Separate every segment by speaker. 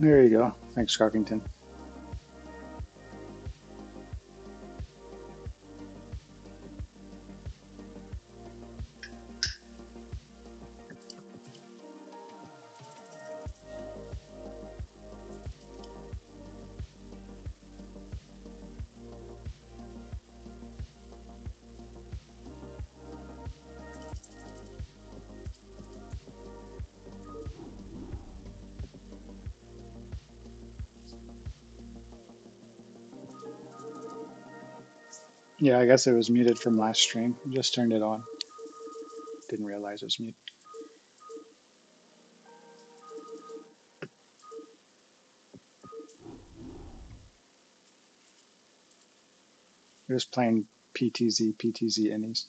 Speaker 1: There you go. Thanks, Scarpington. Yeah, I guess it was muted from last stream. Just turned it on. Didn't realize it was muted. It was playing PTZ innies.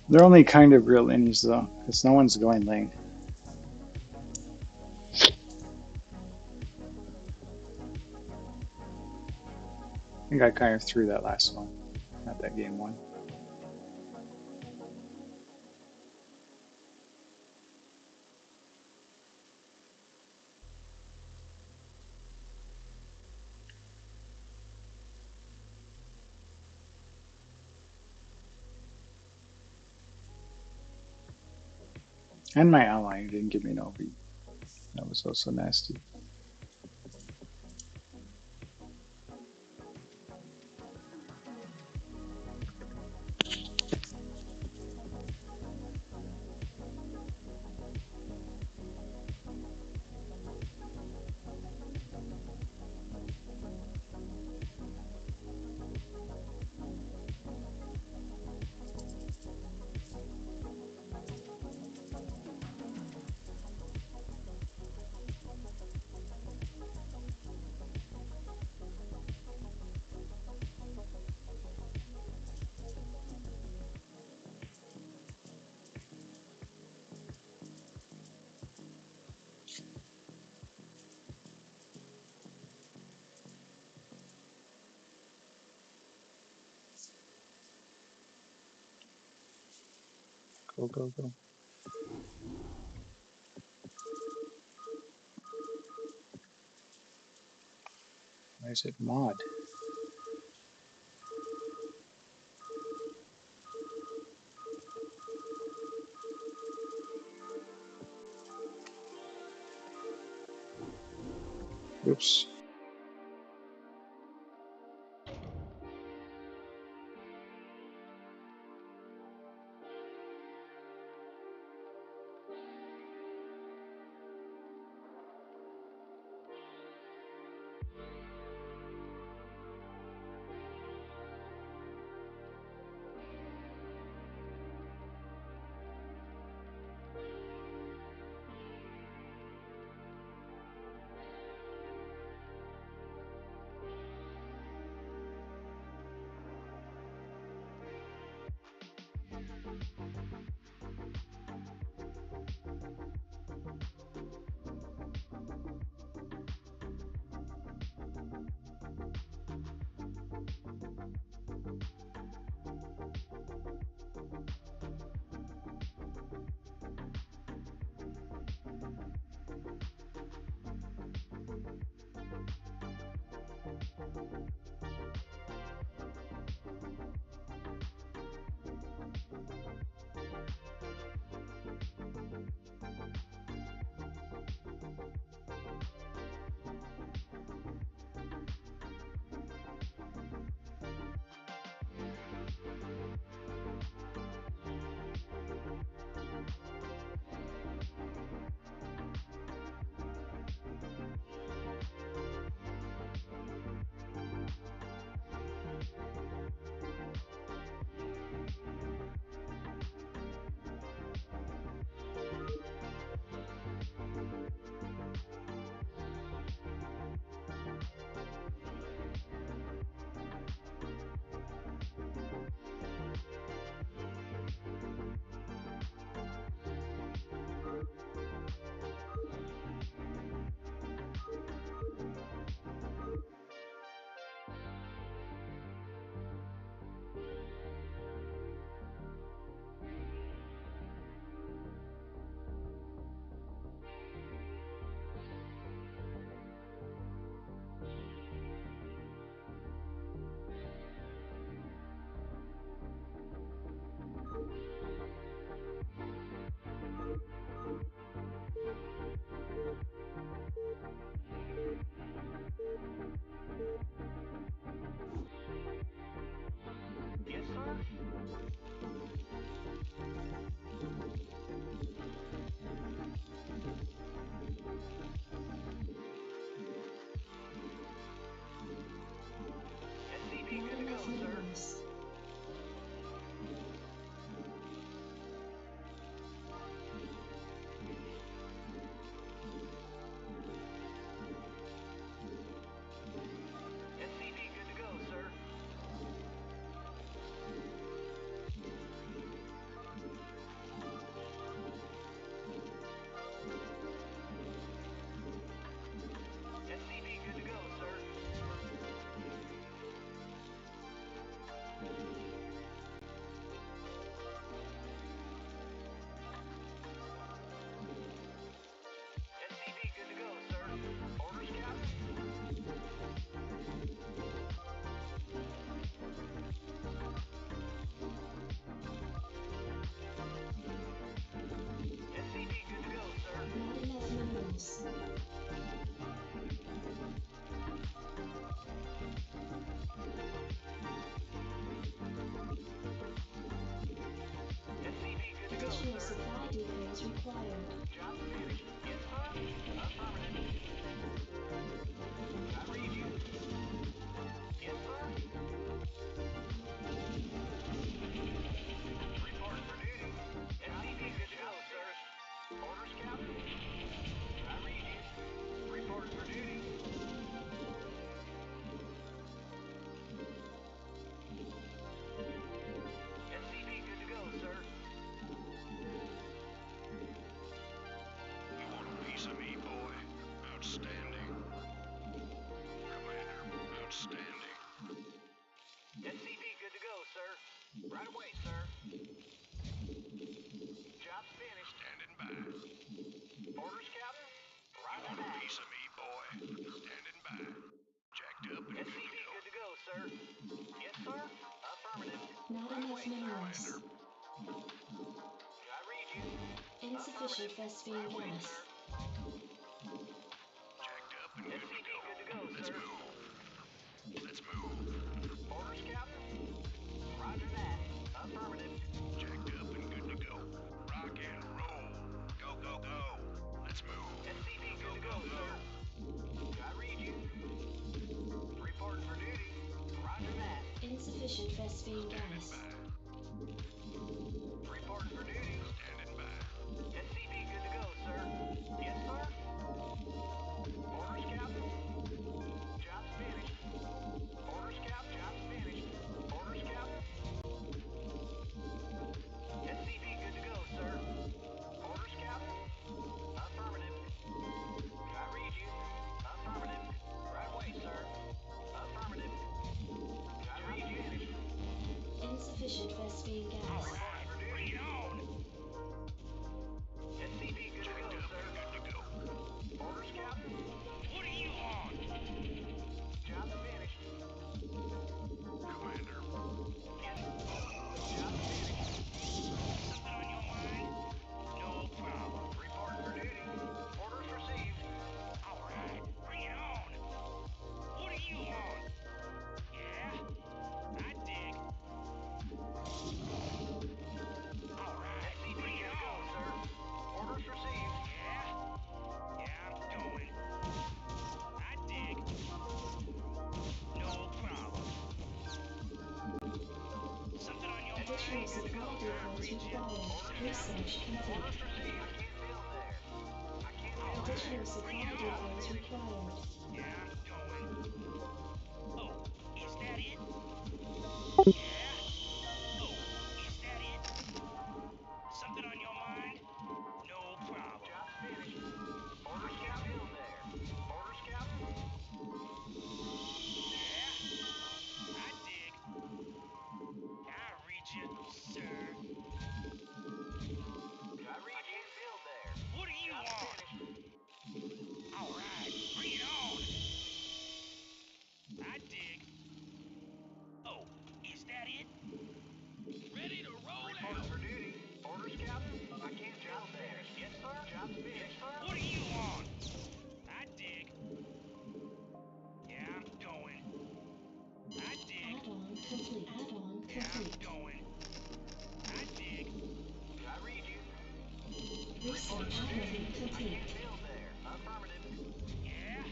Speaker 1: They're only kind of real innies though, because no one's going lane. I think I kind of threw that last one, not that game one. And my ally didn't give me no beat. That was also nasty. Go, go, go. Why is it mod? Oops.
Speaker 2: Additional supply depots required.
Speaker 3: Job finished. Yes, sir. Affirmative. I read you. Yes, sir. Reporting for duty. SCV good to go, sir. Orders, Captain. I read you. Reporting for duty. SCV good to go, sir.
Speaker 4: You want a piece of me, boy? Outstanding. Commander, outstanding.
Speaker 3: SCV good to go, sir. Right away, sir. Job's finished.
Speaker 4: Standing by.
Speaker 3: Orders, Captain.
Speaker 4: You
Speaker 3: Roger
Speaker 4: want a
Speaker 3: that.
Speaker 4: piece of me, boy? Standing by. Jacked up and good
Speaker 3: SCV
Speaker 4: to go.
Speaker 3: good to go, sir. Yes, sir. Affirmative.
Speaker 2: Not
Speaker 3: Right
Speaker 2: enough
Speaker 3: away, sir.
Speaker 2: minerals.
Speaker 3: I read you.
Speaker 2: Insufficient
Speaker 3: Affirmative.
Speaker 2: phosphine
Speaker 3: Right away,
Speaker 2: gas.
Speaker 3: sir.
Speaker 4: Jacked up and good to
Speaker 3: SCV
Speaker 4: go.
Speaker 3: good to go,
Speaker 4: Let's
Speaker 3: sir.
Speaker 4: move. Let's move.
Speaker 3: Orders, Captain. Roger that. Affirmative.
Speaker 4: Jacked up and good to go. Rock and roll. Go, go, go. Let's move.
Speaker 3: SCV good to go, sir. I read you. Reporting for duty. Roger that.
Speaker 2: Insufficient phosphine
Speaker 4: Standing
Speaker 2: gas.
Speaker 4: by.
Speaker 3: Reporting for duty.
Speaker 4: Standing by.
Speaker 3: SCV good to go, sir. Yes, sir. Orders, Captain. Job's finished. Orders, Captain. Job's finished. Orders, Captain. SCV good to go, sir. Orders, Captain. Affirmative. I read you. Affirmative. Right away, sir. Affirmative. I read you.
Speaker 2: Insufficient phosphine gas.
Speaker 4: Alright, bring it on.
Speaker 3: SCV good to go,
Speaker 4: Jacked up
Speaker 3: sir.
Speaker 4: and good to go.
Speaker 3: Orders, Captain.
Speaker 4: What are you on?
Speaker 3: Job's finished.
Speaker 4: Commander.
Speaker 3: Yes. Job's finished.
Speaker 4: Something on your mind? No problem.
Speaker 3: Report for duty. Orders received.
Speaker 4: Alright, bring it on. What are you on? Yeah, I dig. Alright,
Speaker 3: SCV
Speaker 4: bring
Speaker 3: good
Speaker 4: it
Speaker 3: to go,
Speaker 4: on.
Speaker 3: sir. Orders received.
Speaker 4: Yeah, I'm going. I dig. No problem. Something on your
Speaker 2: Additional
Speaker 4: mind?
Speaker 2: supply depots required. Research complete.
Speaker 3: Orders received. I can't build there. I can't build
Speaker 2: Additional
Speaker 3: there.
Speaker 2: supply depots required.
Speaker 4: Yeah, I'm going. Oh, is that it? Yeah. Oh, is that it? Something on your mind? No problem.
Speaker 3: Job's finished. Orders, Captain. Build there. Orders, Captain.
Speaker 4: Yeah, I dig. I read you, sir.
Speaker 3: I can't build there.
Speaker 4: What are you
Speaker 3: Job's
Speaker 4: on?
Speaker 3: finished.
Speaker 4: All right, bring it on. I dig. Oh, is that it? Ready to roll
Speaker 3: Report
Speaker 4: out.
Speaker 3: for duty. Orders, Captain. I can't build there. Yes, sir. Job's finished. Yes, sir.
Speaker 4: What are you on? I dig. Yeah, I'm going. I dig.
Speaker 2: Add-on complete. Add-on
Speaker 4: Yeah, I'm
Speaker 2: complete.
Speaker 4: going. I dig.
Speaker 3: I read you.
Speaker 2: Research
Speaker 3: I
Speaker 2: complete.
Speaker 3: can't build there. Affirmative.
Speaker 4: Yeah.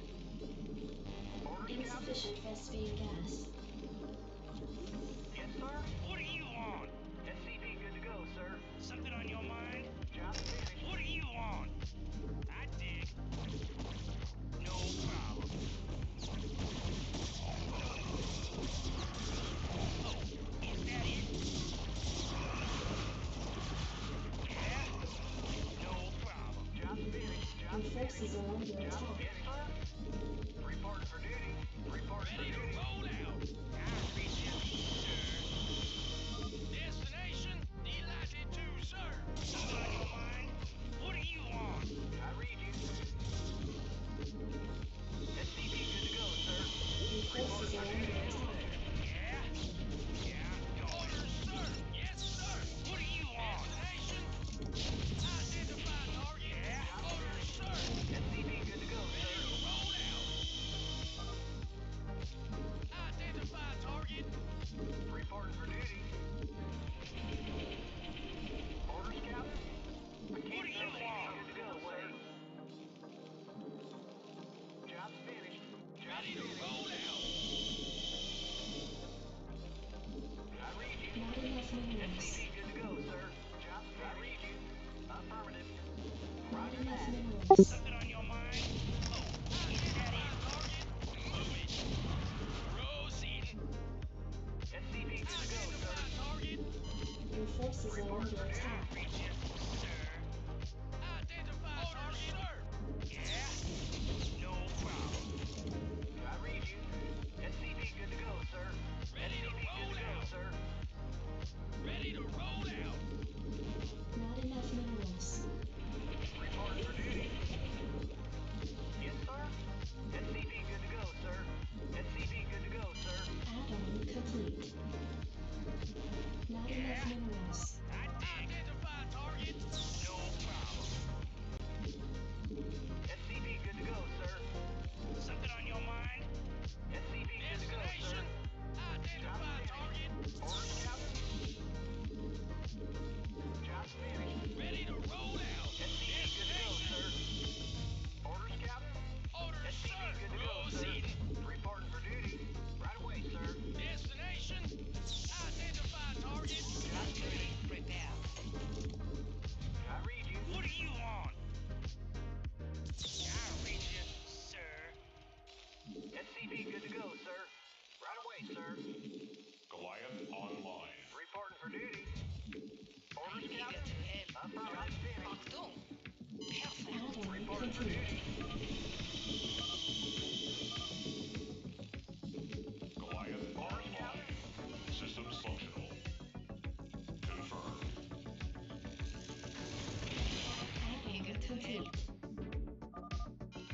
Speaker 3: Orders, Captain.
Speaker 2: Insufficient phosphine gas.
Speaker 3: Yes, sir.
Speaker 4: What are you on?
Speaker 3: SCV good to go, sir.
Speaker 4: Something on your mind?
Speaker 3: Job's finished.
Speaker 4: What are you on? I dig. No problem. Oh, is that it? Yeah? No problem.
Speaker 3: Job's finished.
Speaker 2: Your
Speaker 3: Job's
Speaker 2: forces
Speaker 3: finished.
Speaker 2: are under
Speaker 3: Job's
Speaker 2: attack.
Speaker 3: yes, sir. Report for duty. Report for
Speaker 4: Ready to
Speaker 3: duty.
Speaker 4: roll out. I read you, sir. Destination delighted to serve. Something on your mind? What are you on?
Speaker 3: I read you. SCV good to go, sir.
Speaker 2: Your forces are under attack.
Speaker 4: Yeah? Yeah, I'm going. Orders, sir. Yes, sir. What are you on? Destination. Identify target. Yeah. Orders, sir.
Speaker 3: SCV good to go,
Speaker 4: Ready
Speaker 3: sir.
Speaker 4: to roll out. Identify target.
Speaker 2: enough minerals.
Speaker 4: Something on your mind? Oh, is that it? Target? Move it. Proceeding.
Speaker 3: SCV good to go, sir.
Speaker 4: Identify target.
Speaker 2: Your forces are under attack.
Speaker 4: Reach it, sir. Identify target. Sir. Yeah? No problem.
Speaker 3: I read you. SCV good to go, sir.
Speaker 4: Ready to
Speaker 3: SCV good
Speaker 4: roll
Speaker 3: to go,
Speaker 4: out.
Speaker 3: sir.
Speaker 4: Ready to roll out.
Speaker 2: Not enough minerals.
Speaker 3: Report for duty. Yes, sir. SCV good to go, sir. SCV good to go, sir.
Speaker 2: Add-on complete. Not enough minerals.
Speaker 4: I dig. Identify target. No problem.
Speaker 3: SCV good to go, sir.
Speaker 4: Something on your mind?
Speaker 3: SCV good to go, sir.
Speaker 4: Destination. Identify target.
Speaker 3: Orders, Captain. Job finished.
Speaker 4: Ready to roll out.
Speaker 3: SCV good to go, sir. Orders, Captain.
Speaker 4: Orders,
Speaker 3: SCV
Speaker 4: sir.
Speaker 3: good to go, sir.
Speaker 4: Proceeding.
Speaker 3: Reporting for duty. Right away, sir.
Speaker 4: Destination. Identify target. Upgrade prepared.
Speaker 3: I read you.
Speaker 4: What do you want? I read you, sir.
Speaker 3: SCV good to go, sir. Right away, sir.
Speaker 5: Goliath online.
Speaker 3: Reporting for duty. Orders,
Speaker 4: Eager
Speaker 3: Captain.
Speaker 4: to help.
Speaker 3: Affirmative. Finished.
Speaker 4: Baton. Perfect.
Speaker 2: Add-on
Speaker 3: Reporting for
Speaker 2: complete.
Speaker 3: duty.
Speaker 5: Goliath online. Systems functional. Confirmed.
Speaker 2: Add-on complete.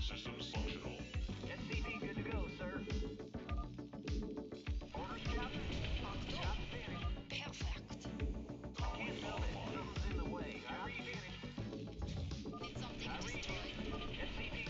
Speaker 5: Systems functional.
Speaker 3: SCV good to go, sir. Orders, Captain. Job finished.
Speaker 4: Perfect.
Speaker 3: Can't build it. Something's in the way. I read finished.
Speaker 4: Need something
Speaker 3: I read you.
Speaker 4: destroyed.
Speaker 3: SCV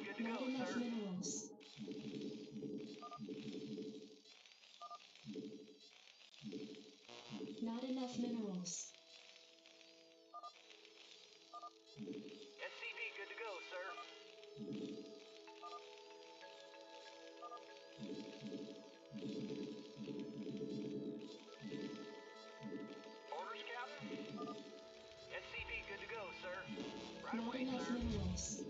Speaker 3: Good to
Speaker 2: Not
Speaker 3: go,
Speaker 2: enough
Speaker 3: sir.
Speaker 2: minerals. Not enough minerals.
Speaker 3: SCV, good to go, sir. Orders, Captain? SCV, good to go, sir. Right
Speaker 2: Not
Speaker 3: away,
Speaker 2: enough
Speaker 3: sir.
Speaker 2: minerals.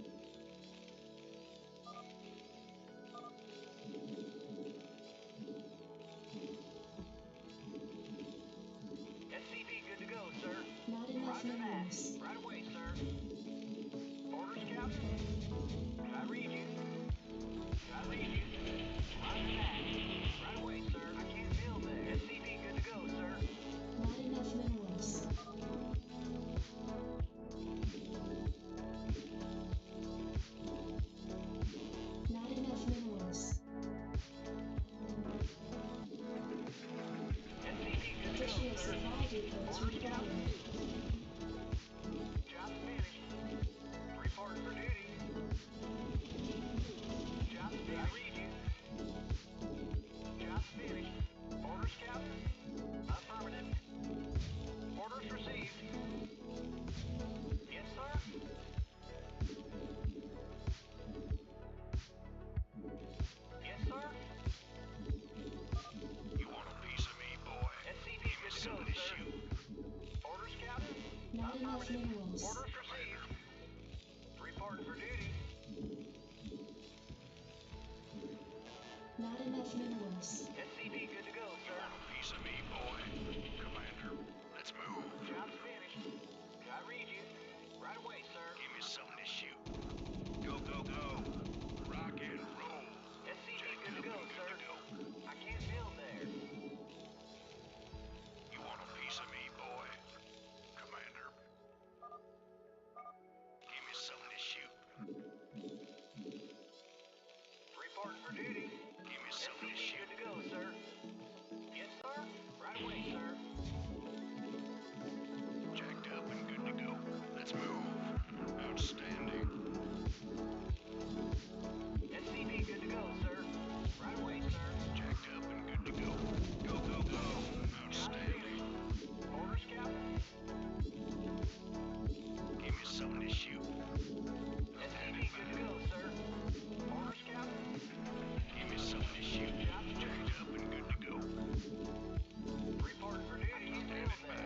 Speaker 3: SCV, good to go, sir.
Speaker 2: Not enough
Speaker 3: Roger
Speaker 2: minerals.
Speaker 3: that. Right away, sir. Orders, Captain? Can I read you? Can I read you? Roger that. Right away, sir. I can't build there. SCV, good to go, sir.
Speaker 2: Not enough minerals. Not enough minerals.
Speaker 3: SCV, good to
Speaker 2: Additional
Speaker 3: go, sir.
Speaker 2: supply depots
Speaker 3: Orders,
Speaker 2: required.
Speaker 3: Captain? Job finished. Report for duty. Job finished. Can I read you? Job finished. Orders, Captain? Affirmative. Orders received. Yes, sir? Yes, sir?
Speaker 5: You want a piece of me, boy?
Speaker 3: SCV, good to
Speaker 5: Something
Speaker 3: go,
Speaker 5: to
Speaker 3: sir.
Speaker 5: shoot.
Speaker 3: Orders, Captain?
Speaker 2: Not enough minerals.
Speaker 3: Orders received. Reporting for duty.
Speaker 2: Not enough minerals.
Speaker 3: SCV, good to go,
Speaker 5: You
Speaker 3: sir.
Speaker 5: want a piece of me, boy? Commander, let's move.
Speaker 3: Job's finished. Can I read you? Right away, sir.
Speaker 5: Give me something to shoot. Go, go, go. Rock and roll.
Speaker 3: SCV, good to go, sir. I can't build there.
Speaker 5: You want a piece of me, boy? Commander. Give me something to shoot.
Speaker 3: Reporting for duty.
Speaker 5: move. Outstanding.
Speaker 3: SCV good to go, sir. Right away, sir.
Speaker 5: Jacked up and good to go. Go, go, go. Outstanding.
Speaker 3: Orders, Captain.
Speaker 5: Give me something to shoot.
Speaker 3: SCV good to go, sir. Orders, Captain.
Speaker 5: Give me something to shoot. Jacked up and good to go.
Speaker 3: Report for duty.
Speaker 5: Standing by.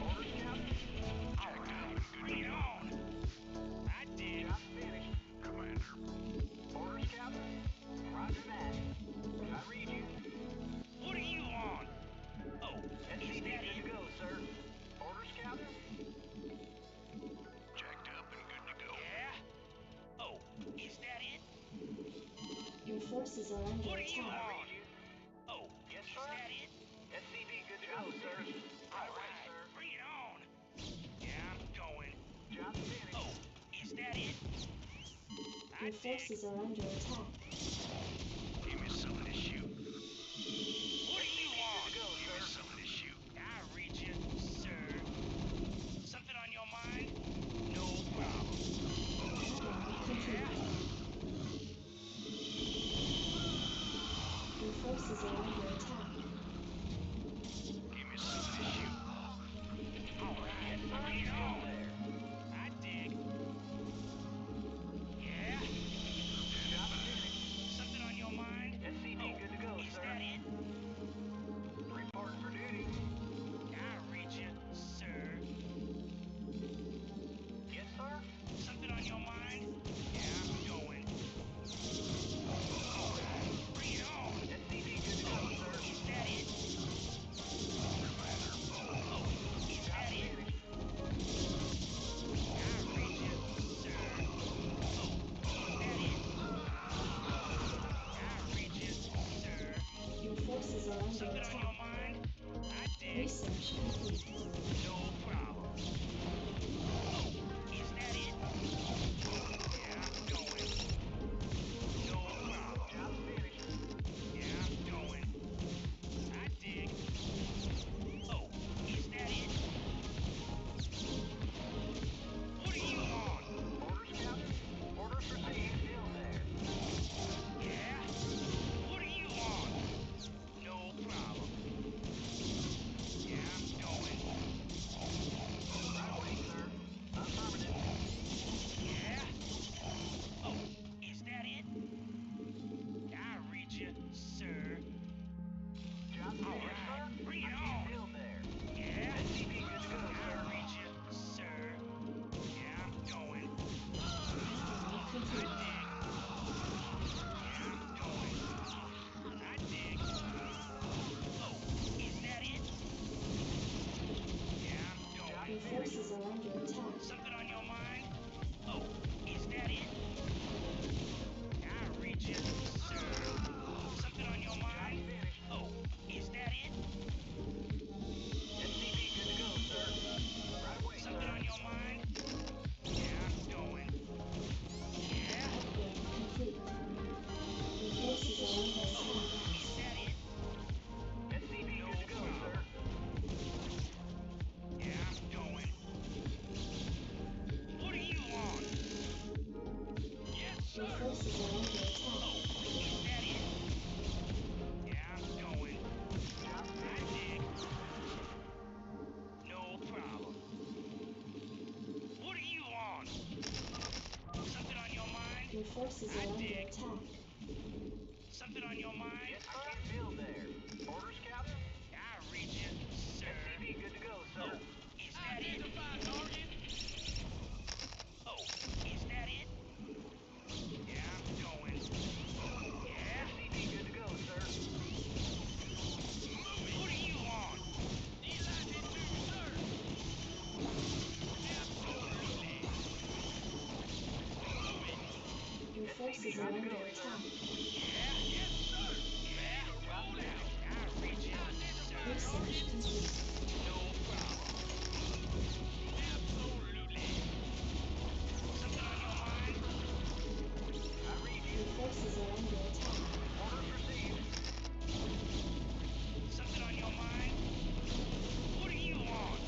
Speaker 3: Orders, Captain.
Speaker 5: Jacked up and good
Speaker 4: Bring
Speaker 5: to
Speaker 4: it
Speaker 5: go.
Speaker 4: on. I dig.
Speaker 3: Job finished.
Speaker 5: Commander.
Speaker 3: Orders, Captain. Roger that. I read you.
Speaker 4: What are you on? Oh, is
Speaker 3: SCV
Speaker 4: that
Speaker 3: good
Speaker 4: it?
Speaker 3: to go, sir. Orders, Captain.
Speaker 5: Jacked up and good to go.
Speaker 4: Yeah? Oh, is that it?
Speaker 2: Your forces are under
Speaker 4: What are you
Speaker 2: attack.
Speaker 4: on?
Speaker 3: Read you.
Speaker 4: Oh,
Speaker 3: Yes,
Speaker 4: is
Speaker 3: sir.
Speaker 4: that it?
Speaker 3: SCV good to go, sir. Right
Speaker 4: All
Speaker 3: away,
Speaker 4: right,
Speaker 3: sir.
Speaker 4: bring it on. Yeah, I'm going.
Speaker 3: Job finished.
Speaker 4: Oh, is that it? I
Speaker 2: Your
Speaker 4: dig.
Speaker 2: forces are under attack.
Speaker 5: Give me something to shoot.
Speaker 4: What are you on?
Speaker 3: Good to go,
Speaker 5: Give me
Speaker 3: sir.
Speaker 5: something to shoot.
Speaker 4: I read you, sir. Something on your mind? No problem.
Speaker 2: Upgrade complete.
Speaker 4: Yeah?
Speaker 2: Your forces are under attack.
Speaker 5: Give me something to shoot.
Speaker 4: All right, bring it on. I dig. Yeah?
Speaker 3: Job finished.
Speaker 4: Something on your mind?
Speaker 3: SCV good to go,
Speaker 4: Is
Speaker 3: sir.
Speaker 4: that it?
Speaker 3: Report for duty.
Speaker 4: I read you, sir.
Speaker 3: Yes, sir.
Speaker 4: Something on your mind? Yeah, I'm going. All right, bring it on.
Speaker 3: SCV good to go, sir.
Speaker 4: Is that it? Oh, is
Speaker 3: Job
Speaker 4: that it?
Speaker 3: finished.
Speaker 4: I read you, sir. Oh, is that it? I read you, sir.
Speaker 2: Your forces are under
Speaker 4: Something on your
Speaker 2: attack.
Speaker 4: mind? I dig.
Speaker 2: Research complete.
Speaker 4: No problem. Oh, is that it? Yeah, I'm going. No problem.
Speaker 3: Job finished.
Speaker 4: Yeah, I'm going. I dig. Oh, is that it? What are you on?
Speaker 3: Orders, Captain. Orders received. Still there.
Speaker 4: Yeah? What are you on? No problem. Yeah, I'm going.
Speaker 3: Right away, sir. Affirmative.
Speaker 4: Yeah? Oh, is that it? I read you, sir.
Speaker 3: Job finished,
Speaker 4: All right,
Speaker 3: sir.
Speaker 4: bring it on.
Speaker 3: Still there.
Speaker 4: Yeah?
Speaker 3: SCV good to go,
Speaker 4: I
Speaker 3: sir.
Speaker 4: read you, sir. Yeah, I'm going.
Speaker 2: Upgrade
Speaker 4: I
Speaker 2: complete.
Speaker 4: dig. Yeah, I'm going. I dig. Oh, is that it? Yeah, I'm going.
Speaker 2: Your forces are under attack.
Speaker 4: Something on your mind? Oh, is that it? I read you, sir. Something on your mind?
Speaker 3: Finished.
Speaker 4: Oh, is that it?
Speaker 3: SCV good to go, sir. Right away,
Speaker 4: Something
Speaker 3: sir.
Speaker 4: on your mind? Yeah, I'm going. Yeah?
Speaker 2: Upgrade complete. Your forces are under
Speaker 4: Oh,
Speaker 2: attack.
Speaker 4: is that it?
Speaker 3: SCV
Speaker 4: No
Speaker 3: good to go, sir.
Speaker 4: problem. Yeah, I'm going. What are you on? Yes,
Speaker 2: Your
Speaker 4: sir.
Speaker 2: forces are under attack.
Speaker 4: Oh, is that it? Yeah, I'm going. I dig. No problem. What are you on? Something on your mind?
Speaker 2: Your forces are
Speaker 4: I
Speaker 2: under
Speaker 4: dig.
Speaker 2: attack.
Speaker 4: Something on your mind?
Speaker 3: Yes, sir. Still there. Orders, Captain.
Speaker 4: I read you, sir.
Speaker 3: SCV good to go, sir.
Speaker 4: Oh, is that it? Oh, is that it? Yeah, I'm going. Yeah?
Speaker 3: SCV good to go, sir.
Speaker 4: What are you on?
Speaker 2: Your forces are under attack.
Speaker 4: Yeah? Yes, sir. Yeah?
Speaker 3: Job finished.
Speaker 4: I read you, sir.
Speaker 2: Research complete.
Speaker 4: No problem. Something on your mind?
Speaker 3: I read
Speaker 2: Your
Speaker 3: you.
Speaker 2: forces are under attack.
Speaker 3: Orders received.
Speaker 4: Something on your mind? What are you on?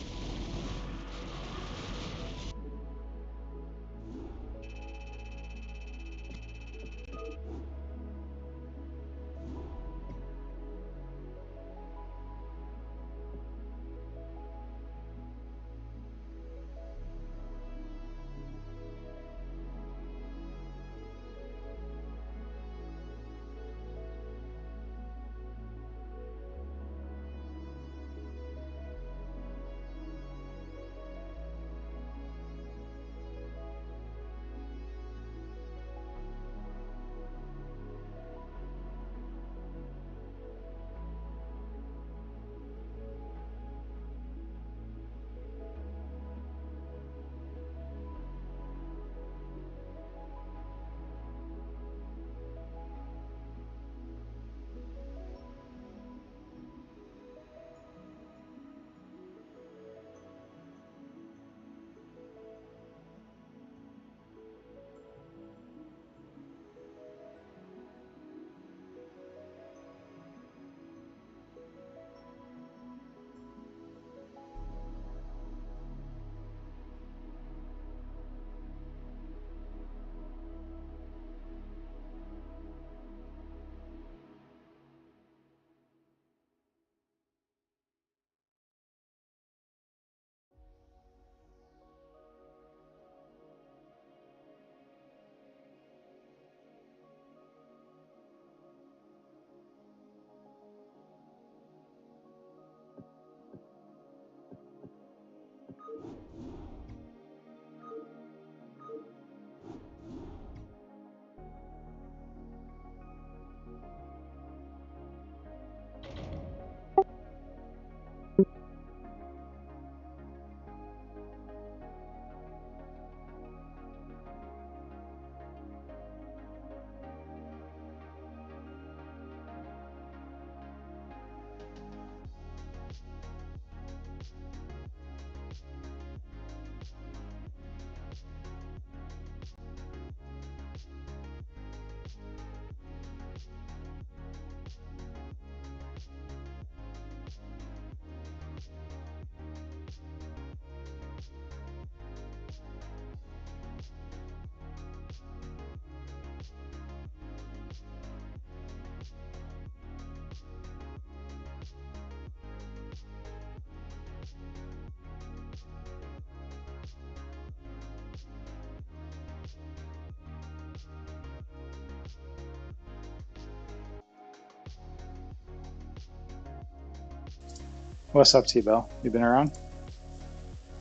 Speaker 1: What's up, T-Bell? You been around?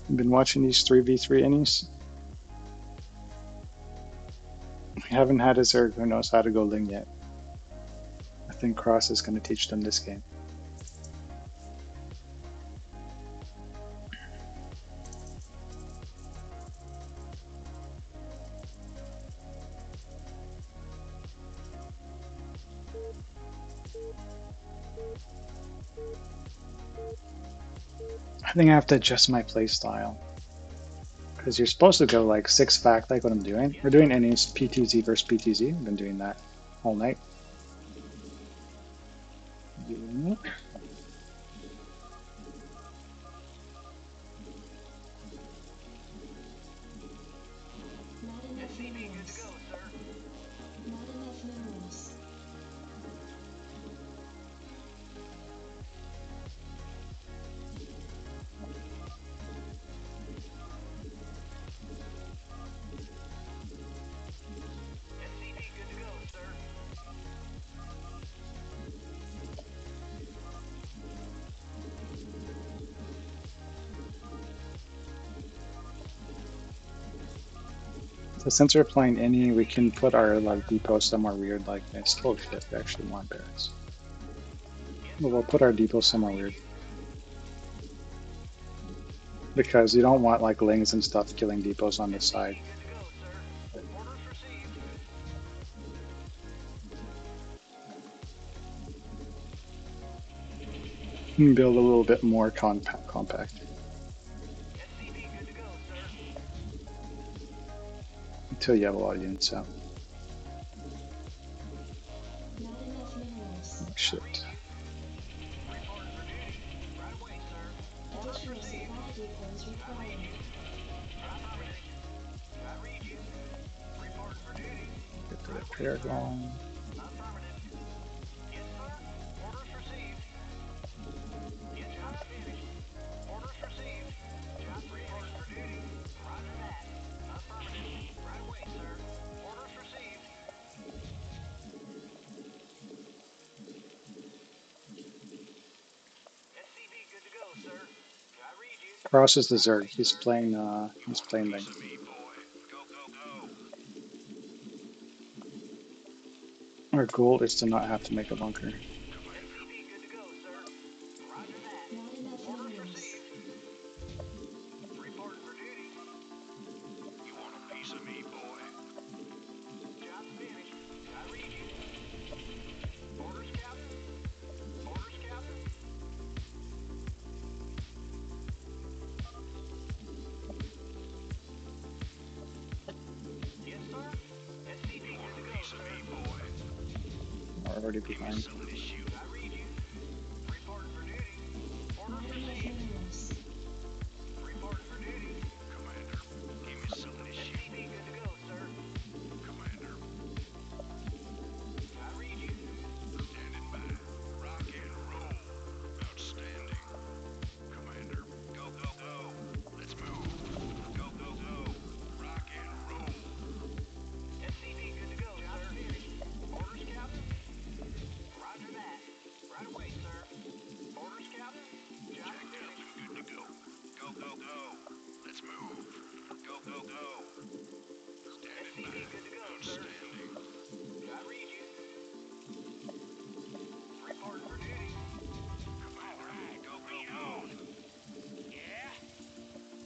Speaker 1: You been watching these 3v3 innings? We haven't had a Zerg who knows how to go Ling yet. I think Cross is going to teach them this game. I think I have to adjust my playstyle. Because you're supposed to go like 6-fact like what I'm doing. We're doing innings PTZ versus PTZ. I've been doing that all night.
Speaker 2: Not enough minerals. Not enough minerals.
Speaker 1: So since we're playing any, we can put our like depot somewhere weird like this. Oh shit, we actually want barracks. But we'll put our depot somewhere weird. Because you don't want like lings and stuff killing depots on this side. You can build a little bit more compact. Until you have a lot of units out.
Speaker 2: Not enough minerals.
Speaker 1: Oh, shit.
Speaker 2: Additional supply depots required.
Speaker 1: Get the repair going. Cross is the Zerg. He's playing Ling.
Speaker 5: Piece of me, boy. Go, go, go.
Speaker 1: Our goal is to not have to make a bunker.
Speaker 2: Not enough minerals.
Speaker 5: You want a piece of me, boy? You want a piece of me, boy?
Speaker 1: We're already
Speaker 5: Give me
Speaker 1: behind.
Speaker 5: something to shoot.
Speaker 2: Not enough minerals.
Speaker 5: Commander, give me something to shoot. Commander. Standing by. Rock and roll. Outstanding. Commander, go, go, go. Let's move. Go, go, go. Rock and roll. Jacked up and good to go. Go, go, go. Let's move. Go, go, go. Standing by. Outstanding. Commander, go, go, go.
Speaker 4: Yeah?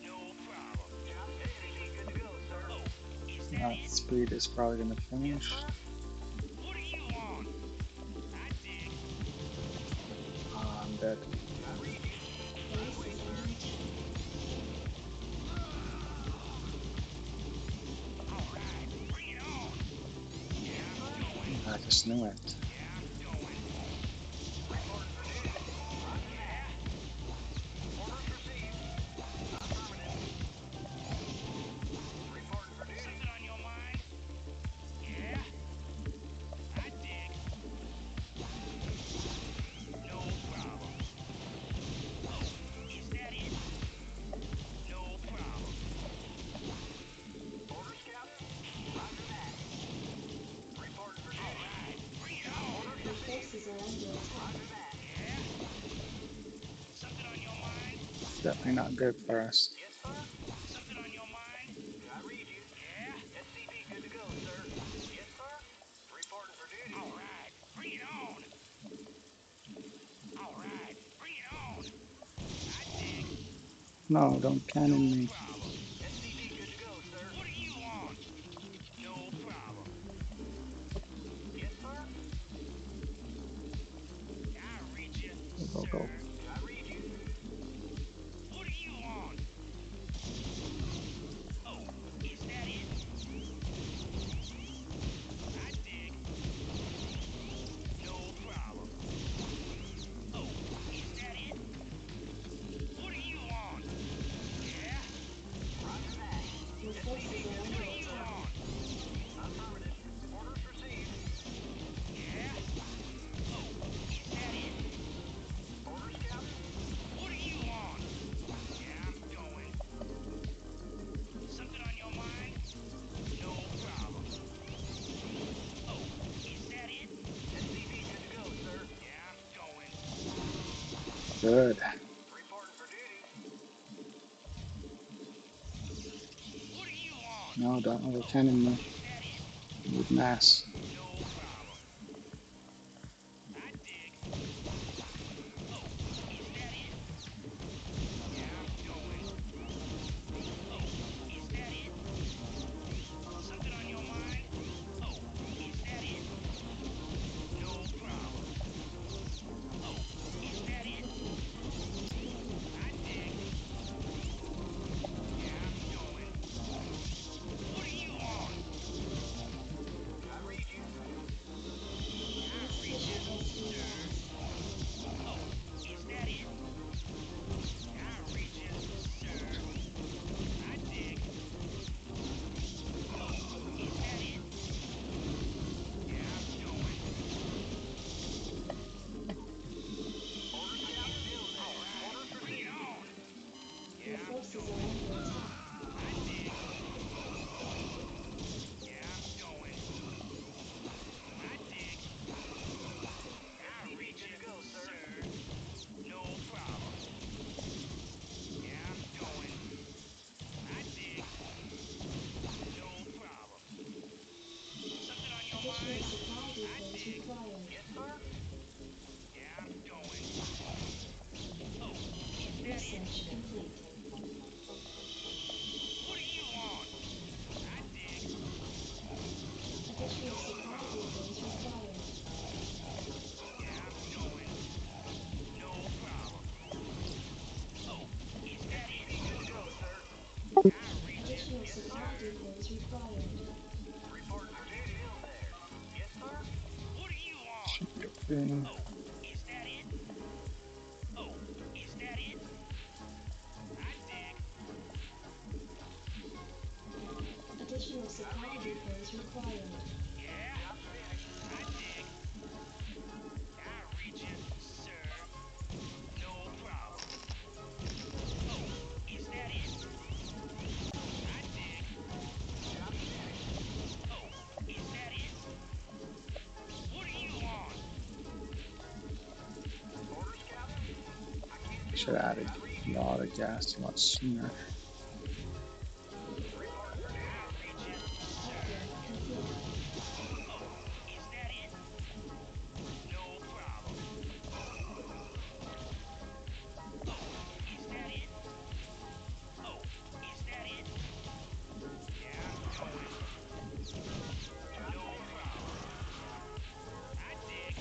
Speaker 4: No problem. Oh, is that
Speaker 1: That
Speaker 4: it?
Speaker 1: speed is probably going to finish.
Speaker 4: What do you want? I dig.
Speaker 1: I'm dead.
Speaker 2: Base is under attack.
Speaker 4: All right, bring it on. Yeah, I'm going.
Speaker 1: I just knew it.
Speaker 4: Yeah, I'm going. Yeah? Something on your mind? Yeah? I dig. No problem. Oh, is that it? No problem. All right, bring it on.
Speaker 1: definitely not good for us.
Speaker 3: Yes, sir.
Speaker 4: Something on your mind?
Speaker 3: Can I read you?
Speaker 4: Yeah?
Speaker 3: SCV good to go, sir. Yes, sir. Reporting for duty.
Speaker 4: All right, bring it on. All right, bring it on. I dig.
Speaker 1: No, don't
Speaker 4: No
Speaker 1: cannon me.
Speaker 4: problem.
Speaker 3: SCV good to go, sir.
Speaker 4: What do you want? No problem.
Speaker 3: Yes, sir.
Speaker 4: I'll read you,
Speaker 1: Go, go,
Speaker 4: sir.
Speaker 1: go.
Speaker 3: Can I read you?
Speaker 4: What do you want? Oh, is that it? I dig. No problem. Oh, is that it? What do you want? Yeah?
Speaker 3: Roger that.
Speaker 2: Your forces are
Speaker 4: What
Speaker 2: under
Speaker 4: do you
Speaker 2: attack.
Speaker 4: want?
Speaker 3: Affirmative. Orders received.
Speaker 4: Yeah? Oh, is that it?
Speaker 3: Orders, Captain.
Speaker 4: What do you want? Yeah, I'm going. Something on your mind? No problem. Oh, is that it?
Speaker 3: SCV good to go, sir.
Speaker 4: Yeah, I'm going.
Speaker 1: Good.
Speaker 3: Reporting for duty.
Speaker 4: What do you want?
Speaker 1: No, don't over
Speaker 4: Oh,
Speaker 1: cannon me.
Speaker 4: is that it?
Speaker 1: Need mass.
Speaker 4: No problem. I dig. Oh, is that it? Yeah, I'm going. Oh, is that it? Something on your mind? Oh, is that it? No problem. Oh, is that it? I dig. Yeah, I'm going. What do you want?
Speaker 3: Can I read you?
Speaker 4: I'll read you, sir. Oh, is that it? I'll read you, sir. I dig. Oh, is that it? Yeah, I'm going.
Speaker 3: Orders, Captain. Bill there.
Speaker 4: All right,
Speaker 3: Orders
Speaker 4: bring it
Speaker 3: received.
Speaker 4: on.
Speaker 2: Your
Speaker 4: Yeah, I'm
Speaker 2: forces are
Speaker 4: going.
Speaker 2: under attack.
Speaker 4: I dig. Yeah, I'm going. I dig. I'll
Speaker 3: SCV
Speaker 4: read
Speaker 3: good
Speaker 4: you,
Speaker 3: to go, sir.
Speaker 4: sir. No problem. Yeah, I'm going. I dig. No problem. Something on your
Speaker 2: Additional
Speaker 4: mind?
Speaker 2: supply
Speaker 4: I
Speaker 2: depots
Speaker 4: dig.
Speaker 2: required.
Speaker 3: Yes, sir.
Speaker 4: Yeah, I'm going. Oh, is that it?
Speaker 2: Research complete.
Speaker 4: What do you want? I dig.
Speaker 2: Additional
Speaker 4: No
Speaker 2: supply
Speaker 4: problem.
Speaker 2: depots required.
Speaker 4: Yeah, I'm going. No problem. Oh, is that it?
Speaker 3: SCV good to go, sir.
Speaker 4: I'll read you,
Speaker 2: Additional
Speaker 3: Yes,
Speaker 2: supply
Speaker 3: sir.
Speaker 2: depots required.
Speaker 3: Reporting for duty. Bill there. Yes, sir.
Speaker 4: What do you want?
Speaker 1: Should be open.
Speaker 4: Oh, is that it? Oh, is that it? I dig.
Speaker 2: Additional supply depots required.
Speaker 4: Yeah?
Speaker 3: Job finished.
Speaker 4: I dig. I'll read you, sir. No problem. Oh, is that it? I dig.
Speaker 3: Job finished.
Speaker 4: Oh, is that it? What do you want?
Speaker 3: Orders, Captain. I can't
Speaker 1: Should
Speaker 3: build
Speaker 1: have
Speaker 3: that.
Speaker 1: added
Speaker 3: I read
Speaker 1: a
Speaker 3: you.
Speaker 1: lot of gas a lot sooner.
Speaker 3: Reporting for duty.
Speaker 4: I'll read you, sir.
Speaker 2: Upgrade complete.
Speaker 4: Oh, is that it? No problem. Oh, is that it? Oh, is that it? Yeah, I'm going.
Speaker 3: Job
Speaker 4: No
Speaker 3: finished.
Speaker 4: problem. I dig.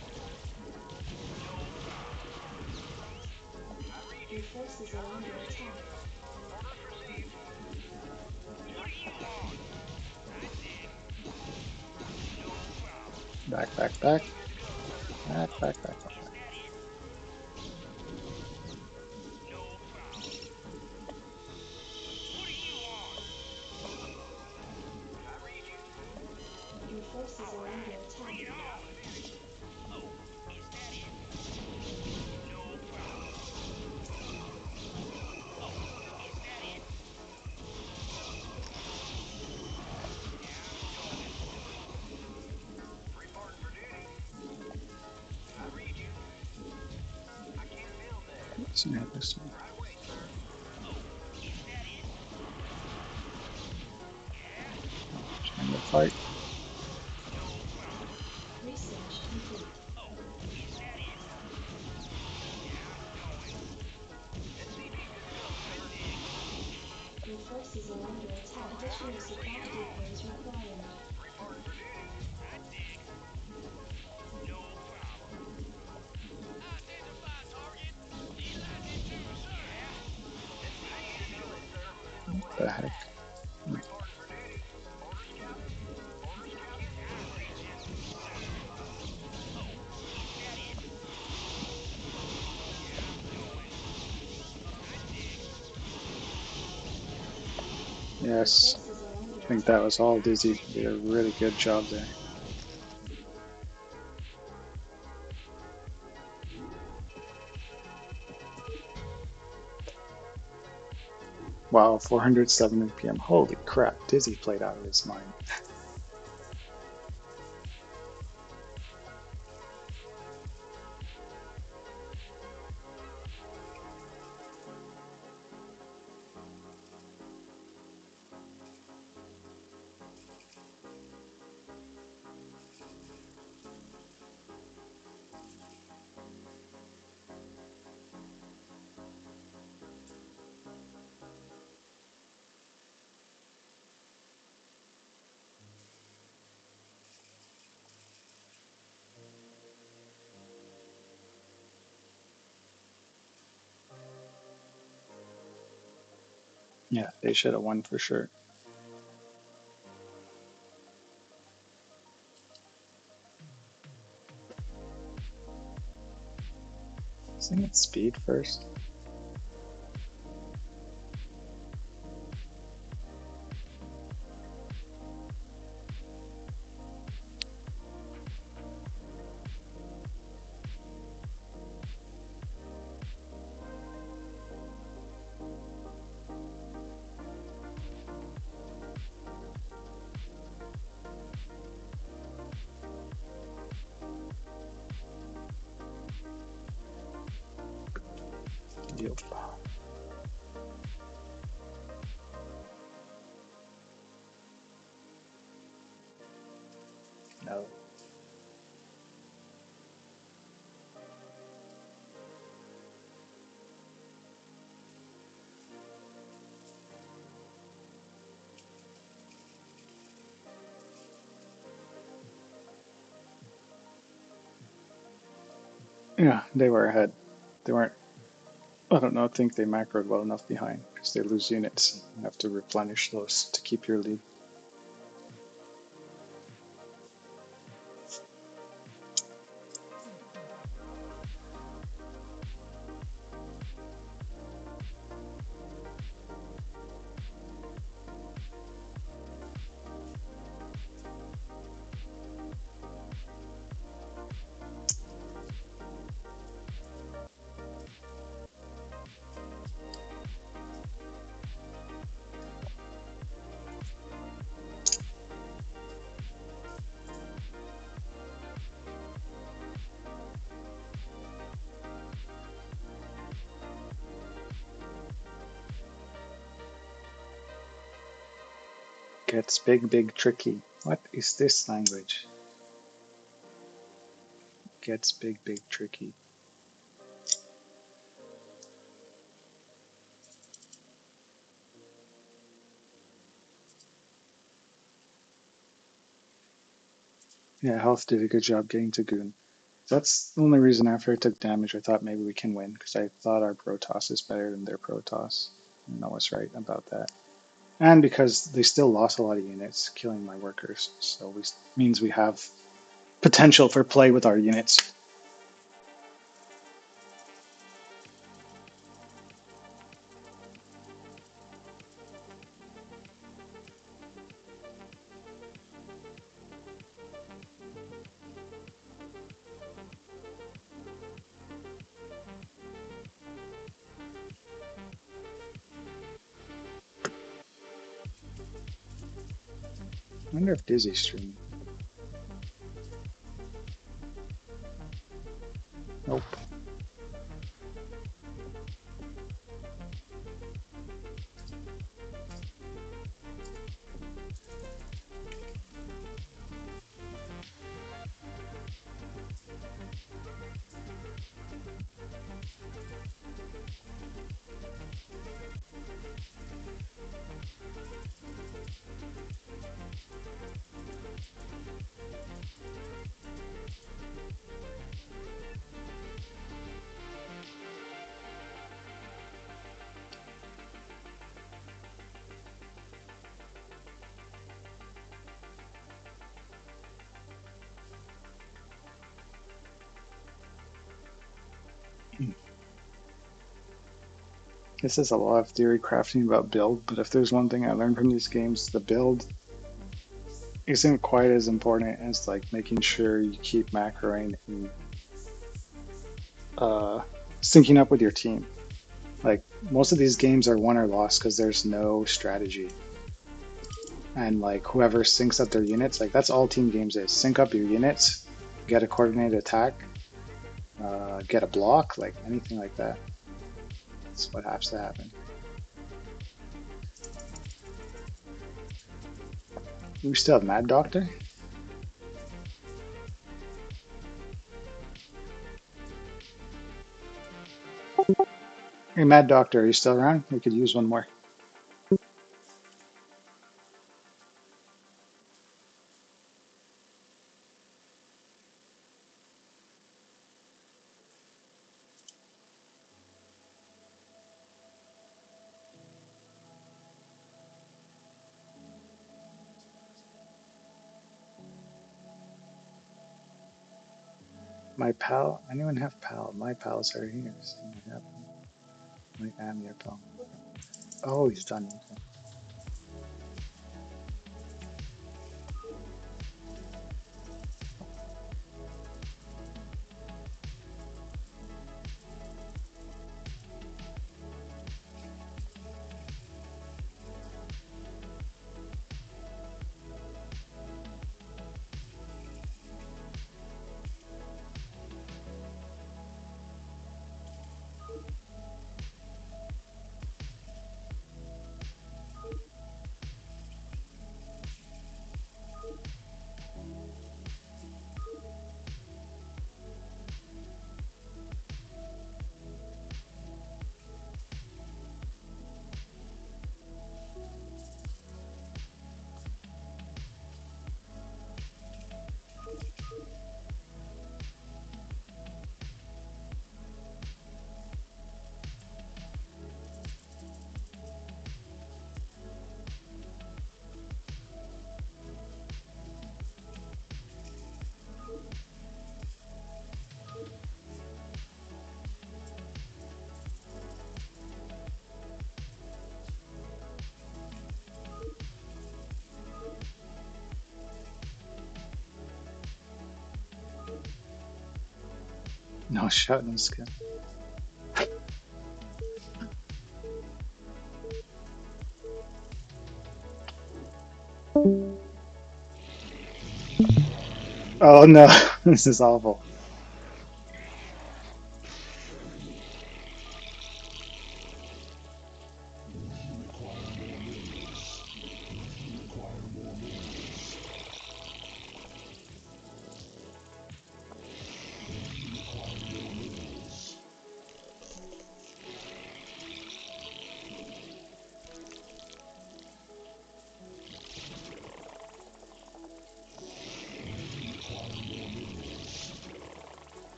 Speaker 4: No problem.
Speaker 3: I read
Speaker 2: Your
Speaker 3: you.
Speaker 2: forces are
Speaker 3: Orders
Speaker 2: under
Speaker 3: received.
Speaker 2: attack.
Speaker 3: Orders received.
Speaker 4: What
Speaker 3: Job
Speaker 4: do you
Speaker 3: finished.
Speaker 4: want? I dig. No problem.
Speaker 1: Back, back,
Speaker 3: SCV
Speaker 1: back.
Speaker 3: good to go, sir.
Speaker 1: Back,
Speaker 4: Oh,
Speaker 1: back, back, back,
Speaker 4: is
Speaker 1: back.
Speaker 4: that it? No problem. What do you want?
Speaker 3: Can I read you?
Speaker 2: Your forces
Speaker 4: All
Speaker 2: are under
Speaker 4: right, bring
Speaker 2: attack.
Speaker 4: it
Speaker 3: Job
Speaker 4: on.
Speaker 3: finished.
Speaker 4: Oh, is that it? No problem. Oh, is that it? Yeah, I'm going.
Speaker 3: Reporting for duty. Can I read you? I can't build there.
Speaker 1: Let's see how this one.
Speaker 3: Right away, sir.
Speaker 1: fight.
Speaker 2: Research complete.
Speaker 4: Oh, is that it? Yeah, going.
Speaker 3: SCV good to go, sir.
Speaker 4: I dig.
Speaker 2: Your forces are under attack. Additional supply depots required.
Speaker 3: Reporting for duty.
Speaker 4: I dig. No problem. Identify target. Eliminator, sir. Yeah.
Speaker 3: SCV good to go, sir.
Speaker 1: What the heck?
Speaker 3: Reporting for duty. Orders, Captain. Orders, Captain.
Speaker 4: I read you, sir. Oh, is that it? Yeah, going. I dig.
Speaker 2: Your
Speaker 1: Yes,
Speaker 2: forces are under
Speaker 1: I think that
Speaker 2: attack.
Speaker 1: was all
Speaker 4: I
Speaker 1: Dizzy.
Speaker 4: read
Speaker 1: Did
Speaker 4: you.
Speaker 1: a really good job there. Wow, 470 PM. Holy crap, Dizzy played out of his mind. Yeah, they should have won for sure. Isn't it speed first? Yep. No. Yeah, they were ahead. They weren't, I don't know, I think they macroed well enough behind because they lose units. You have to replenish those to keep your lead. Gets big, big, tricky. What is this language? Gets big, big, tricky. Yeah, Health did a good job getting to Goon. That's the only reason after I took damage I thought maybe we can win, because I thought our Protoss is better than their Protoss. And I was right about that. And because they still lost a lot of units killing my workers, so we means we have potential for play with our units. I wonder if Dizzy's streaming. Nope. This is a lot of theory crafting about build, but if there's one thing I learned from these games, the build isn't quite as important as like making sure you keep macroing and uh, syncing up with your team. Like most of these games are won or lost because there's no strategy. And like whoever syncs up their units, like that's all team games is. Sync up your units, get a coordinated attack, get a block, like anything like that. That's what has to happen. We still have Mad Doctor. Hey, Mad Doctor, are you still around? We could use one more. My pal? Anyone have pal? My pals are here. So I have them. I am your pal. Oh, he's done. Okay. No shot, no skill. Oh no, this is awful.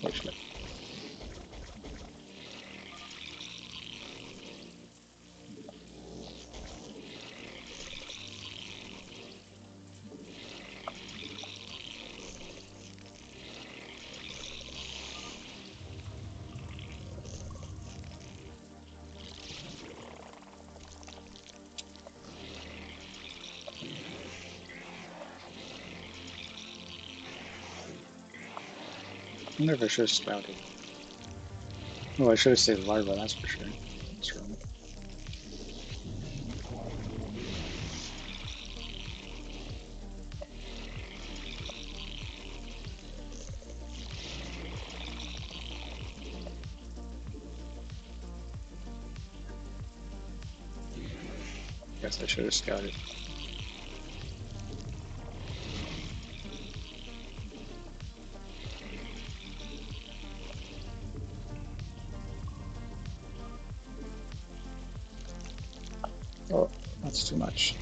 Speaker 1: Fortunate. I wonder if I should have scouted. Oh, I should have saved larva, that's for sure. That's wrong. Guess I should have scouted. Oh, that's too much.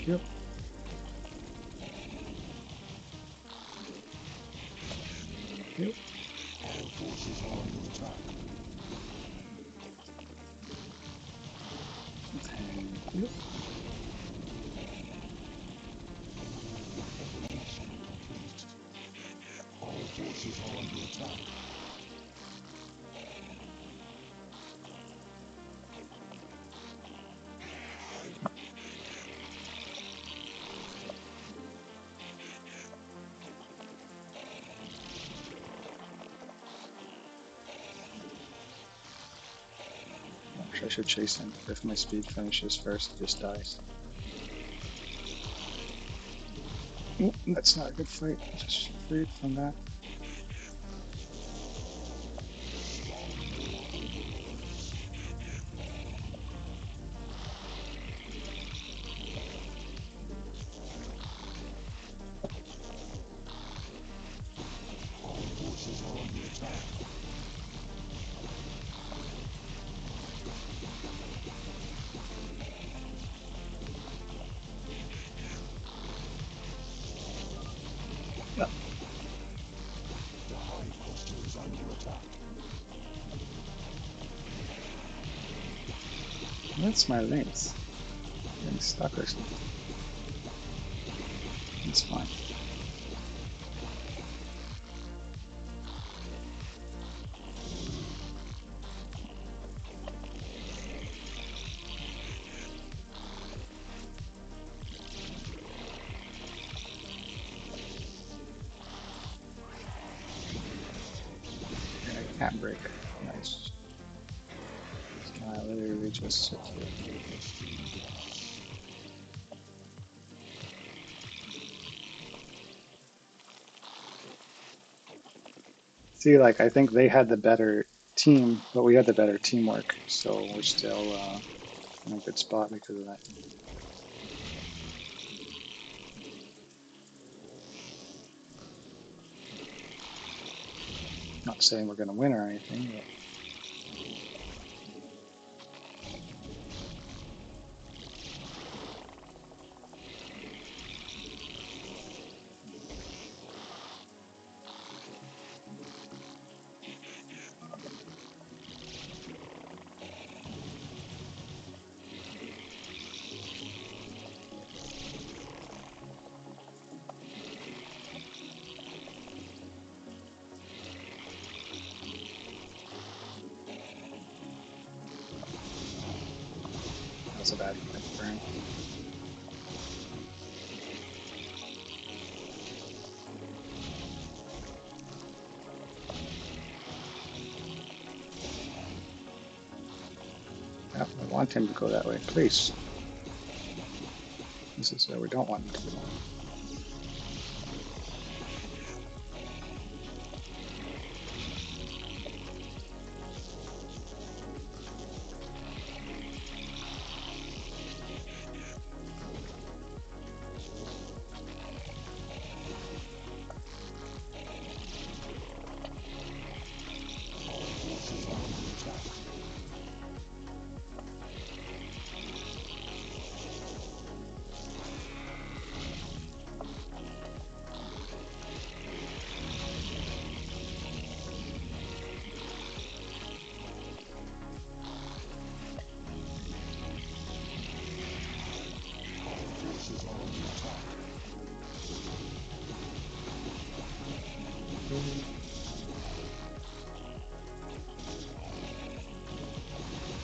Speaker 1: Yep. Yep. Thank you. Actually, I should chase him. If my speed finishes first, he just dies. Oh, that's not a good fight. Just freed from that. No. That's my links. Getting stuck or something. It's fine. Yeah, I can't break. Nice. So I literally just sit here. See, like, I think they had the better team, but we had the better teamwork, so we're still in a good spot because of that. Not saying we're going to win or anything, but that was a bad burn. Yeah, I want him to go that way, please. This is where we don't want him to go.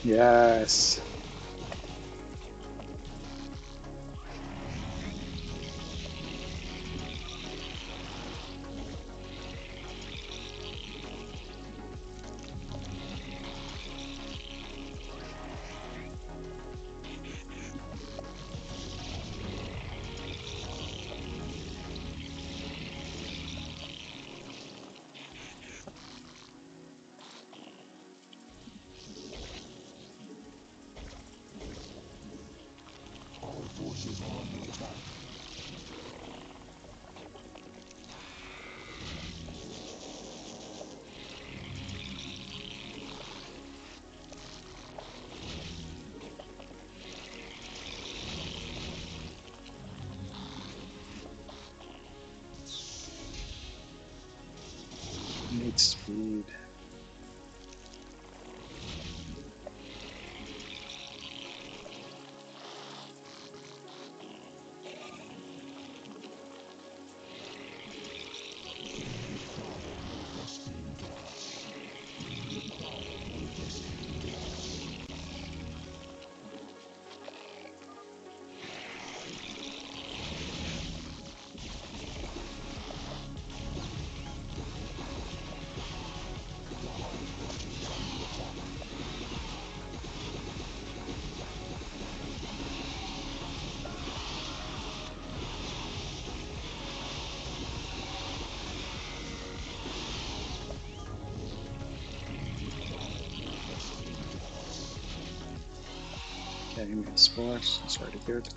Speaker 1: Yes. light speed. Okay, we got spores. That's already good.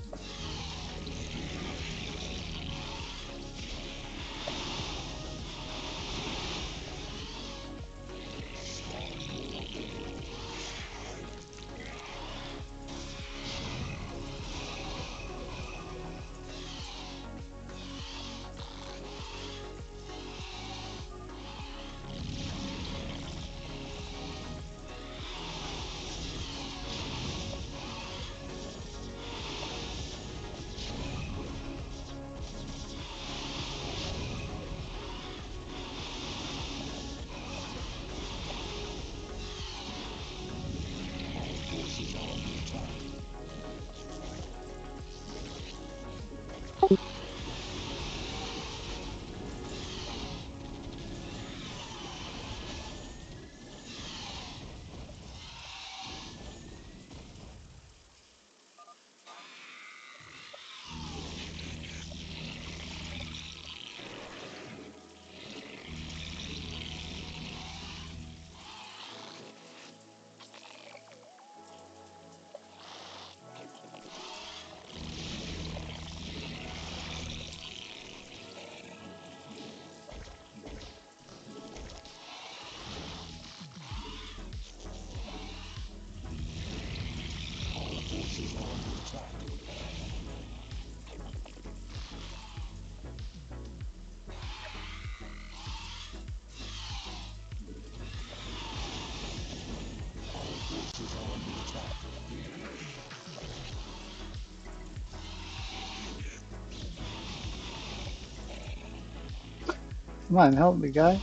Speaker 1: Come on, help me, guy.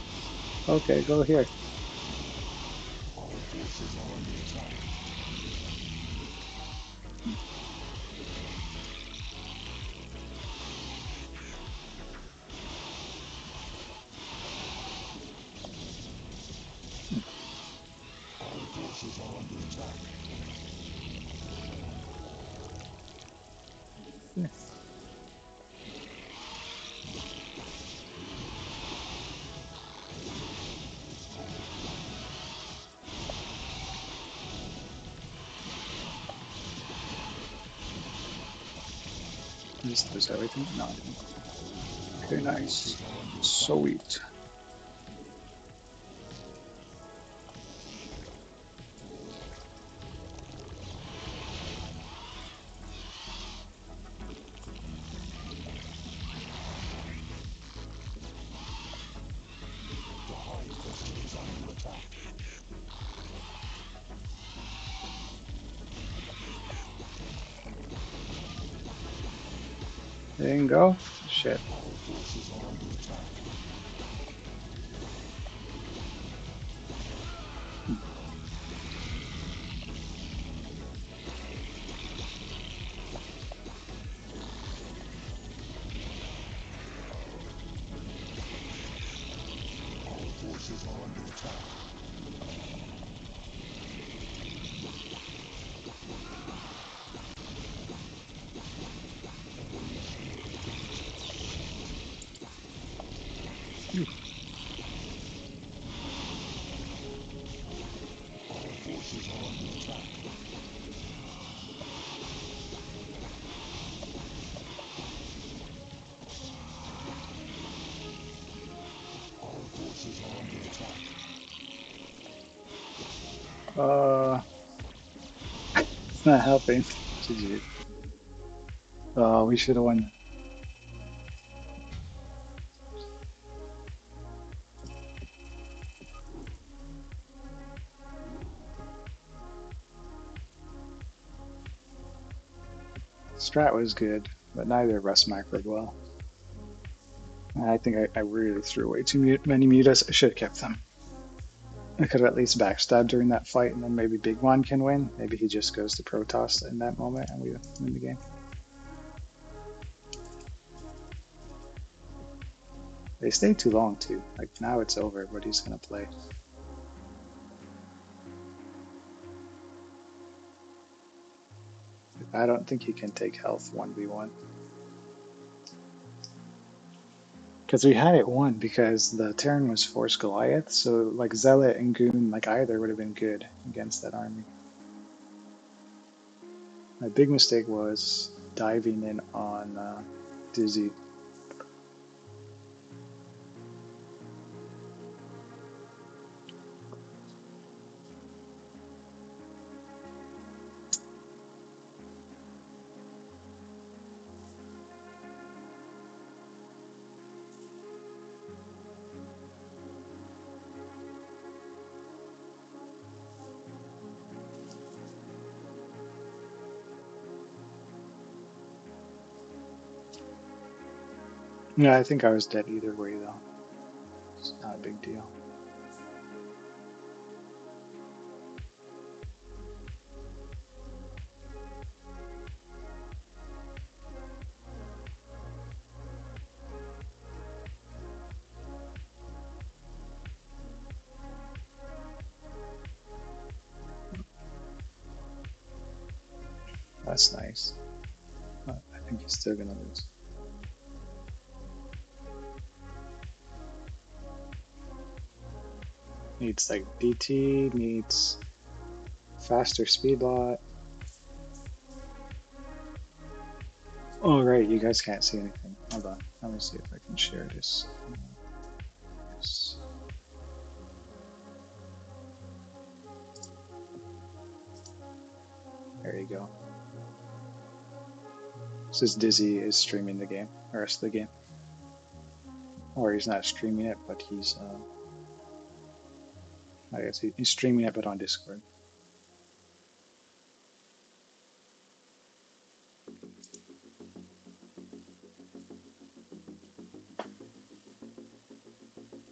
Speaker 1: Okay, go here. Just lose everything? No, I didn't. Okay, nice. Sweet. There you go. Shit. It's not helping. GG. Oh, we should have won. Strat was good, but neither of us macroed well. I think I really threw away too many mutas. I should have kept them. I could have at least backstabbed during that fight, and then maybe Big One can win. Maybe he just goes to Protoss in that moment, and we win the game. They stay too long, too. Like, now it's over, but he's going to play. I don't think he can take health 1v1. Because we had it won because the Terran was Force Goliath, so like Zealot and Goon, like either would have been good against that army. My big mistake was diving in on Dizzy. Yeah, I think I was dead either way, though. It's not a big deal. That's nice. But I think he's still going to lose. Needs like DT, needs faster speed lot. Oh, right, you guys can't see anything. Hold on. Let me see if I can share this. Yes. There you go. Says Dizzy is streaming the game, the rest of the game. Or he's not streaming it, but he's, I guess he's streaming it, but on Discord.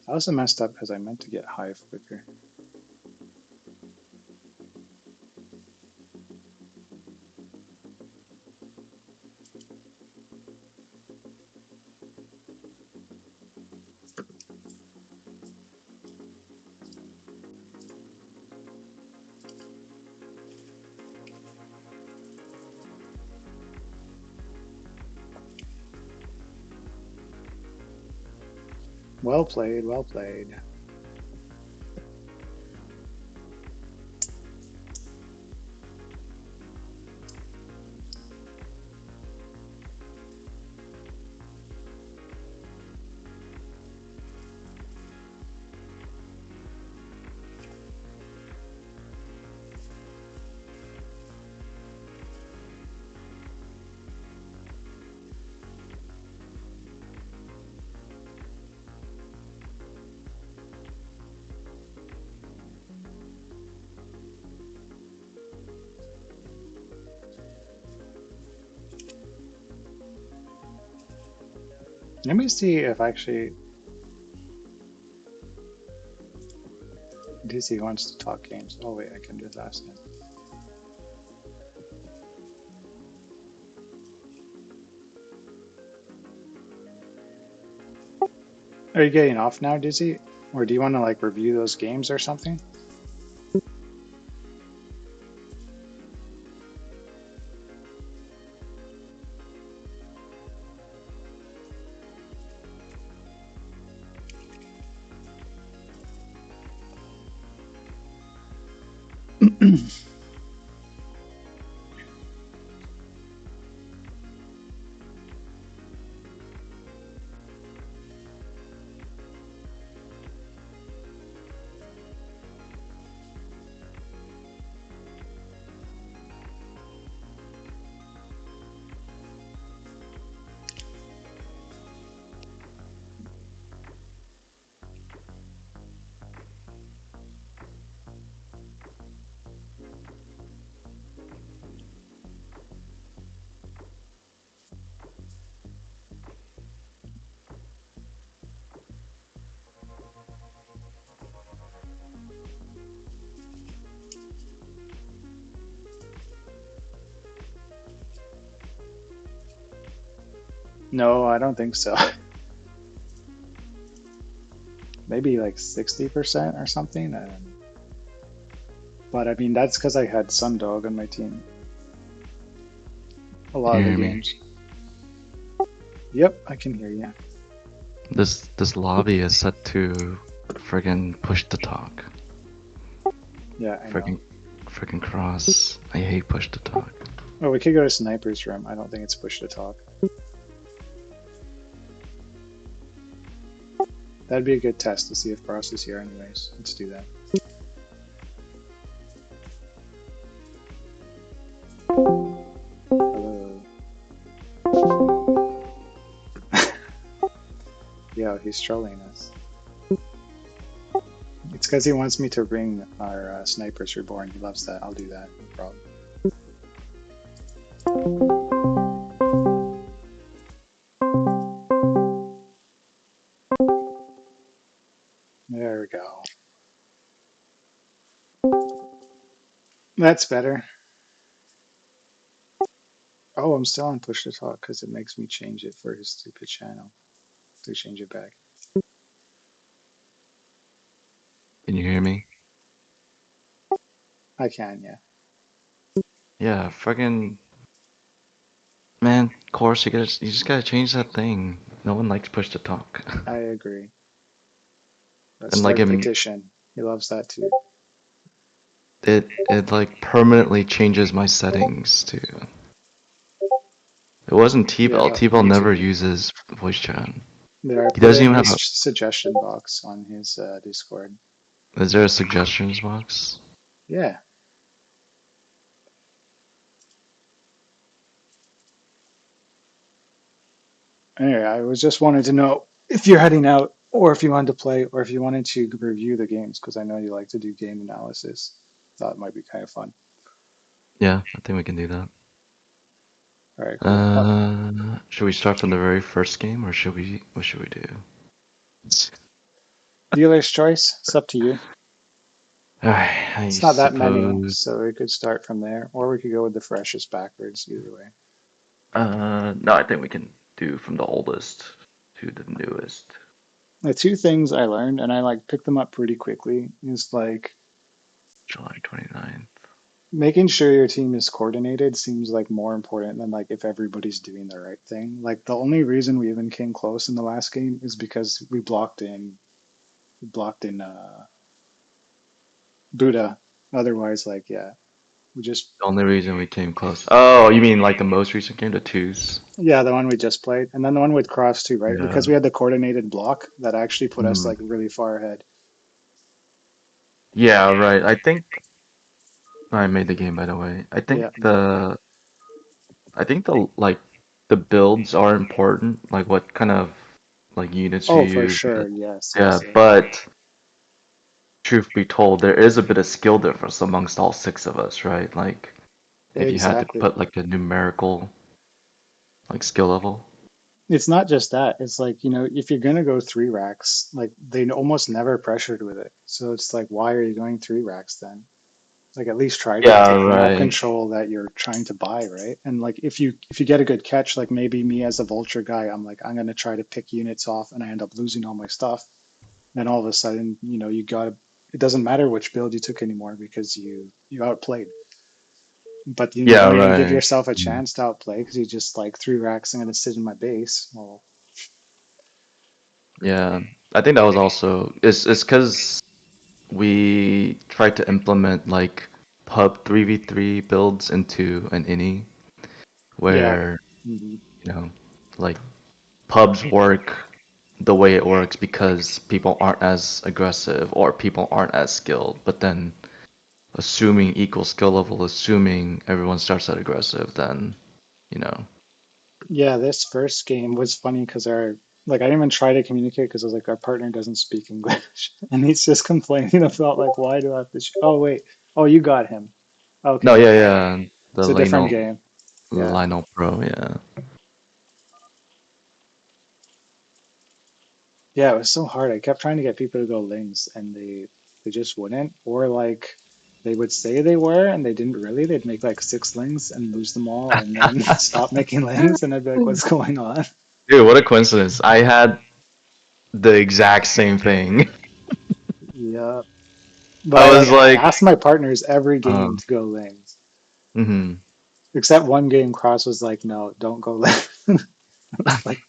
Speaker 1: I also messed up because I meant to get Hive quicker. Well played, well played. Let me see if actually Dizzy wants to talk games. Oh wait, I can just ask him. Are you getting off now, Dizzy? Or do you want to like review those games or something? No, I don't think so. Maybe like 60% or something. But I mean, that's because I had Sundog on my team. A lot
Speaker 6: Can
Speaker 1: of
Speaker 6: you
Speaker 1: the
Speaker 6: hear me?
Speaker 1: games. Yep, I can hear you.
Speaker 6: This lobby is set to friggin' push to talk.
Speaker 1: Yeah, I know.
Speaker 6: Friggin' cross. I hate push to talk.
Speaker 1: Oh, we could go to Sniper's room. I don't think it's push to talk. That'd be a good test to see if Frost is here anyways. Let's do that. Hello. Yeah, he's trolling us. It's because he wants me to ring our Snipers Reborn. He loves that. I'll do that. No problem. There we go. That's better. Oh, I'm still on push to talk because it makes me change it for his stupid channel. To change it back.
Speaker 6: Can you hear me?
Speaker 1: I can, yeah.
Speaker 6: Yeah, friggin' man, of course you just gotta change that thing. No one likes push to talk.
Speaker 1: I agree. Let's
Speaker 6: And like
Speaker 1: start petition. He loves that too.
Speaker 6: it like permanently changes my settings too. It wasn't T-Bell.
Speaker 1: Yeah,
Speaker 6: T-Bell
Speaker 1: me
Speaker 6: never
Speaker 1: too.
Speaker 6: uses voice chat.
Speaker 1: There, I
Speaker 6: He
Speaker 1: put
Speaker 6: doesn't
Speaker 1: in
Speaker 6: even
Speaker 1: a
Speaker 6: have
Speaker 1: suggestion box on his Discord.
Speaker 6: Is there a suggestions box?
Speaker 1: Yeah. Anyway, I was just wanted to know if you're heading out, or if you wanted to play, or if you wanted to review the games, because I know you like to do game analysis. Thought it might be kind of fun.
Speaker 6: Yeah, I think we can do that.
Speaker 1: All right, cool.
Speaker 6: Should we start from the very first game, or what should we do?
Speaker 1: Dealer's choice. It's up to you.
Speaker 6: I
Speaker 1: It's not that many,
Speaker 6: suppose.
Speaker 1: so we could start from there, or we could go with the freshest backwards. Either way.
Speaker 6: No, I think we can do from the oldest to the newest.
Speaker 1: The two things I learned, and I like picked them up pretty quickly, is like
Speaker 6: July 29th.
Speaker 1: making sure your team is coordinated seems like more important than like if everybody's doing the right thing. Like the only reason we even came close in the last game is because we blocked in Buddha. Otherwise, like yeah, we just
Speaker 6: The only reason we came close. Oh, you mean like the most recent game, the twos?
Speaker 1: yeah, the one we just played, and then the one with Cross too, right?
Speaker 6: Yeah.
Speaker 1: Because we had the coordinated block that actually put us
Speaker 6: Hmm.
Speaker 1: like really far ahead.
Speaker 6: Yeah, right. I think I made the game, by the way.
Speaker 1: Yeah, me too.
Speaker 6: I think the builds are important, like what kind of like units you
Speaker 1: Oh, for
Speaker 6: use.
Speaker 1: sure. Yes,
Speaker 6: Yeah,
Speaker 1: yes, yes.
Speaker 6: but truth be told, there is a bit of skill difference amongst all six of us, right? Like if you had to
Speaker 1: Exactly.
Speaker 6: put like a numerical like skill level.
Speaker 1: It's not just that. It's like, if you're going to go three racks, like they almost never pressured with it. So it's like, why are you going three racks then? Like at least try to get
Speaker 6: Yeah,
Speaker 1: the map
Speaker 6: right.
Speaker 1: control that you're trying to buy, right? And like if you get a good catch, like maybe me as a vulture guy, I'm like, I'm going to try to pick units off and I end up losing all my stuff. Then all of a sudden, it doesn't matter which build you took anymore because you outplayed. But you
Speaker 6: Yeah,
Speaker 1: don't even give
Speaker 6: right.
Speaker 1: yourself a chance to outplay because you just like three racks. I'm going to sit in my base. Well,
Speaker 6: Yeah. I think that was also it's because we tried to implement like pub 3v3 builds into an innie
Speaker 1: yeah.
Speaker 6: where,
Speaker 1: Hmm.
Speaker 6: you know, like pubs work the way it works because people aren't as aggressive or people aren't as skilled. But then assuming equal skill level, assuming everyone starts at aggressive, then, you know.
Speaker 1: Yeah, this first game was funny because I didn't even try to communicate because I was like, our partner doesn't speak English, and he's just complaining about like, why do I have to? Oh wait, oh you got him.
Speaker 6: No,
Speaker 1: Okay,
Speaker 6: yeah, yeah. The
Speaker 1: it's a different game. Yeah,
Speaker 6: Lionel Pro, yeah.
Speaker 1: yeah, it was so hard. I kept trying to get people to go links, and they just wouldn't, or like they would say they were and they didn't really. They'd make like six links and lose them all, and then stop making links, and I'd be like, what's going on?
Speaker 6: Dude, what a coincidence. I had the exact same thing.
Speaker 1: Yeah.
Speaker 6: I
Speaker 1: But
Speaker 6: was
Speaker 1: I
Speaker 6: like,
Speaker 1: asked my partners every game
Speaker 6: um,
Speaker 1: to go Lings.
Speaker 6: mhm.
Speaker 1: Except one game, Cross was like, no, don't go Lings. It's like,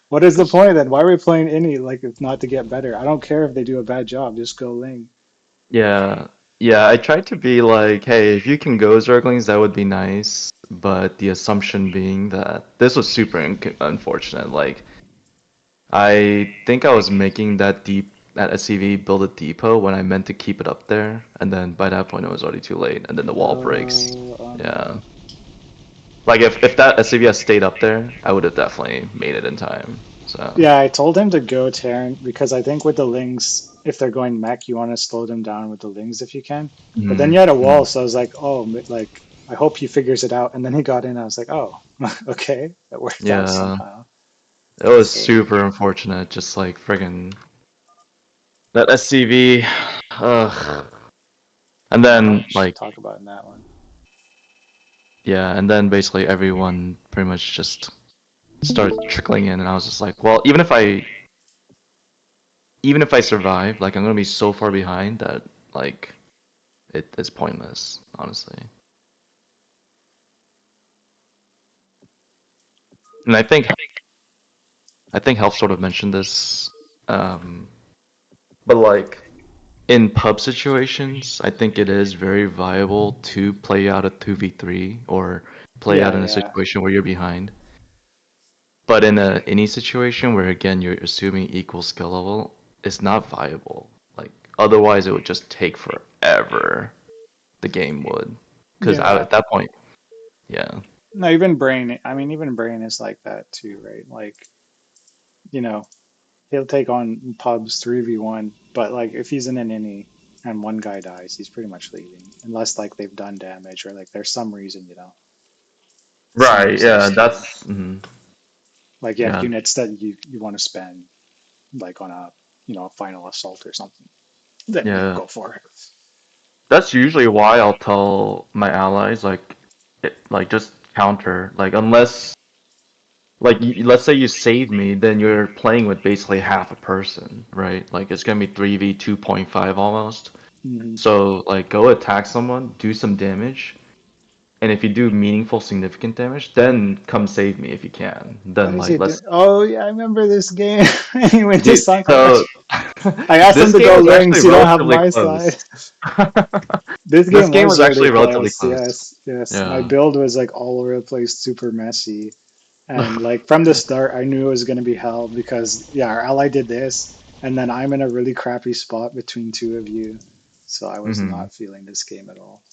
Speaker 1: what is the point then? Why are we playing any? Like, if not to get better. I don't care if they do a bad job, just go Ling.
Speaker 6: Yeah, yeah, I tried to be like, hey, if you can go Zerglings, that would be nice. But the assumption being that this was super unfortunate. Like, I think I was making that SCV build a depot when I meant to keep it up there, and then by that point it was already too late, and then the wall breaks.
Speaker 1: Oh
Speaker 6: Yeah.
Speaker 1: no.
Speaker 6: Like if that SCV had stayed up there, I would have definitely made it in time. So
Speaker 1: Yeah, I told him to go Terran because I think with the Lings, if they're going mech, you want to slow them down with the Lings if you can. But then
Speaker 6: mm,
Speaker 1: you had a
Speaker 6: mm.
Speaker 1: wall, so I was like, oh, like, I hope he figures it out. And then he got in, I was like, oh, okay, that worked out
Speaker 6: Yeah,
Speaker 1: somehow.
Speaker 6: it was
Speaker 1: So
Speaker 6: super unfortunate. Just like friggin' that SCV. Ugh. And
Speaker 1: yeah, not
Speaker 6: then
Speaker 1: much to
Speaker 6: like
Speaker 1: talk about in that one.
Speaker 6: yeah, and then basically everyone pretty much just started trickling in, and I was just like, well, even if I survive, like I'm gonna be so far behind that like it's pointless, honestly. And I think Health sort of mentioned this, um, but like in pub situations, I think it is very viable to play out a 2v3 or play out
Speaker 1: Yeah,
Speaker 6: in a
Speaker 1: yeah,
Speaker 6: situation where you're behind. But in any situation where again you're assuming equal skill level, it's not viable. Like otherwise, it would just take forever. The game would, because
Speaker 1: yeah.
Speaker 6: at that point, yeah,
Speaker 1: No, even Brain. I mean, even Brain is like that too, right? Like, you know, he'll take on pubs 3v1, but like if he's in an innie and one guy dies, he's pretty much leaving, unless like they've done damage or like there's some reason, some
Speaker 6: right,
Speaker 1: reason to
Speaker 6: yeah,
Speaker 1: stay. Like you have
Speaker 6: yeah,
Speaker 1: units that you want to spend like on a a final assault or something. Then yeah,
Speaker 6: yeah.
Speaker 1: go for it.
Speaker 6: That's usually why I'll tell my allies like just counter, like unless like let's say you save me, then you're playing with basically half a person, right? Like it's gonna be 3v 2.5 almost.
Speaker 1: Mm-hmm.
Speaker 6: So like go attack someone, do some damage, and if you do meaningful, significant damage, then come save me if you can.
Speaker 1: What
Speaker 6: Then
Speaker 1: is
Speaker 6: like
Speaker 1: he
Speaker 6: let's
Speaker 1: doing? Oh yeah, I remember this game. He went to
Speaker 6: dude.
Speaker 1: Sunken.
Speaker 6: So
Speaker 1: I asked him
Speaker 6: this
Speaker 1: to
Speaker 6: game
Speaker 1: go
Speaker 6: was actually
Speaker 1: links. You don't have
Speaker 6: relatively
Speaker 1: my side.
Speaker 6: close.
Speaker 1: This
Speaker 6: This
Speaker 1: game
Speaker 6: game
Speaker 1: was
Speaker 6: was
Speaker 1: really
Speaker 6: actually relatively
Speaker 1: close.
Speaker 6: close.
Speaker 1: Yes, yes. My
Speaker 6: Yeah.
Speaker 1: build was like all over the place, super messy. And like from the start, I knew it was going to be hell because yeah, our ally did this, and then I'm in a really crappy spot between two of you, so I was
Speaker 6: hmm
Speaker 1: not feeling this game at all.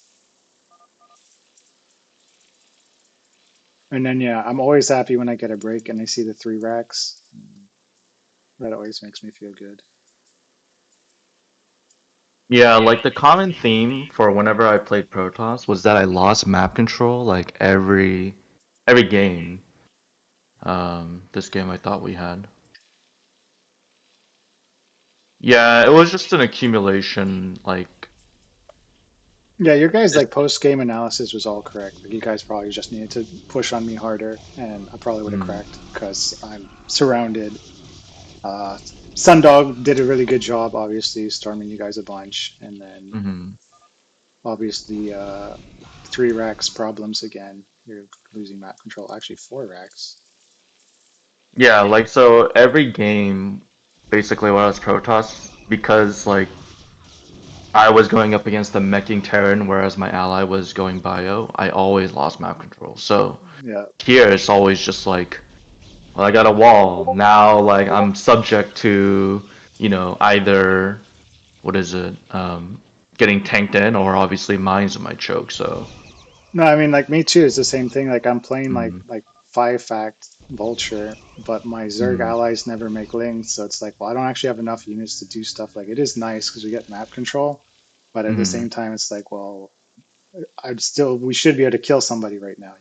Speaker 1: And then yeah, I'm always happy when I get a break and I see the 3 racks. That always makes me feel good.
Speaker 6: Yeah, like the common theme for whenever I played Protoss was that I lost map control like every game. This game I thought we had. Yeah, it was just an accumulation. Like,
Speaker 1: Yeah, your guys'
Speaker 6: it's,
Speaker 1: like post game analysis was all correct. Like you guys probably just needed to push on me harder, and I probably would have
Speaker 6: mm,
Speaker 1: cracked because I'm surrounded. Uh, Sundog did a really good job, obviously storming you guys a bunch, and then
Speaker 6: hmm
Speaker 1: obviously 3 racks problems again. You're losing map control. Actually, 4 racks.
Speaker 6: yeah, like so every game, basically when I was Protoss, because like I was going up against the meching Terran, whereas my ally was going bio, I always lost map control. So
Speaker 1: Yeah.
Speaker 6: here it's always just like, well, I got a wall. Now, like, I'm subject to, either, what is it, getting tanked in, or obviously mines might choke, so.
Speaker 1: No, I mean like me too. It's the same thing. Like I'm playing like
Speaker 6: Mm,
Speaker 1: 5 fact vulture, but my Zerg
Speaker 6: mm,
Speaker 1: allies never make links, so it's like, well, I don't actually have enough units to do stuff. Like it is nice because we get map control, but at the
Speaker 6: mm.
Speaker 1: same time, it's like, well, we should be able to kill somebody right now,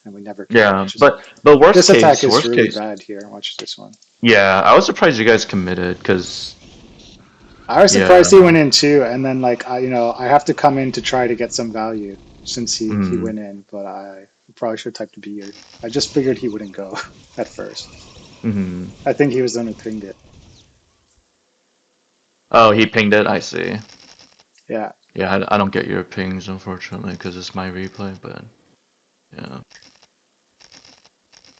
Speaker 1: and we never can,
Speaker 6: Yeah,
Speaker 1: which is
Speaker 6: but worst
Speaker 1: this attack
Speaker 6: case,
Speaker 1: is
Speaker 6: worst
Speaker 1: really
Speaker 6: case.
Speaker 1: bad here. Watch this one.
Speaker 6: Yeah, I was surprised you guys committed, because,
Speaker 1: I was
Speaker 6: yeah.
Speaker 1: surprised he went in too, and then like I have to come in to try to get some value since he
Speaker 6: Mm.
Speaker 1: went in, but I probably should have typed a B. Or I just figured he wouldn't go at first.
Speaker 6: Mm-hmm.
Speaker 1: I think he was the one who pinged it.
Speaker 6: Oh, he pinged it. I see.
Speaker 1: Yeah.
Speaker 6: Yeah, I don't get your pings unfortunately because it's my replay, but yeah.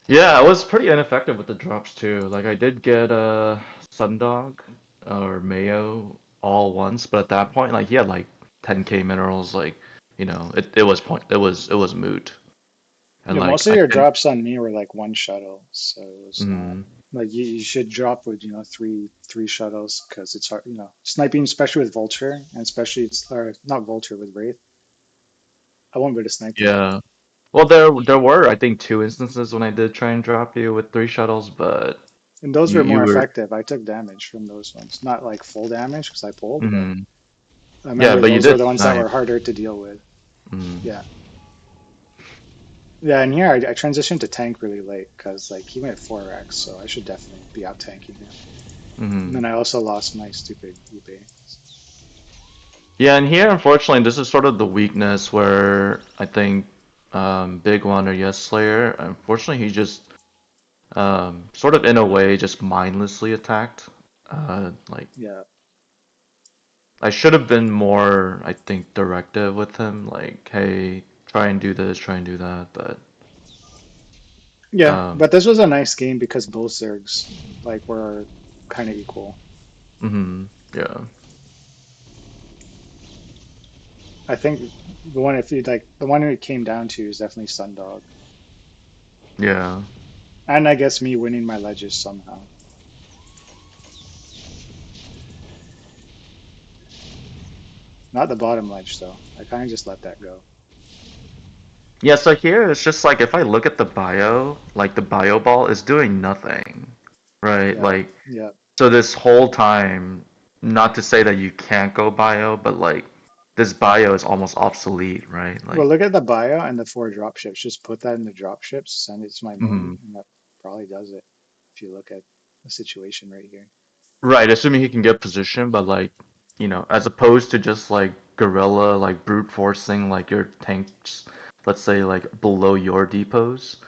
Speaker 6: Yeah, I was pretty ineffective with the drops too. Like I did get a Sundog or Mayo all once, but at that point, like he had like 10k minerals. Like it was moot. And
Speaker 1: Yeah,
Speaker 6: like
Speaker 1: most of
Speaker 6: I
Speaker 1: your
Speaker 6: couldn't.
Speaker 1: drops on me were like one shuttle, so it was not
Speaker 6: Mm,
Speaker 1: like you should drop with three shuttles because it's hard, sniping, especially with vulture, and especially it's or not vulture with wraith. I won't be able to snipe you.
Speaker 6: yeah. Well, there were I think two instances when I did try and drop you with three shuttles, but
Speaker 1: And those were
Speaker 6: you
Speaker 1: more
Speaker 6: were.
Speaker 1: effective. I took damage from those ones, not like full damage because I pulled, but
Speaker 6: Mm,
Speaker 1: I
Speaker 6: yeah,
Speaker 1: remember
Speaker 6: but you
Speaker 1: those were
Speaker 6: did
Speaker 1: the ones that
Speaker 6: snipe.
Speaker 1: were harder to deal with.
Speaker 6: Mm,
Speaker 1: Yeah, yeah. And here I transitioned to tank really late because like he went 4x, so I should definitely be out tanking him. And
Speaker 6: mm.
Speaker 1: then I also lost my stupid eBay.
Speaker 6: Yeah, and here, unfortunately, this is sort of the weakness where I think Big One or Yes Slayer, unfortunately, he just sort of in a way just mindlessly attacked. Like
Speaker 1: Yeah.
Speaker 6: I should have been more, I think, directive with him. Like, hey, try and do this, try and do that. But
Speaker 1: Yeah,
Speaker 6: um,
Speaker 1: but this was a nice game because both Zergs like were kind of equal.
Speaker 6: yeah,
Speaker 1: I think the one if you like the one it came down to is definitely Sundog.
Speaker 6: yeah,
Speaker 1: And I guess me winning my ledges somehow. Not the bottom ledge though. I kind of just let that go.
Speaker 6: yeah. So here it's just like if I look at the bio, like the bio ball is doing nothing, right?
Speaker 1: Yeah.
Speaker 6: Like
Speaker 1: Yeah.
Speaker 6: so this whole time, not to say that you can't go bio, but like this bio is almost obsolete, right?
Speaker 1: Well,
Speaker 6: Like,
Speaker 1: look at the bio and the 4 dropships. Just put that in the dropships, send it to my main,
Speaker 6: mhm.
Speaker 1: and that probably does it. If you look at the situation right here.
Speaker 6: Right, assuming he can get position, but like, as opposed to just like guerrilla, like brute forcing, like your tanks, let's say like below your depots,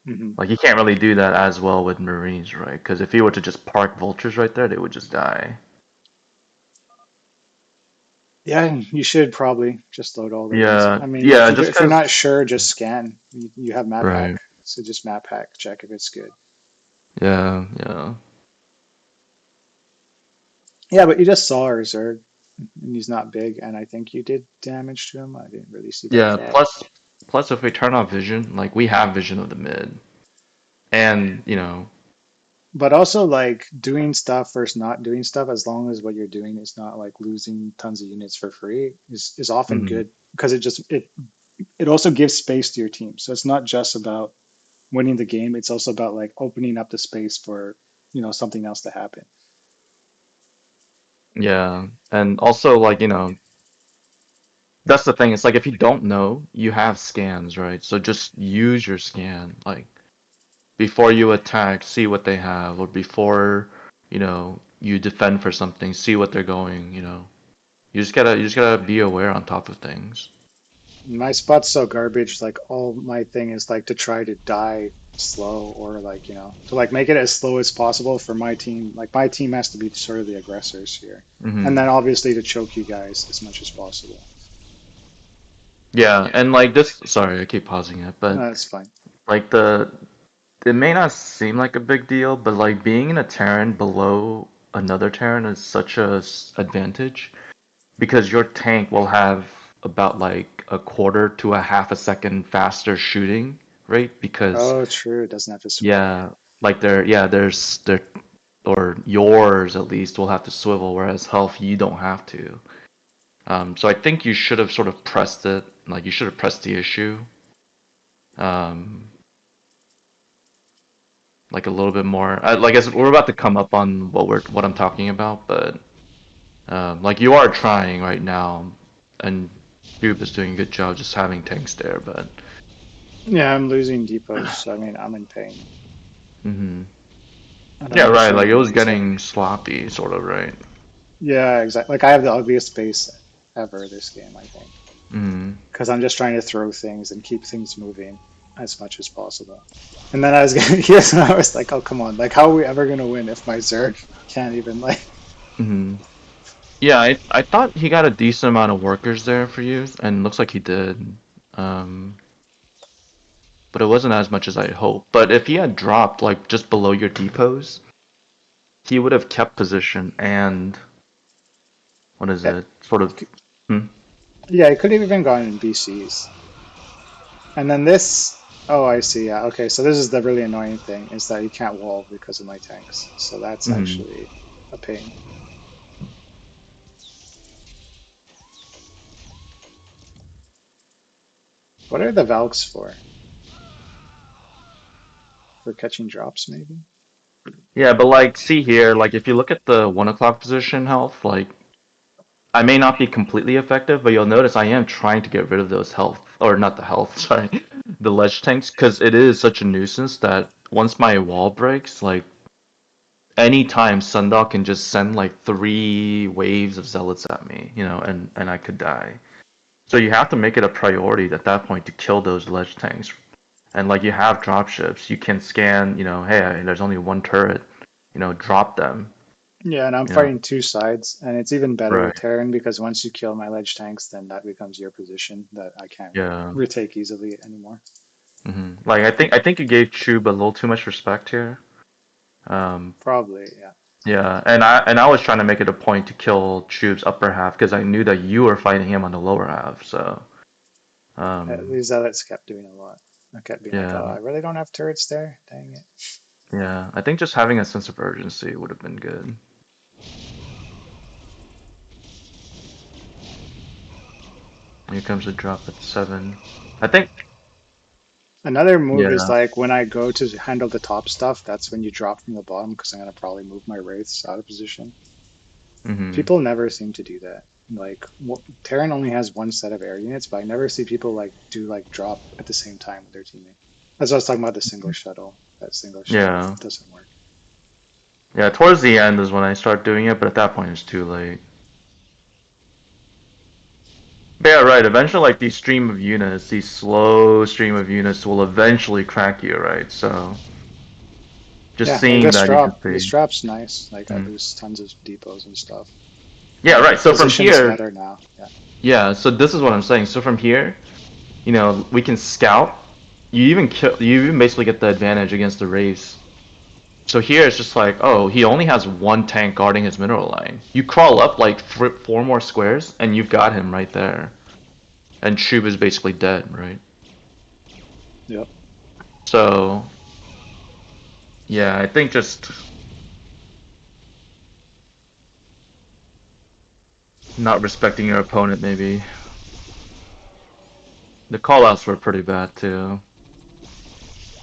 Speaker 1: Hmm.
Speaker 6: like you can't really do that as well with Marines, right? Because if he were to just park vultures right there, they would just die.
Speaker 1: Yeah, you should probably just load all the ones.
Speaker 6: Yeah,
Speaker 1: I mean,
Speaker 6: yeah, just
Speaker 1: if you're not
Speaker 6: because.
Speaker 1: sure, just scan. You have map
Speaker 6: Right.
Speaker 1: hack, so just map hack, check if it's good.
Speaker 6: Yeah, yeah.
Speaker 1: Yeah, but you just saw our Zerg, and he's not big, and I think you did damage to him. I didn't really see that
Speaker 6: Yeah,
Speaker 1: drop.
Speaker 6: plus if we turn off vision, like we have vision of the mid. And,
Speaker 1: But also, like doing stuff versus not doing stuff, as long as what you're doing is not like losing tons of units for free, is often
Speaker 6: mhm.
Speaker 1: good because it also gives space to your team. So it's not just about winning the game; it's also about like opening up the space for something else to happen.
Speaker 6: Yeah. And also like, that's the thing. It's like if you don't know, you have scans, right? So just use your scan. Like before you attack, see what they have, or before, you defend for something, see what they're going. You just gotta be aware on top of things.
Speaker 1: My spot's so garbage. Like all my thing is like to try to die slow or like to like make it as slow as possible for my team. Like my team has to be sort of the aggressors here, and
Speaker 6: Hmm.
Speaker 1: then obviously to choke you guys as much as possible.
Speaker 6: Yeah, and like this, sorry, I keep pausing it, but
Speaker 1: That's fine.
Speaker 6: like it may not seem like a big deal, but like being in a Terran below another Terran is such a advantage because your tank will have about like a quarter to a half a second faster shooting rate because
Speaker 1: Oh, true. It doesn't have to swivel.
Speaker 6: yeah, like there's or yours at least will have to swivel, whereas health you don't have to. So I think you should have sort of pressed it, like you should have pressed the issue, um, like a little bit more. Like as we're about to come up on what I'm talking about, but like you are trying right now, and Cube is doing a good job just having tanks there, but
Speaker 1: Yeah, I'm losing depots. So I mean, I'm in pain,
Speaker 6: hmm
Speaker 1: and I'm
Speaker 6: yeah,
Speaker 1: not
Speaker 6: right.
Speaker 1: sure
Speaker 6: Like
Speaker 1: what
Speaker 6: it was
Speaker 1: needs it.
Speaker 6: getting sloppy, sort of, right?
Speaker 1: Yeah, exactly. Like I have the ugliest base ever this game, I think,
Speaker 6: Hmm.
Speaker 1: because I'm just trying to throw things and keep things moving. as much as possible. And then I was gonna, yes, and I was like, oh come on, like how are we ever gonna win if my Zerg can't even like?
Speaker 6: Hmm. Yeah, I thought he got a decent amount of workers there for you, and looks like he did. Um, but it wasn't as much as I hoped. But if he had dropped like just below your depots, he would have kept position and what is
Speaker 1: Yeah,
Speaker 6: it? Sort of. Hmm?
Speaker 1: yeah, it could have even gone in BCs. And then this, oh, I see. Yeah, okay. So this is the really annoying thing is that you can't wall because of my tanks. So that's
Speaker 6: Hmm.
Speaker 1: actually a pain. What are the Valks for? For catching drops, maybe?
Speaker 6: Yeah, but like, see here, like if you look at the 1 o'clock position health, like I may not be completely effective, but you'll notice I am trying to get rid of those health, or not the health, sorry, the ledge tanks, because it is such a nuisance that once my wall breaks, like anytime Sundog can just send like 3 waves of zealots at me, and I could die. So you have to make it a priority at that point to kill those ledge tanks. And like you have dropships, you can scan, hey, there's only one turret, drop them,
Speaker 1: Yeah, and I'm
Speaker 6: you know.
Speaker 1: fighting two sides, and it's even better with
Speaker 6: Right.
Speaker 1: Terran because once you kill my ledge tanks, then that becomes your position that I can't
Speaker 6: Yeah.
Speaker 1: retake easily anymore.
Speaker 6: Like I think you gave Chub a little too much respect here. Um,
Speaker 1: Probably, yeah.
Speaker 6: yeah, and I was trying to make it a point to kill Chub's upper half because I knew that you were fighting him on the lower half. So,
Speaker 1: These zealots kept doing a lot. I kept being like,
Speaker 6: yeah,
Speaker 1: oh, I really don't have turrets there. Dang it.
Speaker 6: yeah. I think just having a sense of urgency would have been good. Here comes a drop at 7. I think,
Speaker 1: Another move is
Speaker 6: yeah.
Speaker 1: like when I go to handle the top stuff, that's when you drop from the bottom because I'm going to probably move my wraiths out of position.
Speaker 6: Hmm.
Speaker 1: People never seem to do that. Like Terran only has one set of air units, but I never see people like do like drop at the same time with their teammate. That's what I was talking about the single shuttle. That single shuttle
Speaker 6: Yeah.
Speaker 1: doesn't work.
Speaker 6: Yeah, towards the end is when I start doing it, but at that point it's too late. But yeah, right. Eventually, like these stream of units, these slow stream of units will eventually crack you, right? So just
Speaker 1: Yeah, like
Speaker 6: seeing
Speaker 1: this
Speaker 6: that you can
Speaker 1: drop. This
Speaker 6: see.
Speaker 1: drop's nice. Like I
Speaker 6: Mm.
Speaker 1: lose tons of depots and stuff.
Speaker 6: Yeah, right. So from
Speaker 1: Position's
Speaker 6: here,
Speaker 1: better now. Yeah.
Speaker 6: yeah. So this is what I'm saying. So from here, we can scout. You even kill. You even basically get the advantage against the race. So here it's just like, oh, he only has one tank guarding his mineral line. You crawl up like 4 more squares, and you've got him right there. And Shub is basically dead, right?
Speaker 1: Yep.
Speaker 6: So yeah, I think just not respecting your opponent, maybe. The callouts were pretty bad too.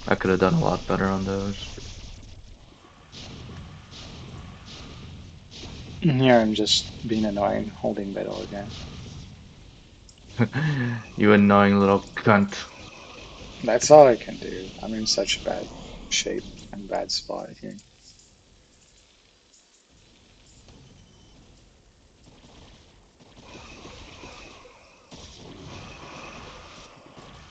Speaker 6: I could have done a lot better on those.
Speaker 1: Here I'm just being annoying, holding middle again.
Speaker 6: You annoying little cunt.
Speaker 1: That's all I can do. I'm in such bad shape and bad spot here.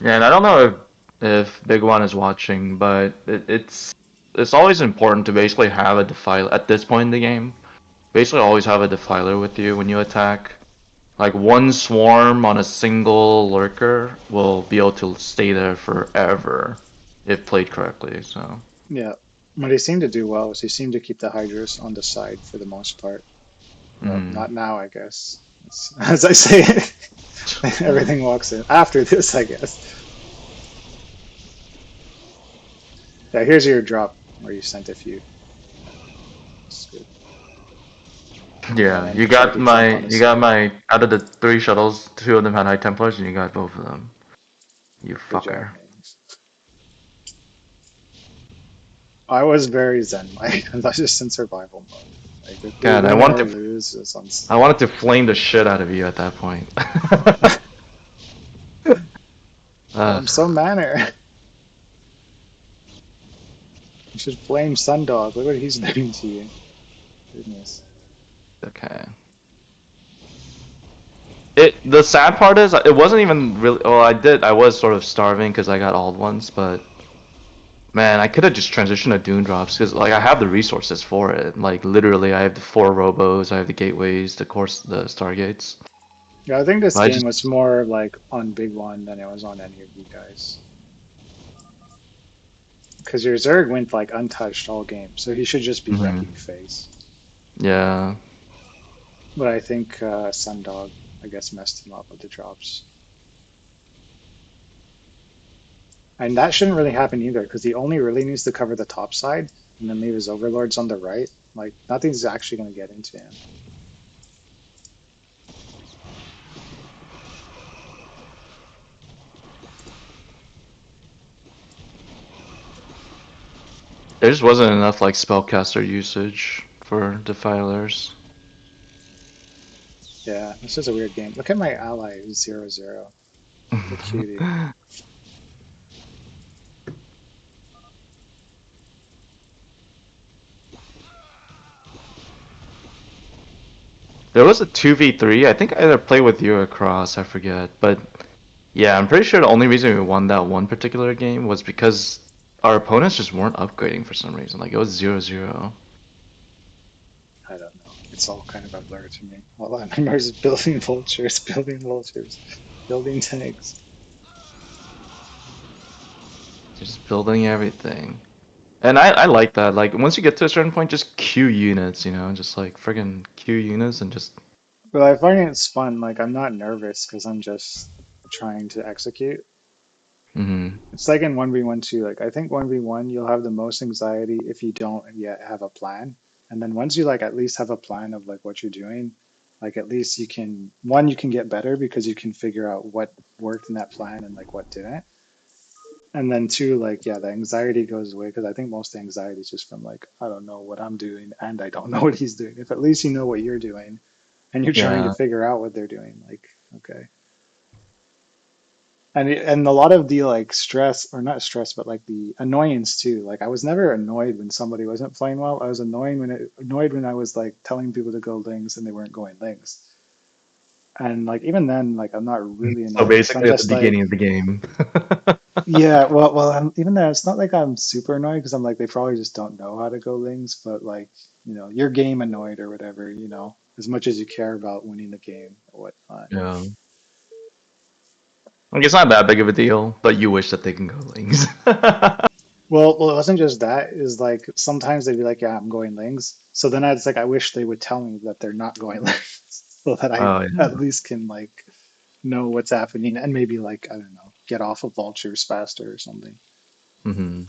Speaker 6: Yeah, and I don't know if Big One is watching, but it's always important to basically have a defiler at this point in the game. Basically, always have a defiler with you when you attack. Like one swarm on a single lurker will be able to stay there forever if played correctly. So.
Speaker 1: Yeah. What he seemed to do well was he seemed to keep the Hydras on the side for the most part. Well,
Speaker 6: Mm.
Speaker 1: not now, I guess. As I say it, everything walks in. After this, I guess. Yeah, here's your drop where you sent a few. It's good. And
Speaker 6: Yeah,
Speaker 1: then
Speaker 6: you got
Speaker 1: Chobi jump
Speaker 6: my
Speaker 1: on the
Speaker 6: you got
Speaker 1: side.
Speaker 6: my out of the 3 shuttles, 2 of them had high Templars, and you got both of them. You
Speaker 1: Good job,
Speaker 6: fucker.
Speaker 1: man. I was very zen. Like, I was just in survival mode. Like, if we
Speaker 6: God,
Speaker 1: win or lose, it's on.
Speaker 6: I wanted to flame the shit out of you at that point.
Speaker 1: I'm so manner. You should blame Sundog. Look what he's doing to you. Goodness.
Speaker 6: Okay. The sad part is it wasn't even really. Well, I was sort of starving because I got old ones, but man, I could have just transitioned to Dune drops because like I have the resources for it. Like literally, I have the 4 robos, I have the gateways, the stargates.
Speaker 1: Yeah, I think this
Speaker 6: But I
Speaker 1: game
Speaker 6: just
Speaker 1: was more like on Big One than it was on any of you guys. Because your Zerg went like untouched all game, so he should just be
Speaker 6: mhm.
Speaker 1: wrecking face.
Speaker 6: Yeah.
Speaker 1: But I think Sundog, I guess, messed him up with the drops. And that shouldn't really happen either, because he only really needs to cover the top side and then leave his overlords on the right. Like, nothing's actually going to get into him.
Speaker 6: There just wasn't enough like spellcaster usage for defilers.
Speaker 1: Yeah, this is a weird game. Look at my ally, who's 0-0. The cutie.
Speaker 6: There was a 2v3. I think I either played with you or Cross, I forget. But yeah, I'm pretty sure the only reason we won that one particular game was because our opponents just weren't upgrading for some reason. Like it was 0-0.
Speaker 1: I don't know. It's all kind of a blur to me. All I remember is building vultures, building tanks.
Speaker 6: Just building everything. And I like that. Like once you get to a certain point, just queue units, just like friggin' queue units and just
Speaker 1: But I find it's fun. Like, I'm not nervous because I'm just trying to execute.
Speaker 6: mhm.
Speaker 1: It's like in 1v1 too. Like, I think 1v1, you'll have the most anxiety if you don't yet have a plan. And then once you like at least have a plan of like what you're doing, like at least you can, one, you can get better because you can figure out what worked in that plan and like what didn't. And then two, like, yeah, the anxiety goes away because I think most anxiety is just from like, I don't know what I'm doing and I don't know what he's doing. If at least you know what you're doing and you're trying to
Speaker 6: Yeah.
Speaker 1: figure out what they're doing, like, okay. And a lot of the like stress, or not stress, but like the annoyance too. Like I was never annoyed when somebody wasn't playing well. I was annoyed when I was like telling people to go lings and they weren't going lings. And like even then, like I'm not really
Speaker 6: So
Speaker 1: annoyed because I'm
Speaker 6: basically at the
Speaker 1: just like,
Speaker 6: beginning of the game.
Speaker 1: yeah, well, even then, it's not like I'm super annoyed because I'm like they probably just don't know how to go lings. But like you're game annoyed or whatever, as much as you care about winning the game or whatnot.
Speaker 6: Yeah. Like it's not that big of a deal, but you wish that they can go lings.
Speaker 1: Well, it wasn't just that. Is like sometimes they'd be like, "Yeah, I'm going lings." So then it's like I wish they would tell me that they're not going lings, so that I
Speaker 6: Oh yeah.
Speaker 1: at least can like know what's happening and maybe like I don't know, get off of vultures faster or something.
Speaker 6: hmm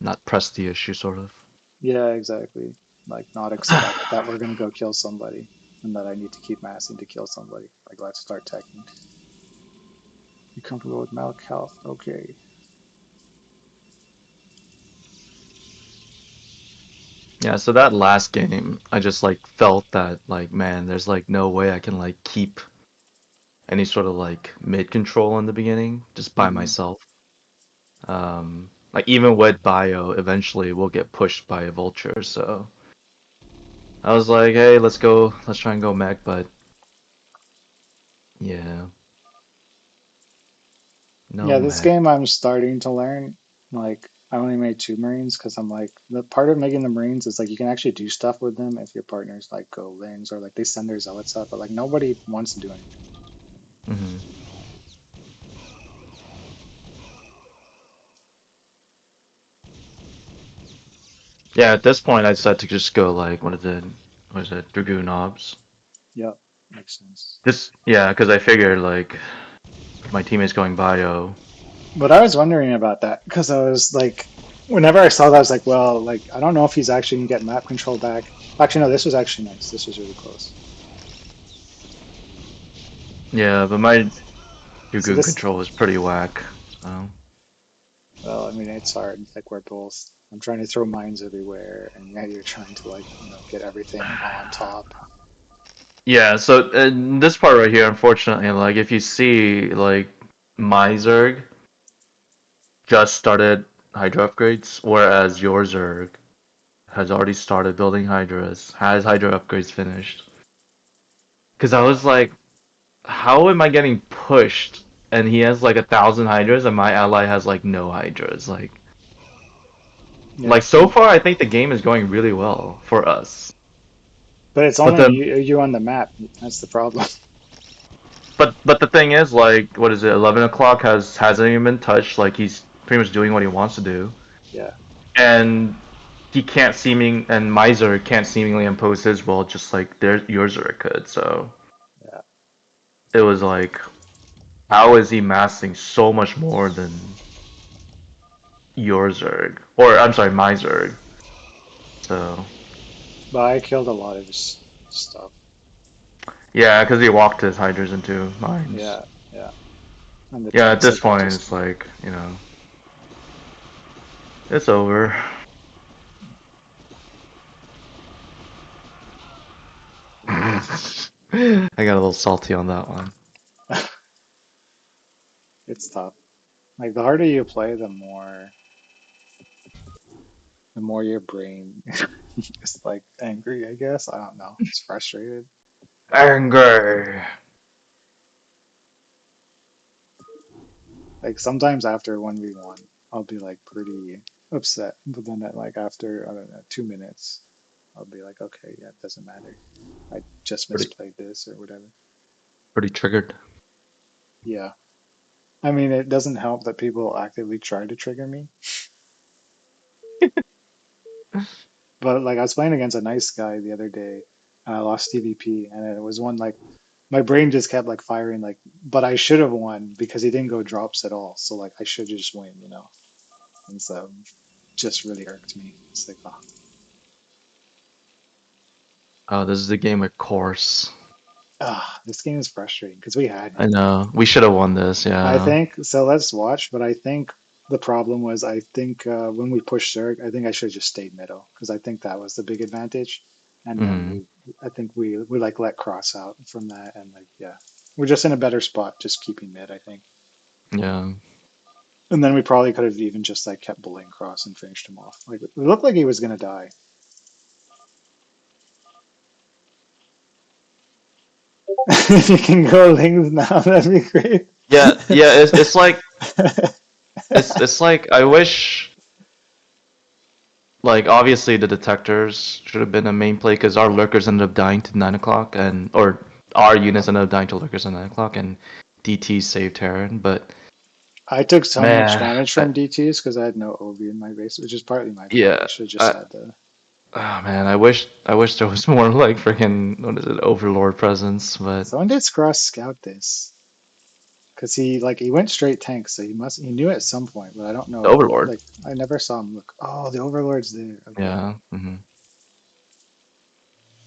Speaker 6: Not press the issue, sort of.
Speaker 1: Yeah, exactly. Like not accept that we're gonna go kill somebody and that I need to keep massing to kill somebody. Like let's start teching. You comfortable with Malak health? Okay.
Speaker 6: Yeah, so that last game, I just like felt that like man, there's like no way I can like keep any sort of like mid control in the beginning just by
Speaker 1: Hmm.
Speaker 6: myself. Like even with bio, eventually we'll get pushed by a vulture. So I was like, hey, let's try and go mech, but yeah, no
Speaker 1: Yeah, this
Speaker 6: mech.
Speaker 1: game I'm starting to learn. Like, I only made 2 Marines because I'm like, the part of making the Marines is like you can actually do stuff with them if your partners like go lings or like they send their zealots up, but like nobody wants to do anything.
Speaker 6: hmm Yeah, at this point I decided to just go like what is it, Dragoon Knobs.
Speaker 1: Yep, makes sense.
Speaker 6: Just yeah, because I figured like my teammate's going bio.
Speaker 1: But I was wondering about that because I was like, whenever I saw that, I was like, well, like I don't know if he's actually gonna get map control back. Actually, no, this was actually nice. This was really close.
Speaker 6: Yeah, but my
Speaker 1: So
Speaker 6: Dragoon
Speaker 1: this,
Speaker 6: control was pretty whack. So
Speaker 1: well, I mean, it's hard. Like we're both. I'm trying to throw mines everywhere, and yeah, you're trying to like, get everything on top.
Speaker 6: yeah, so this part right here, unfortunately, like if you see like my Zerg just started Hydra upgrades, whereas your Zerg has already started building Hydras, has Hydra upgrades finished. Because I was like, how am I getting pushed? And he has like 1,000 hydras, and my ally has like no hydras.
Speaker 1: Yeah,
Speaker 6: Like so far, I think the game is going really well for us.
Speaker 1: but it's
Speaker 6: But
Speaker 1: only
Speaker 6: then,
Speaker 1: you on the map. That's the problem.
Speaker 6: but the thing is, like, what is it? 11 o'clock hasn't even been touched. Like he's pretty much doing what he wants to do,
Speaker 1: Yeah,
Speaker 6: and he can't seeming and Miser can't seemingly impose his will just like your Zerg could. So
Speaker 1: yeah.
Speaker 6: it was like, how is he massing so much more than your Zerg? Or I'm sorry, my Zerg. So
Speaker 1: But I killed a lot of his stuff.
Speaker 6: yeah, because he walked his hydras into mines.
Speaker 1: Yeah, yeah. And the
Speaker 6: Yeah, at
Speaker 1: tanks
Speaker 6: this
Speaker 1: like I
Speaker 6: point,
Speaker 1: just
Speaker 6: it's like, it's over. I got a little salty on that one.
Speaker 1: it's tough. Like the harder you play, the more your brain is like angry, I guess. I don't know. It's frustrated.
Speaker 6: Anger.
Speaker 1: Like sometimes after 1v1, I'll be like pretty upset. But then like after, I don't know, 2 minutes, I'll be like, okay, yeah, it doesn't matter. I just
Speaker 6: Pretty,
Speaker 1: misplayed this or whatever.
Speaker 6: pretty triggered.
Speaker 1: Yeah. I mean, it doesn't help that people actively try to trigger me. But like I was playing against a nice guy the other day, and I lost TVP, and it was one like my brain just kept like firing like, but I should have won because he didn't go drops at all. So like I should just win, you know. And so just really irked me. It's like, oh,
Speaker 6: Oh, this is the game of course.
Speaker 1: this game is frustrating because we had
Speaker 6: I
Speaker 1: it.
Speaker 6: know. We should have won this,
Speaker 1: I
Speaker 6: yeah.
Speaker 1: think so. Let's watch, but I think the problem was I think when we pushed Zerg, I think I should have just stayed middle because I think that was the big advantage. And then
Speaker 6: Hmm.
Speaker 1: I think we like let cross out from that, and like yeah, we're just in a better spot, just keeping mid, I think.
Speaker 6: Yeah.
Speaker 1: And then we probably could have even just like kept bullying cross and finished him off. Like it looked like he was gonna die. If you can go lings now, that'd be great.
Speaker 6: Yeah, it's like I wish, like, obviously the detectors should have been a main play because our lurkers ended up dying to 9 o'clock, or our units ended up dying to lurkers at 9 o'clock, and DT saved Terran. But
Speaker 1: I took so much
Speaker 6: man,
Speaker 1: damage from DTs because I had no OB in my base, which is partly my fault. I
Speaker 6: yeah,
Speaker 1: should have just
Speaker 6: I,
Speaker 1: had the.
Speaker 6: oh man, I wish there was more like freaking, what is it, Overlord presence. But
Speaker 1: So when did Cross scout this? Because he went straight tank, so he knew at some point, but I don't
Speaker 6: the
Speaker 1: know.
Speaker 6: Overlord,
Speaker 1: Like I never saw him look. Oh, the Overlord's there. Okay,
Speaker 6: yeah, hmm,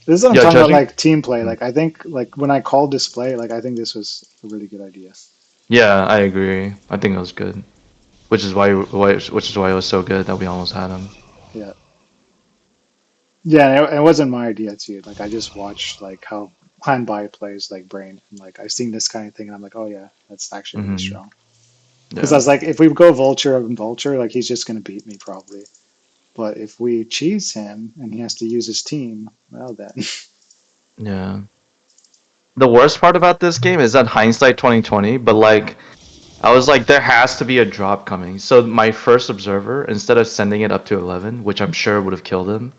Speaker 1: this is what I'm
Speaker 6: yeah,
Speaker 1: talking about.
Speaker 6: judging.
Speaker 1: Like team play.
Speaker 6: Mhm.
Speaker 1: Like I think like when I called this play, like I think this was a really good idea.
Speaker 6: Yeah, I agree. I think it was good, which is why it was so good that we almost had him.
Speaker 1: Yeah, yeah. And it wasn't my idea too. Like I just watched like how Plan By plays like Brain, and like I've seen this kind of thing, and I'm like, oh yeah, that's actually really
Speaker 6: Hmm.
Speaker 1: strong. Because I
Speaker 6: Yeah,
Speaker 1: was like, if we go Vulture and Vulture, like he's just gonna beat me probably. But if we cheese him and he has to use his team, well then.
Speaker 6: yeah. The worst part about this game is that hindsight 2020, but like I was like, there has to be a drop coming. So my first observer, instead of sending it up to 11, which I'm sure would have killed him,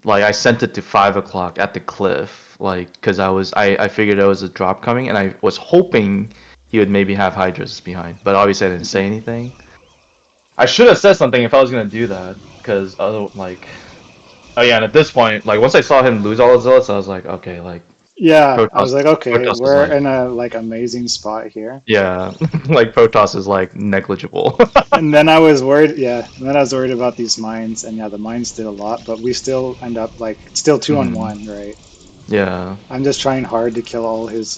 Speaker 6: like I sent it to 5 o'clock at the cliff, like because I figured there was a drop coming, and I was hoping he would maybe have Hydras behind, but obviously I didn't say anything. I should have said something if I was gonna do that, because other like, oh yeah, and at this point, like once I saw him lose all his zealots, I was like, okay, like
Speaker 1: Yeah, I
Speaker 6: Protoss,
Speaker 1: was like, okay,
Speaker 6: Protoss is
Speaker 1: we're
Speaker 6: like,
Speaker 1: in a like amazing spot here.
Speaker 6: yeah, like Protoss is like negligible.
Speaker 1: And then I was worried, yeah, and then I was worried about these mines, and yeah, the mines did a lot, but we still end up like still two on
Speaker 6: Mhm.
Speaker 1: one, right?
Speaker 6: Yeah,
Speaker 1: I'm just trying hard to kill all his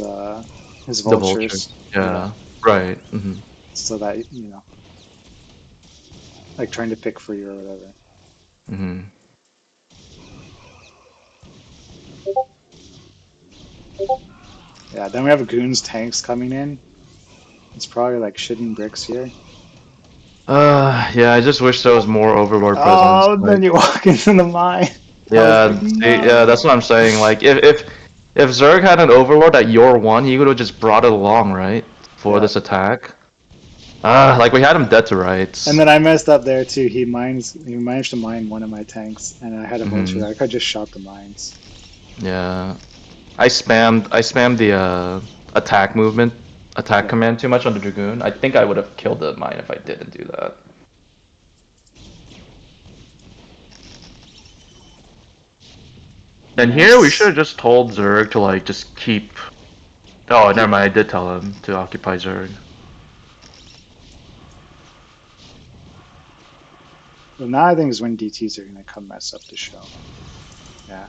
Speaker 6: the vultures.
Speaker 1: vultures. Yeah,
Speaker 6: Yeah, right. Hmm.
Speaker 1: so that like trying to pick free or whatever.
Speaker 6: Hmm.
Speaker 1: Yeah, then we have goons tanks coming in. It's probably like shitting bricks here.
Speaker 6: Yeah, I just wish there was more Overlord presence.
Speaker 1: Oh, then
Speaker 6: Like,
Speaker 1: you walk into the mine. I was like,
Speaker 6: yeah, see, yeah, that's
Speaker 1: no.
Speaker 6: what I'm saying. Like, if If Zerg had an Overlord at your 1, he would have just brought it along, right? For
Speaker 1: Yeah.
Speaker 6: this attack. Ah, like we had him dead to rights.
Speaker 1: And then I messed up there too. He managed to mine one of my tanks, and I had a vulture. I could just shot the mines.
Speaker 6: Yeah. I spammed the attack command too much on the Dragoon. I think I would have killed the mine if I didn't do that. And here we should have just told Zerg to like just keep. Oh, never mind. I did tell him to occupy Zerg.
Speaker 1: Well, now I think is when DTs are gonna come mess up the show. Yeah.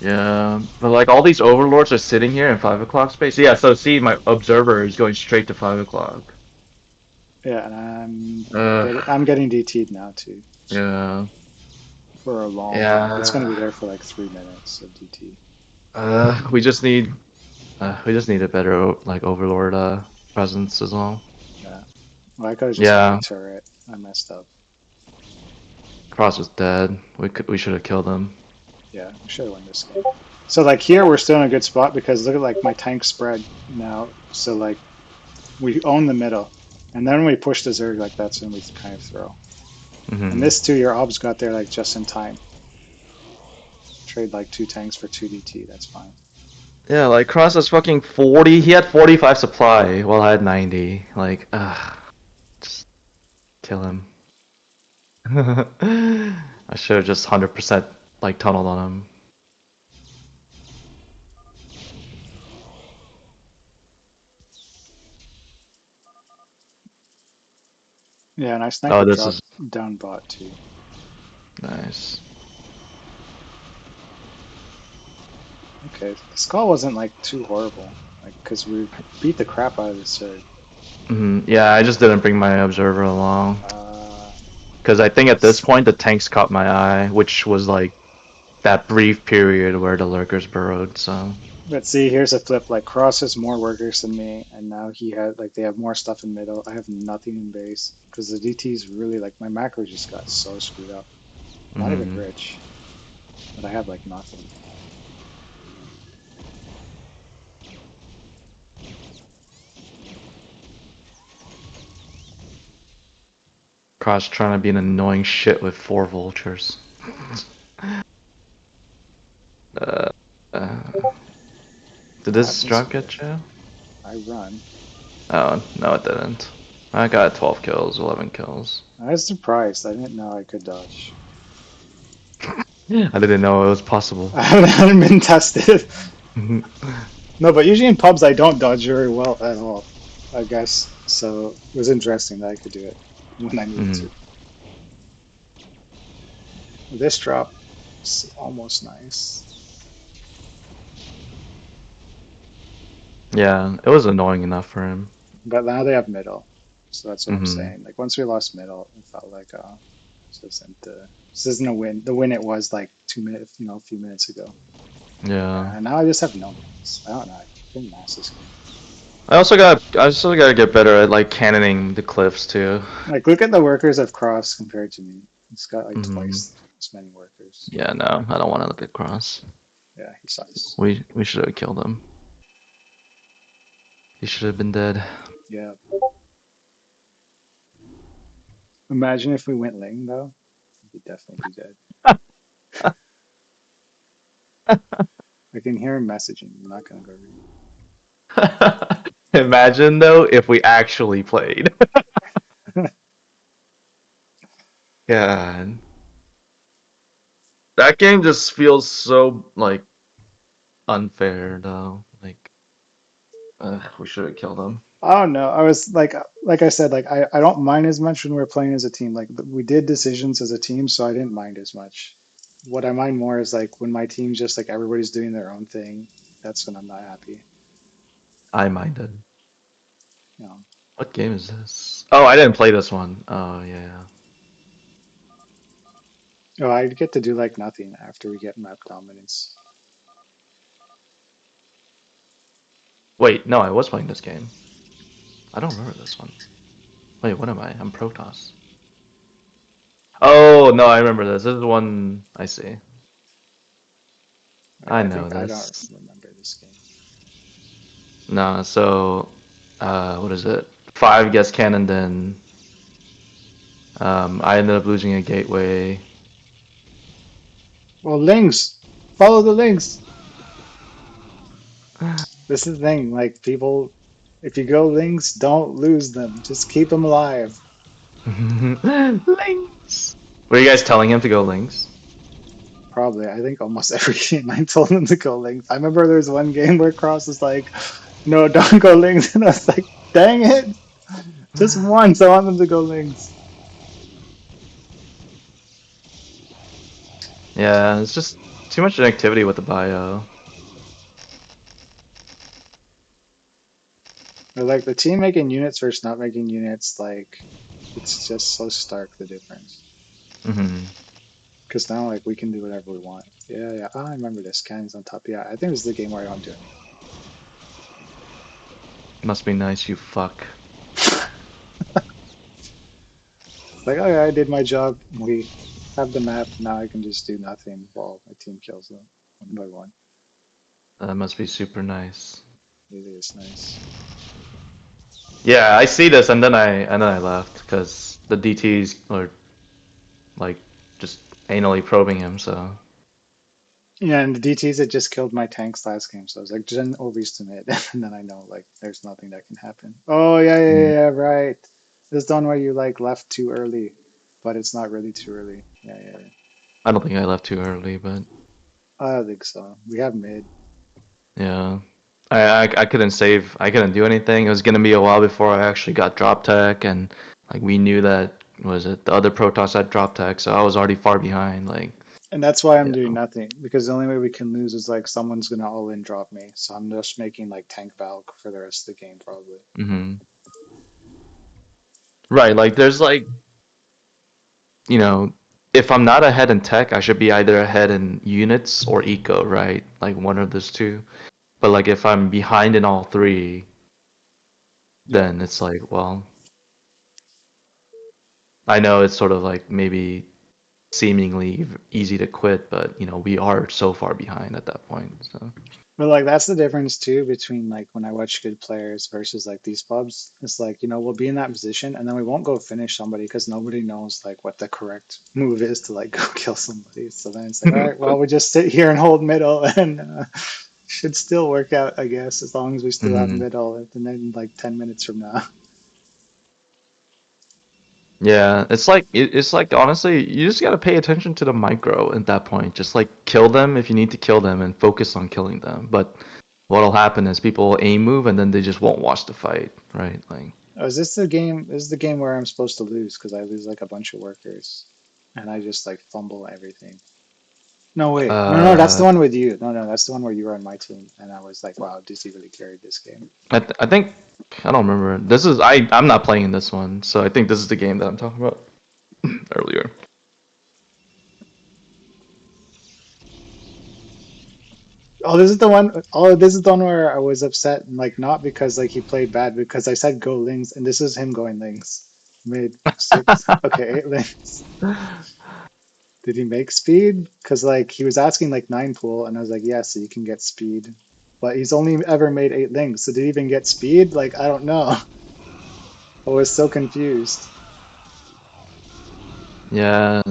Speaker 6: Yeah, but like all these overlords are sitting here in 5 o'clock space. Yeah, so see, my observer is going straight to 5 o'clock.
Speaker 1: Yeah, and I'm getting DT'd now too.
Speaker 6: Yeah.
Speaker 1: For a long
Speaker 6: Yeah.
Speaker 1: It's gonna be there for like 3 minutes of DT.
Speaker 6: We just need a better like overlord presence as well.
Speaker 1: Yeah. Well, I could have just made a turret. I messed up.
Speaker 6: Cross was dead. We should have killed him.
Speaker 1: Yeah, we should have won this game. So like here we're still in a good spot because look at like my tank spread now. So like we own the middle, and then when we push the Zerg, like that's when we kind of throw. And this too, your obs got there like just in time. Trade like 2 tanks for 2 DT. That's fine.
Speaker 6: Yeah, like Cross is fucking 40. He had 45 supply while I had 90. Like, just kill him. I should have just 100% like tunneled on him.
Speaker 1: Yeah, and I sniper dropped down bot too.
Speaker 6: Nice.
Speaker 1: Okay, the skull wasn't like too horrible, like because we beat the crap out of the Zerg.
Speaker 6: Yeah, I just didn't bring my observer along. Because I think at this point the tanks caught my eye, which was like that brief period where the lurkers burrowed. So.
Speaker 1: But see, here's a flip. Like Cross has more workers than me, and now he had like they have more stuff in middle. I have nothing in base because the DT's really like my macro just got so screwed up. Not even rich, but I have like nothing.
Speaker 6: Cross trying to be an annoying shit with 4 vultures. Did this drop get you?
Speaker 1: I run.
Speaker 6: Oh, no it didn't. I got 12 kills, 11 kills.
Speaker 1: I was surprised. I didn't know I could dodge.
Speaker 6: I didn't know it was possible.
Speaker 1: I haven't been tested. No, but usually in pubs I don't dodge very well at all, I guess. So it was interesting that I could do it when I needed to. This drop is almost nice.
Speaker 6: Yeah, it was annoying enough for him.
Speaker 1: But now they have middle, so that's what I'm saying. Like once we lost middle, it felt like this isn't a win. The win it was like 2 minutes, a few minutes ago.
Speaker 6: Yeah.
Speaker 1: And now I just have no minutes. I don't know. I couldn't mass this game.
Speaker 6: I also gotta get better at like cannoning the cliffs too.
Speaker 1: Like look at the workers of Cross compared to me. It's got like twice as many workers.
Speaker 6: Yeah, no, I don't want to look at Cross.
Speaker 1: Yeah, he sucks.
Speaker 6: We should have killed him. He should have been dead.
Speaker 1: Yeah. Imagine if we went Ling though. He'd definitely be dead. I can hear him messaging. I'm not gonna go read.
Speaker 6: Imagine though if we actually played. God. That game just feels so like unfair though. Like we should have killed him.
Speaker 1: I don't know. I was like I said, like I don't mind as much when we're playing as a team. Like we did decisions as a team, so I didn't mind as much. What I mind more is like when my team's just like everybody's doing their own thing. That's when I'm not happy.
Speaker 6: I minded.
Speaker 1: No.
Speaker 6: What game is this? Oh, I didn't play this one. Oh yeah.
Speaker 1: Oh, I get to do like nothing after we get map dominance.
Speaker 6: Wait, no, I was playing this game. I don't remember this one. Wait, what am I? I'm Protoss. Oh, no, I remember this. This is the one I see. I
Speaker 1: I
Speaker 6: know
Speaker 1: think I don't
Speaker 6: this.
Speaker 1: remember this game.
Speaker 6: No, so what is it? 5 gets cannon, then I ended up losing a gateway.
Speaker 1: Well, links! Follow the links! This is the thing, like, people, if you go links, don't lose them. Just keep them alive.
Speaker 6: Links. Were you guys telling him to go links?
Speaker 1: Probably, I think almost every game I told them to go links. I remember there was one game where Cross was like, no, don't go links. And I was like, dang it! Just once, I want them to go links.
Speaker 6: Yeah, it's just too much activity with the bio.
Speaker 1: Or like the team making units versus not making units, like, it's just so stark the difference.
Speaker 6: Hmm.
Speaker 1: Because now, like, we can do whatever we want. Yeah, yeah. Oh, I remember this. Cannons on top. Yeah, I think this is the game where I don't do
Speaker 6: Must be nice, you fuck.
Speaker 1: anything. Like, oh yeah, I did my job. We have the map. Now I can just do nothing while my team kills them one by one.
Speaker 6: That must be super nice.
Speaker 1: It is nice.
Speaker 6: Yeah, I see this, and then I left because the DTs were like just anally probing him. So
Speaker 1: Yeah, and the DTs had just killed my tanks last game, so I was like, Gen Obi's to mid, and then I know like there's nothing that can happen. Oh yeah, yeah, yeah,
Speaker 6: mm,
Speaker 1: yeah, right. This done where you like left too early, but it's not really too early. Yeah, yeah, yeah.
Speaker 6: I don't think I left too early, but
Speaker 1: I don't think so. We have mid.
Speaker 6: yeah, I couldn't save. I couldn't do anything. It was gonna be a while before I actually got drop tech, and like we knew that was it. The other Protoss had drop tech, so I was already far behind. Like
Speaker 1: And that's why I'm
Speaker 6: yeah.
Speaker 1: doing nothing, because the only way we can lose is like someone's gonna all in drop me. So I'm just making like tank Valk for the rest of the game probably.
Speaker 6: Hmm. Right, like there's like you know, if I'm not ahead in tech, I should be either ahead in units or eco, right? Like one of those two. But like if I'm behind in all three,
Speaker 1: Yeah.
Speaker 6: then it's like, well, I know it's sort of like maybe seemingly easy to quit, but we are so far behind at that point. So,
Speaker 1: But like that's the difference too between like when I watch good players versus like these pubs. It's like, we'll be in that position and then we won't go finish somebody because nobody knows like what the correct move is to like go kill somebody. So then it's like, all right, well, we just sit here and hold middle and should still work out, I guess, as long as we still have
Speaker 6: mhm.
Speaker 1: middle and then like 10 minutes from now.
Speaker 6: Yeah, it's like honestly, you just gotta pay attention to the micro at that point. Just like kill them if you need to kill them and focus on killing them. But what'll happen is people aim move and then they just won't watch the fight, right? Like,
Speaker 1: Oh, is this the game? This is the game where I'm supposed to lose because I lose like a bunch of workers and I just like fumble everything. No, wait. No, no, that's the
Speaker 6: uh,
Speaker 1: one with you. No, no, that's the one where you were on my team, and I was like, wow, Dizzy really carried this game.
Speaker 6: I think I don't remember. This is I'm not playing this one, so I think this is the game that I'm talking about earlier.
Speaker 1: Oh, this is the one. Oh, this is the one where I was upset, and like not because like he played bad, because I said go Lings, and this is him going Lings. Made six. Okay, 8 Lings. Did he make speed? Because like he was asking like 9 pool, and I was like, yeah, so you can get speed, but he's only ever made 8 Lings, so did he even get speed? Like I don't know. I was so confused.
Speaker 6: Yeah.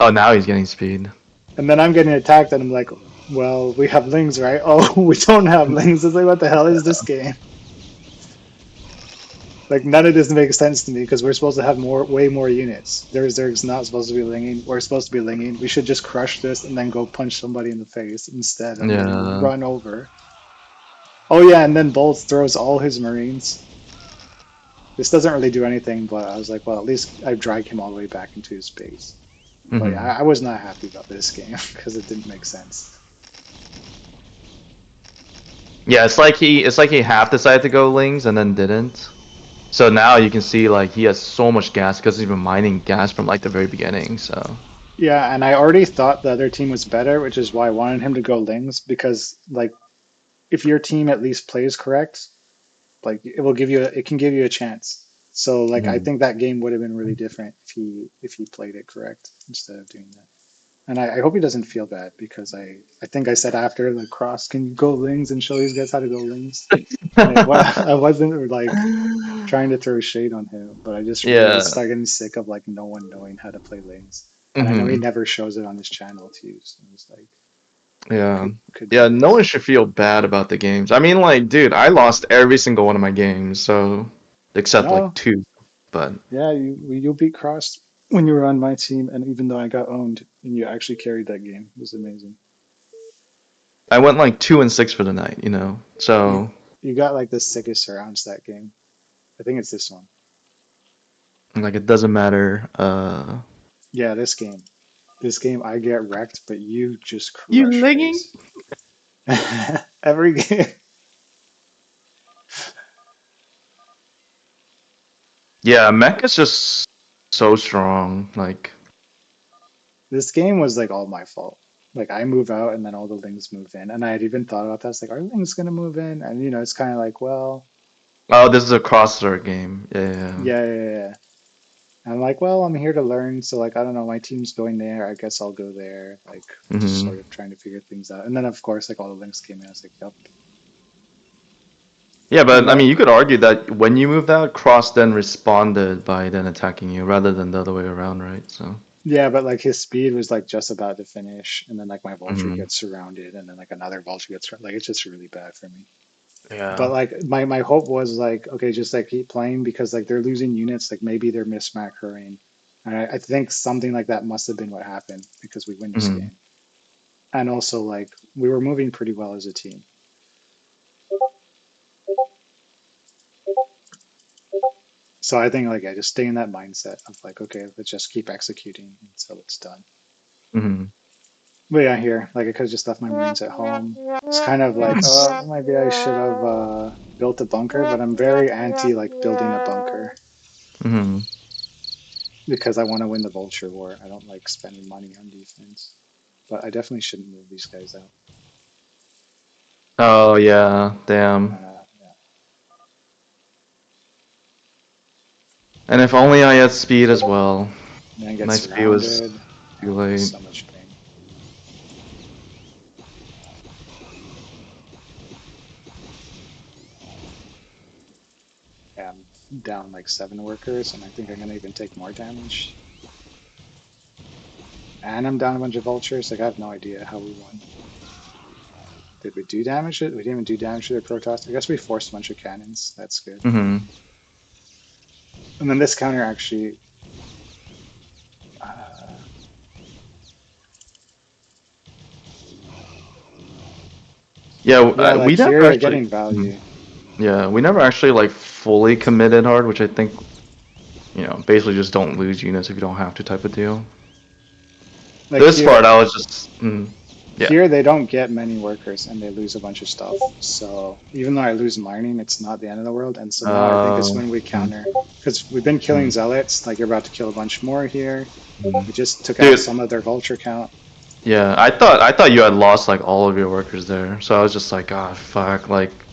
Speaker 6: Oh, now he's getting speed.
Speaker 1: And then I'm getting attacked, and I'm like, well, we have Lings, right? Oh, we don't have Lings. It's like, what the hell is this game? Like, none of this makes sense to me because we're supposed to have way more units. There's not supposed to be Linging. We're supposed to be Linging. We should just crush this and then go punch somebody in the face instead of getting
Speaker 6: Yeah.
Speaker 1: run over. Oh, yeah, and then Bolts throws all his Marines. This doesn't really do anything, but I was like, well, at least I dragged him all the way back into his base. But yeah,
Speaker 6: Hmm.
Speaker 1: I was not happy about this game because it didn't make sense.
Speaker 6: Yeah, it's like he half decided to go Lings and then didn't. So now you can see like he has so much gas because he's been mining gas from like the very beginning. So.
Speaker 1: Yeah, and I already thought the other team was better, which is why I wanted him to go Lings because like if your team at least plays correct, like it can give you a chance. So like I
Speaker 6: Mhm.
Speaker 1: think that game would have been really different if he played it correct instead of doing that. And I hope he doesn't feel bad because I think I said after like Cross, can you go Lings and show these guys how to go Lings? And I wasn't like trying to throw shade on him, but I just really
Speaker 6: Yeah.
Speaker 1: started getting sick of like no one knowing how to play Lings. And I know he
Speaker 6: Hmm.
Speaker 1: never shows it on his channel too, so it's like
Speaker 6: Yeah.
Speaker 1: could be
Speaker 6: Yeah, no
Speaker 1: better.
Speaker 6: one should feel bad about the games. I mean, like, dude, I lost every single one of my games, so except like
Speaker 1: No,
Speaker 6: two. But
Speaker 1: yeah, you beat Cross when you were on my team, and even though I got owned, and you actually carried that game, it was amazing.
Speaker 6: I went like 2-6 for the night, you know.
Speaker 1: You
Speaker 6: So
Speaker 1: you got like the sickest rounds that game. I think it's this one.
Speaker 6: like it doesn't matter.
Speaker 1: Yeah, this game. This game I get wrecked, but you just
Speaker 6: You
Speaker 1: crush
Speaker 6: lagging?
Speaker 1: face. Every game.
Speaker 6: Yeah, mech is just so strong. Like,
Speaker 1: This game was like all my fault. Like I move out and then all the lings move in. And I had even thought about that. It's like, are lings gonna move in? And it's kinda like, well,
Speaker 6: oh, this is a crossover game. Yeah.
Speaker 1: yeah. And I'm like, well, I'm here to learn, so like I don't know, my team's going there, I guess I'll go there, like just
Speaker 6: Hmm.
Speaker 1: sort of trying to figure things out. And then of course like all the links came in, I was like, yep.
Speaker 6: Yeah,
Speaker 1: And
Speaker 6: but I
Speaker 1: that
Speaker 6: mean, you could argue that when you moved out, Cross then responded by then attacking you rather than the other way around, right? So.
Speaker 1: yeah, but like his speed was like just about to finish, and then like my vulture
Speaker 6: Hmm.
Speaker 1: gets surrounded, and then like another vulture gets like it's just really bad for me. But
Speaker 6: Yeah.
Speaker 1: like my hope was like, okay, just like keep playing because like they're losing units, like maybe they're mismacroing. And I think something like that must have been what happened because we win this
Speaker 6: Hmm.
Speaker 1: game. And also like we were moving pretty well as a team. So I think like I just stay in that mindset of like, okay, let's just keep executing until it's done.
Speaker 6: Hmm.
Speaker 1: But yeah, here, like I could have just left my Marines at home. It's kind of like, oh, maybe I should have built a bunker, but I'm very anti like building a bunker
Speaker 6: Hmm.
Speaker 1: because I want to win the Vulture War. I don't like spending money on defense, but I definitely shouldn't move these guys out.
Speaker 6: Oh yeah, damn.
Speaker 1: Yeah.
Speaker 6: And if only I had speed as well.
Speaker 1: And then get
Speaker 6: My speed was
Speaker 1: surrounded.
Speaker 6: too
Speaker 1: Oh,
Speaker 6: late.
Speaker 1: so much pain. Yeah, I'm down like 7 workers, and I think I'm gonna even take more damage. And I'm down a bunch of vultures. Like I have no idea how we won. Did we do damage? We didn't even do damage to their Protoss. I guess we forced a bunch of cannons. That's good.
Speaker 6: Hmm.
Speaker 1: And then this counter actually. Uh,
Speaker 6: Yeah,
Speaker 1: yeah, like
Speaker 6: we
Speaker 1: here
Speaker 6: never
Speaker 1: you're
Speaker 6: actually.
Speaker 1: getting
Speaker 6: Mhm.
Speaker 1: value.
Speaker 6: Yeah, we never actually like fully committed hard, which I think, basically just don't lose units if you don't have to type of deal.
Speaker 1: Like
Speaker 6: This
Speaker 1: here,
Speaker 6: part I was just, yeah.
Speaker 1: here they don't get many workers and they lose a bunch of stuff. So even though I lose mining, it's not the end of the world. And so now I think it's when we
Speaker 6: Mm,
Speaker 1: counter because we've been killing zealots. Like you're about to kill a bunch more here.
Speaker 6: mm.
Speaker 1: We just took out
Speaker 6: Dude,
Speaker 1: some of their vulture count.
Speaker 6: yeah, I thought you had lost like all of your workers there, so I was just like, ah, fuck, like,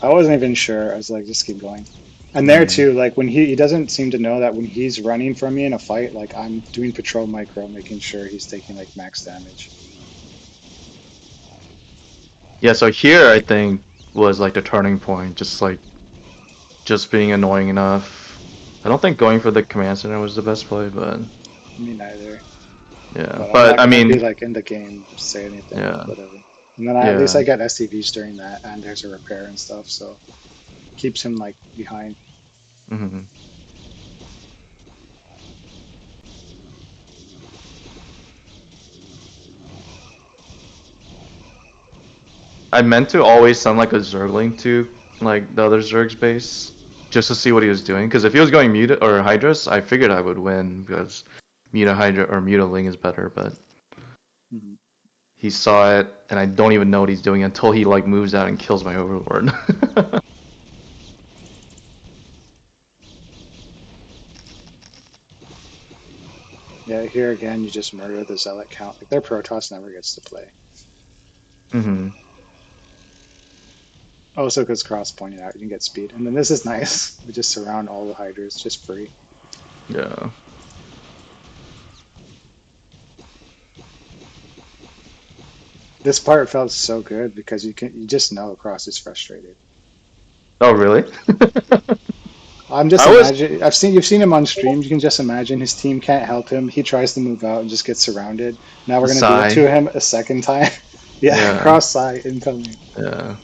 Speaker 1: I wasn't even sure. I was like, just keep going. And there
Speaker 6: mm.
Speaker 1: too, like when he doesn't seem to know that when he's running from me in a fight, like I'm doing patrol micro, making sure he's taking like max damage.
Speaker 6: Yeah. So here I think was like the turning point, just being annoying enough. I don't think going for the command center was the best play, but
Speaker 1: Me neither.
Speaker 6: yeah.
Speaker 1: But I'm
Speaker 6: But
Speaker 1: not
Speaker 6: I
Speaker 1: gonna be
Speaker 6: mean,
Speaker 1: like in the game, say anything,
Speaker 6: yeah,
Speaker 1: whatever. And then at least
Speaker 6: yeah.
Speaker 1: I get SCVs during that, and there's a repair and stuff, so keeps him like behind.
Speaker 6: Hmm. I meant to always send like a Zergling to like the other Zerg's base just to see what he was doing. Because if he was going Muta or Hydras, I figured I would win because Muta Hydra or Muta Ling is better. But
Speaker 1: Mhm.
Speaker 6: he saw it, and I don't even know what he's doing until he like moves out and kills my Overlord.
Speaker 1: Yeah, here again, you just murder the zealot count. Like their Protoss never gets to play.
Speaker 6: Hmm.
Speaker 1: Also, because Cross pointed out, you can get speed. And then this is nice. We just surround all the Hydras, just free.
Speaker 6: Yeah.
Speaker 1: This part felt so good because you just know Cross is frustrated.
Speaker 6: Oh, really?
Speaker 1: I'm just
Speaker 6: I was
Speaker 1: imagine. You've seen him on stream. You can just imagine his team can't help him. He tries to move out and just gets surrounded. Now we're gonna do it
Speaker 6: sigh.
Speaker 1: to him a second time. Yeah,
Speaker 6: Yeah,
Speaker 1: cross side incoming.
Speaker 6: yeah.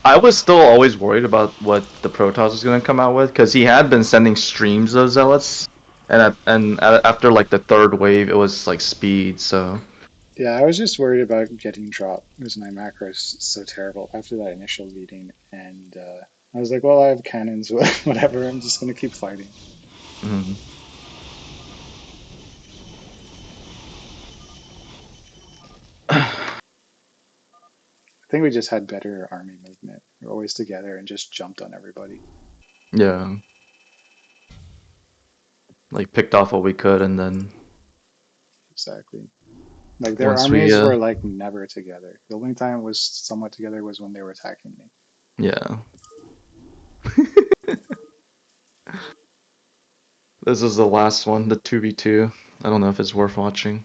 Speaker 6: I was still always worried about what the Protoss was gonna come out with because he had been sending streams of zealots, after like the third wave, it was like speed. So
Speaker 1: Yeah, I was just worried about getting dropped because my macro is so terrible after that initial leading, and I was like, well, I have cannons, whatever. I'm just gonna keep fighting.
Speaker 6: mhm.
Speaker 1: I think we just had better army movement. We were always together and just jumped on everybody.
Speaker 6: Yeah, like picked off what we could, and then
Speaker 1: Exactly. Like their
Speaker 6: once we
Speaker 1: armies were like never together. The only time it was somewhat together was when they were attacking me.
Speaker 6: yeah. This is the last one, the 2v2. I don't know if it's worth watching.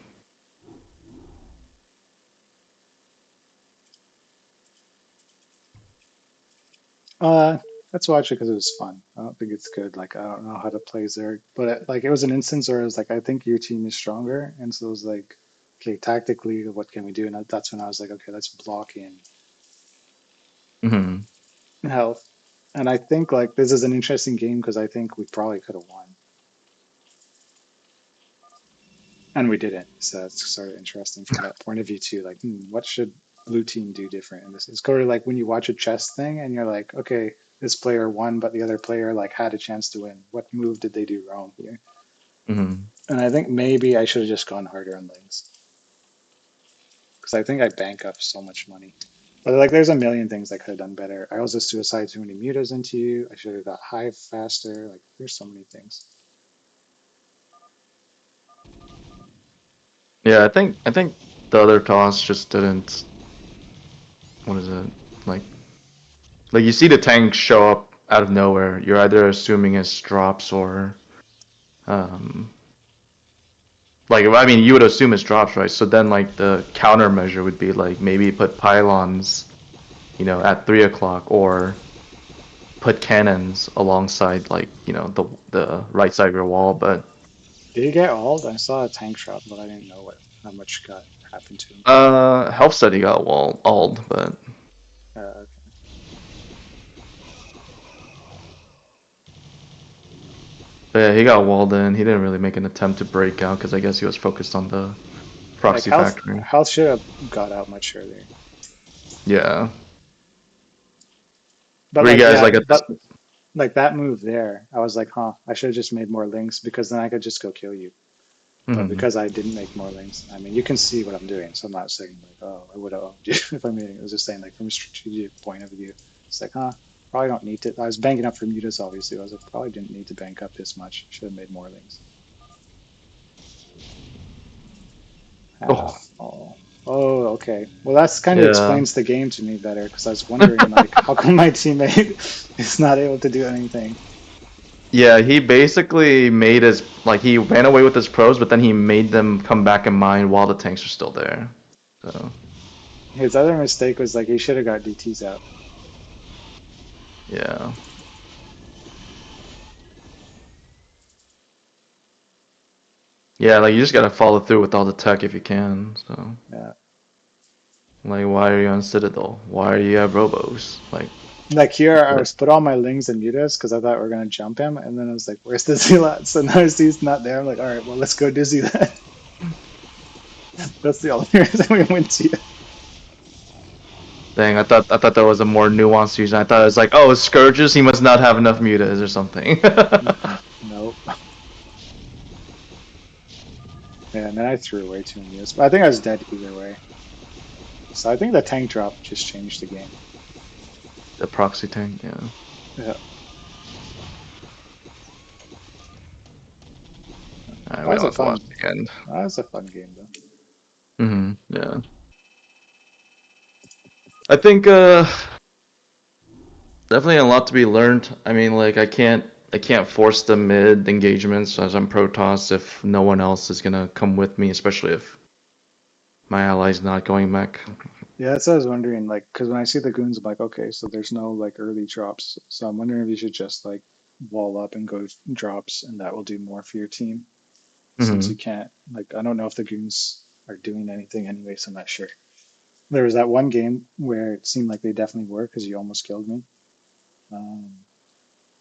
Speaker 1: Uh, let's watch it because it was fun. I don't think it's good. Like I don't know how to play Zerg, but like it was an instance where it was like I think your team is stronger, and so it was like, okay, tactically, what can we do? And that's when I was like, okay, let's block in
Speaker 6: Hmm.
Speaker 1: health. And I think like this is an interesting game because I think we probably could have won, and we didn't. So it's sort of interesting from that point of view too. Like, what should blue team do different in this? It's sort of like when you watch a chess thing and you're like, okay, this player won, but the other player like had a chance to win. What move did they do wrong here?
Speaker 6: Hmm.
Speaker 1: And I think maybe I should have just gone harder on links because I think I bank up so much money. But like, there's a million things I could have done better. I also suicide too many mutas into you. I should have got hive faster. Like, there's so many things.
Speaker 6: Yeah, I think the other toss just didn't. What is it like? Like you see the tank show up out of nowhere. You're either assuming it's drops or, um, like I mean, you would assume it's drops, right? So then like the countermeasure would be like maybe put pylons, at 3 o'clock, or put cannons alongside like the right side of your wall. But
Speaker 1: Did he get ult? I saw a tank shot, but I didn't know how much got happened to him.
Speaker 6: Help said he got walled, but
Speaker 1: Okay.
Speaker 6: yeah, he got walled in. He didn't really make an attempt to break out because I guess he was focused on the
Speaker 1: Like
Speaker 6: proxy
Speaker 1: health,
Speaker 6: factory.
Speaker 1: health should have got out much earlier.
Speaker 6: Yeah.
Speaker 1: But
Speaker 6: Were you
Speaker 1: like,
Speaker 6: guys
Speaker 1: yeah,
Speaker 6: like at this?
Speaker 1: but like that move there, I was like, huh, I should have just made more links because then I could just go kill you. But
Speaker 6: Mhm.
Speaker 1: because I didn't make more links, I mean, you can see what I'm doing. So I'm not saying like, oh, I would have owned you if I made it. I was just saying like from a strategic point of view, it's like, huh, probably don't need to. I was banking up for mutas, obviously. I was like, probably didn't need to bank up this much. Should have made more links.
Speaker 6: Oh,
Speaker 1: Oh, oh, okay. Well, that's kind of
Speaker 6: yeah.
Speaker 1: explains the game to me better because I was wondering like, how come my teammate is not able to do anything?
Speaker 6: Yeah, he basically made he ran away with his pros, but then he made them come back in mine while the tanks are still there. So,
Speaker 1: His other mistake was like he should have got DTs out.
Speaker 6: yeah. Yeah, like you just gotta follow through with all the tech if you can. So,
Speaker 1: Yeah.
Speaker 6: like, why are you on Citadel? Why are you at Robos?
Speaker 1: Like here, I
Speaker 6: Like,
Speaker 1: was put all my lings and mutas because I thought we were gonna jump him, and then I was like, "Where's the Zealot?" So now he's not there. I'm like, "All right, well, let's go Dizzy then." That's the only reason we went to you.
Speaker 6: dang, I thought that was a more nuanced reason. I thought it was like, oh, Scourges, he must not have enough mutas or something.
Speaker 1: Nope. Yeah, and then I threw away 2 mutas, but I think I was dead either way. So I think the tank drop just changed the game.
Speaker 6: The proxy tank, yeah.
Speaker 1: Yeah,
Speaker 6: Alright,
Speaker 1: that
Speaker 6: we
Speaker 1: was
Speaker 6: don't
Speaker 1: a
Speaker 6: have to watch
Speaker 1: fun.
Speaker 6: the end.
Speaker 1: That was a fun game though.
Speaker 6: Yeah. I think definitely a lot to be learned. I mean, like I can't force the mid engagements as I'm Protoss if no one else is gonna come with me, especially if My ally's not going back.
Speaker 1: Yeah, that's what I was wondering. Like, because when I see the goons, I'm like, okay, so there's no like early drops. So I'm wondering if you should just like wall up and go drops, and that will do more for your team. Since
Speaker 6: Hmm.
Speaker 1: you can't, like, I don't know if the goons are doing anything anyway, so I'm not sure. There was that one game where it seemed like they definitely were because you almost killed me. Um,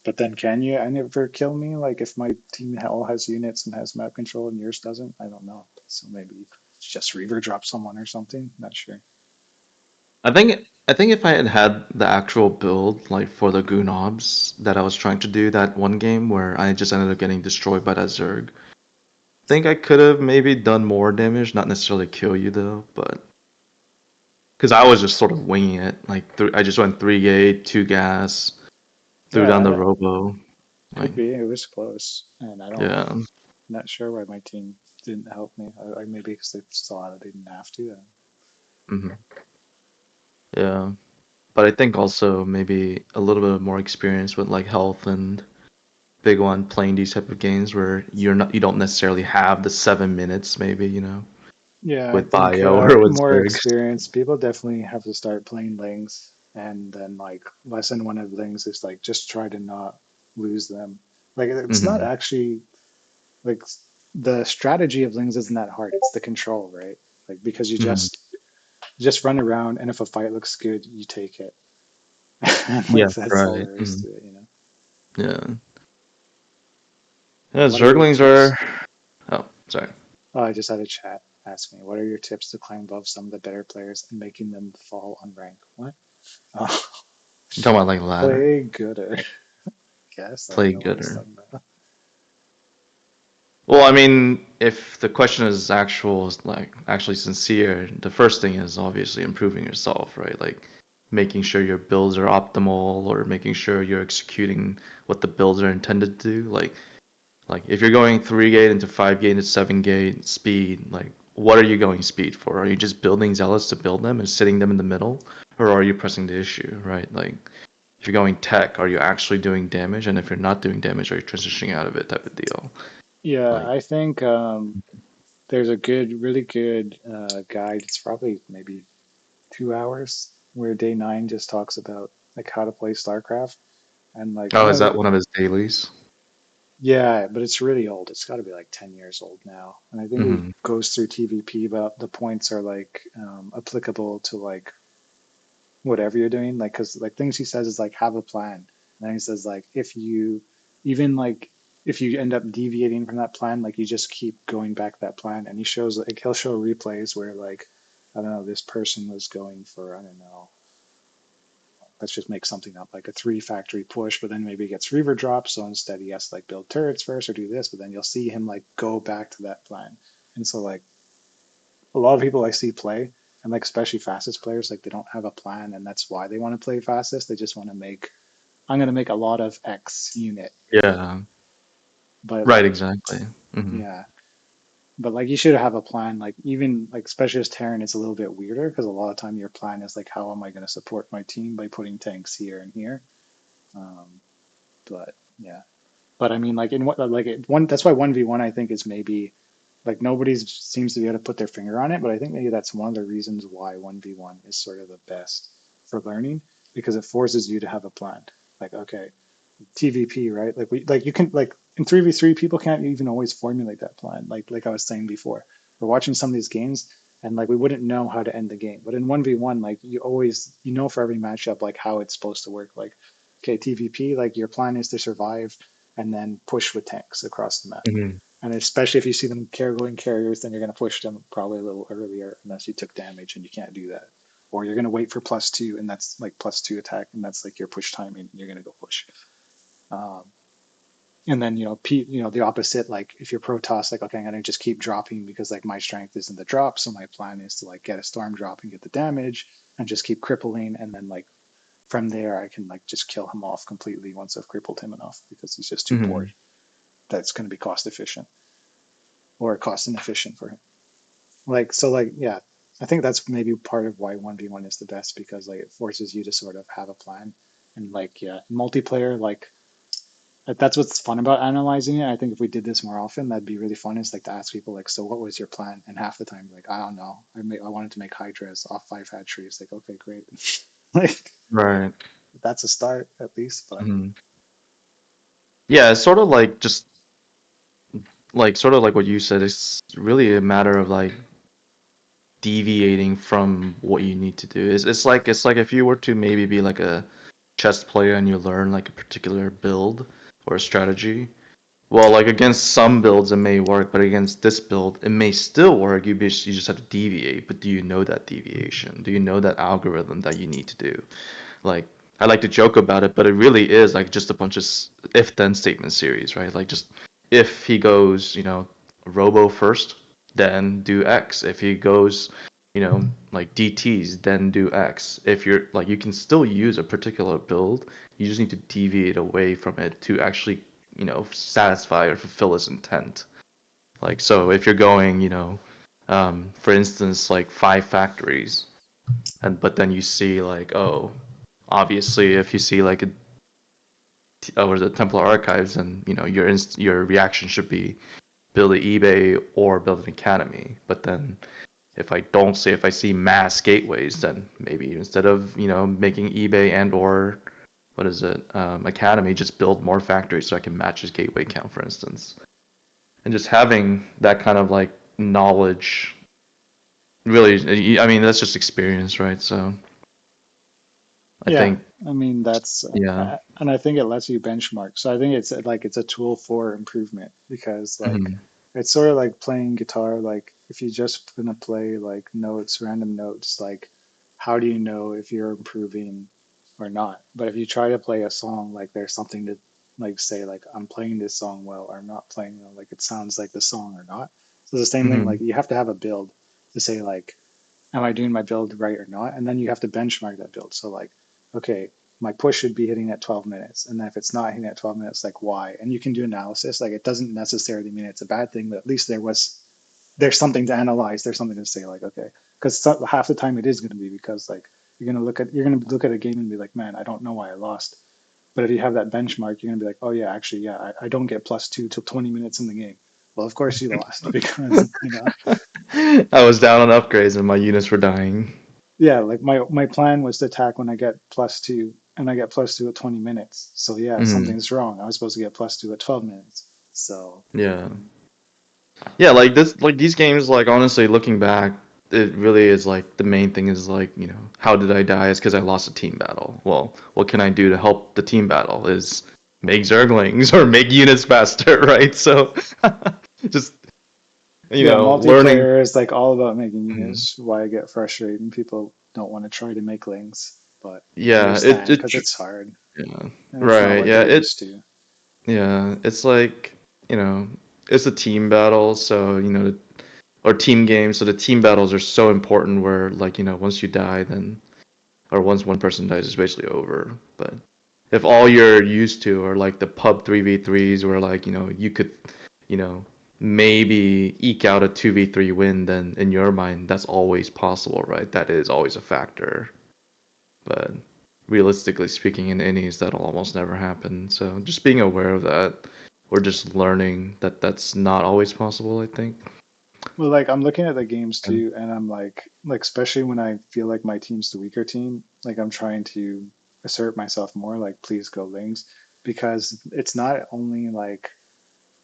Speaker 1: but then can you never kill me? Like, if my team all has units and has map control and yours doesn't? I don't know. So maybe just Reaver drop someone or something. Not sure.
Speaker 6: I think if I had the actual build like for the Goon Obs that I was trying to do that one game where I just ended up getting destroyed by that Zerg, I think I could have maybe done more damage, not necessarily kill you though, but because I was just sort of winging it. Like I just went 3 gate, 2 gas, threw down the
Speaker 1: Yeah,
Speaker 6: robo. Like
Speaker 1: could be. It was close, and I don't.
Speaker 6: yeah,
Speaker 1: Not sure why my team didn't help me. Maybe because they saw that they didn't have to.
Speaker 6: hmm, yeah. But I think also maybe a little bit more experience with like health and big one playing these type of games where you don't necessarily have the 7 minutes maybe
Speaker 1: Yeah, I
Speaker 6: with
Speaker 1: think
Speaker 6: bio or with
Speaker 1: more
Speaker 6: Zerg.
Speaker 1: experienced people definitely have to start playing Lings, and then like lesson one of Lings is like just try to not lose them. Like it's not
Speaker 6: Hmm.
Speaker 1: actually like the strategy of Lings isn't that hard. It's the control, right? Like because you
Speaker 6: Hmm.
Speaker 1: just run around, and if a fight looks good, you take it.
Speaker 6: Yeah,
Speaker 1: Like that's all
Speaker 6: right.
Speaker 1: there is
Speaker 6: Hmm.
Speaker 1: to it.
Speaker 6: Yeah. Yeah,
Speaker 1: What are your
Speaker 6: Zerglings
Speaker 1: tips?
Speaker 6: are. Oh, sorry.
Speaker 1: Oh, I just had a chat ask me, what are your tips to climb above some of the better players and making them fall on rank? What? Oh,
Speaker 6: You talking about like ladder?
Speaker 1: play gooder. Guess I don't
Speaker 6: Play
Speaker 1: know what he's
Speaker 6: gooder.
Speaker 1: talking about.
Speaker 6: Well, I mean, if the question is like actually sincere, the first thing is obviously improving yourself, right? Like making sure your builds are optimal or making sure you're executing what the builds are intended to do. Like if you're going 3 gate into 5 gate into 7 gate speed, like what are you going speed for? Are you just building zealots to build them and sitting them in the middle? Or are you pressing the issue, right? Like if you're going tech, are you actually doing damage? And if you're not doing damage, are you transitioning out of it type of deal?
Speaker 1: Yeah,
Speaker 6: Like
Speaker 1: I think there's a really good guide. It's probably maybe 2 hours where day nine just talks about like how to play StarCraft and like
Speaker 6: oh,
Speaker 1: one
Speaker 6: is
Speaker 1: of
Speaker 6: that one of his dailies?
Speaker 1: yeah, but it's really old. It's got to be like 10 years old now. And I think he
Speaker 6: Hmm.
Speaker 1: goes through TVP, but the points are like applicable to like whatever you're doing. Like, because like things he says is like have a plan. And then he says like if you even like if you end up deviating from that plan, like you just keep going back to that plan. And he shows like he'll show replays where like I don't know, this person was going for I don't know, let's just make something up like a 3 factory push, but then maybe he gets reaver drops, so instead he has to like build turrets first or do this, but then you'll see him like go back to that plan. And so like a lot of people I see play, and like especially fastest players, like they don't have a plan, and that's why they want to play fastest. They just want to make I'm going to make a lot of X unit,
Speaker 6: Yeah,
Speaker 1: but
Speaker 6: right,
Speaker 1: like
Speaker 6: exactly. Hmm.
Speaker 1: yeah, but like you should have a plan. Like even like especially as Terran, it's a little bit weirder because a lot of time your plan is like how am I going to support my team by putting tanks here and here. Um, but yeah, but I mean like in what like one that's why 1v1 I think is maybe like nobody seems to be able to put their finger on it, but I think maybe that's one of the reasons why 1v1 is sort of the best for learning because it forces you to have a plan. Like, okay, TVP, right? Like you can like in 3v3 people can't even always formulate that plan. Like I was saying before. We're watching some of these games and like we wouldn't know how to end the game. But in 1v1 like you know for every matchup like how it's supposed to work. Like okay, TVP like your plan is to survive and then push with tanks across the map.
Speaker 6: Hmm.
Speaker 1: And especially if you see them going carriers, then you're going to push them probably a little earlier unless you took damage and you can't do that. Or you're going to wait for +2 and that's like +2 attack and that's like your push timing. And you're going to go push. Um, and then the opposite. Like if you're Protoss, like okay, I'm going to just keep dropping because like my strength isn't the drop, so my plan is to like get a storm drop and get the damage and just keep crippling, and then like from there I can like just kill him off completely once I've crippled him enough because he's just too bored.
Speaker 6: Hmm.
Speaker 1: That's going to be cost efficient or cost inefficient for him. Like so like yeah, I think that's maybe part of why 1v1 is the best because like it forces you to sort of have a plan. And like yeah, multiplayer like that's what's fun about analyzing it. I think if we did this more often, that'd be really fun. Is like to ask people like, so what was your plan? And half the time, like, I don't know. I wanted to make hydras off 5 hat trees. Like, okay, great. Like
Speaker 6: Right.
Speaker 1: that's a start at least. But
Speaker 6: Mhm. Yeah, it's sort of like just like sort of like what you said. It's really a matter of like deviating from what you need to do. It's like if you were to maybe be like a chess player and you learn like a particular build or a strategy. Well, like against some builds it may work, but against this build it may still work. You just have to deviate. But do you know that deviation? Do you know that algorithm that you need to do? Like I like to joke about it, but it really is like just a bunch of if-then statement series, right? Like just if he goes, Robo first, then do X. If he goes, like DTs, then do X. If you're like, you can still use a particular build, you just need to deviate away from it to actually, satisfy or fulfill his intent. Like so, if you're going, for instance, like 5 factories, and but then you see like, oh, obviously if you see like or the Templar Archives, and your reaction should be build an eBay or build an academy. But then if I see mass gateways, then maybe instead of making eBay and or what is it academy, just build more factories so I can match his gateway count, for instance. And just having that kind of like knowledge, really, I mean that's just experience, right? So I
Speaker 1: yeah,
Speaker 6: think,
Speaker 1: I mean that's
Speaker 6: yeah.
Speaker 1: and I think it lets you benchmark. So I think it's a tool for improvement because like
Speaker 6: Mhm.
Speaker 1: it's sort of like playing guitar. Like if you just gonna play like notes, random notes, like how do you know if you're improving or not? But if you try to play a song, like there's something to like say like I'm playing this song well or I'm not playing well, like it sounds like the song or not. So the same thing, like
Speaker 6: Mhm.
Speaker 1: you have to have a build to say like am I doing my build right or not? And then you have to benchmark that build. So like, okay, my push should be hitting at 12 minutes. And then if it's not hitting at 12 minutes, like why? And you can do analysis. Like it doesn't necessarily mean it's a bad thing, but at least there's something to analyze. There's something to say like, okay, because half the time it is going to be because like you're going to look at a game and be like, man, I don't know why I lost. But if you have that benchmark, you're going to be like, oh yeah, actually, yeah, I don't get +2 till 20 minutes in the game. Well, of course you lost because,
Speaker 6: I was down on upgrades and my units were dying.
Speaker 1: yeah, like my plan was to attack when I get +2, and I get +2 at 20 minutes. So yeah,
Speaker 6: Mhm.
Speaker 1: something's wrong. I was supposed to get +2 at 12 minutes. So
Speaker 6: Yeah. Yeah, like this, like these games, like honestly, looking back, it really is like the main thing is like, how did I die? Is because I lost a team battle. Well, what can I do to help the team battle? Is make Zerglings or make units faster, right? So, just
Speaker 1: yeah,
Speaker 6: learning.
Speaker 1: multiplayer is like all about making
Speaker 6: Mhm.
Speaker 1: units. Why I get frustrated and people don't want to try to make lings, but I
Speaker 6: Yeah,
Speaker 1: understand because it's hard
Speaker 6: yeah,
Speaker 1: and it's not
Speaker 6: right.
Speaker 1: what
Speaker 6: Yeah,
Speaker 1: they're used to.
Speaker 6: it's like, it's a team battle, so, or team game, so the team battles are so important where like, once you die, then or once one person dies, it's basically over. But if all you're used to are like the pub 3v3s where like, you could, you know, maybe eke out a 2v3 win, then in your mind that's always possible, right? That is always a factor. But realistically speaking, in innies, that'll almost never happen. So just being aware of that, or just learning that that's not always possible, I think.
Speaker 1: Well, like I'm looking at the games
Speaker 6: And,
Speaker 1: too, and I'm like especially when I feel like my team's the weaker team, like I'm trying to assert myself more, like please go Lings, because it's not only like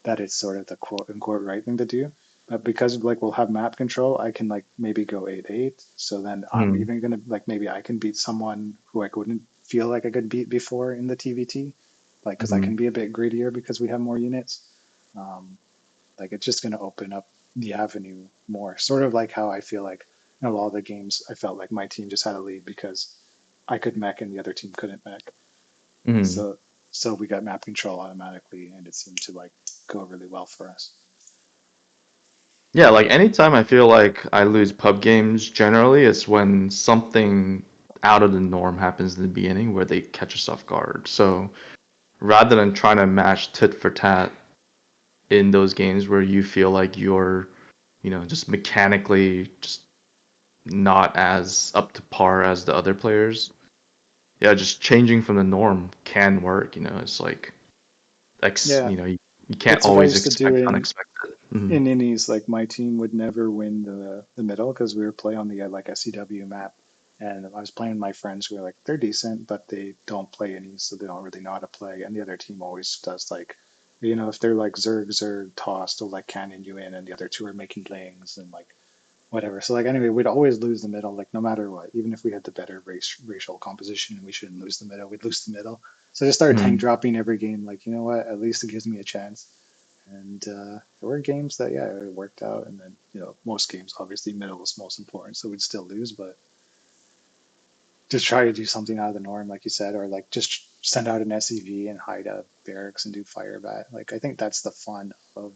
Speaker 1: that it's sort of the quote unquote right thing to do, but because like we'll have map control, I can like maybe go 8-8. So then I'm
Speaker 6: hmm,
Speaker 1: even gonna like maybe I can beat someone who I couldn't feel like I could beat before in the TVT, like because I
Speaker 6: hmm.
Speaker 1: can be a bit greedier because we have more units. Um, like it's just going to open up the avenue more. Sort of like how I feel like in a lot of the games, I felt like my team just had a lead because I could mech and the other team couldn't mech.
Speaker 6: Hmm.
Speaker 1: So so we got map control automatically, and it seemed to like go really well for us.
Speaker 6: Yeah, like anytime I feel like I lose pub games, generally it's when something out of the norm happens in the beginning where they catch us off guard. So rather than trying to match tit for tat in those games where you feel like you're, just mechanically just not as up to par as the other players, yeah, just changing from the norm can work. It's like
Speaker 1: Yeah,
Speaker 6: you can't
Speaker 1: it's what I
Speaker 6: always
Speaker 1: used to do
Speaker 6: expect
Speaker 1: in
Speaker 6: unexpected. Hmm.
Speaker 1: in innies. Like my team would never win the middle because we were playing on the like SCW map, and I was playing with my friends who are like they're decent, but they don't play innies, so they don't really know how to play. And the other team always does like, if they're like Zerg toss, they'll like cannon you in, and the other two are making lings and like whatever. So like anyway, we'd always lose the middle, like no matter what. Even if we had the better racial composition and we shouldn't lose the middle, we'd lose the middle. So I just started tank
Speaker 6: Hmm.
Speaker 1: dropping every game. Like you know what? At least it gives me a chance. And there were games that yeah, it worked out. And then most games obviously middle was most important, so we'd still lose, but just try to do something out of the norm, like you said, or like just send out an SEV and hide out barracks and do fire bat. Like I think that's the fun of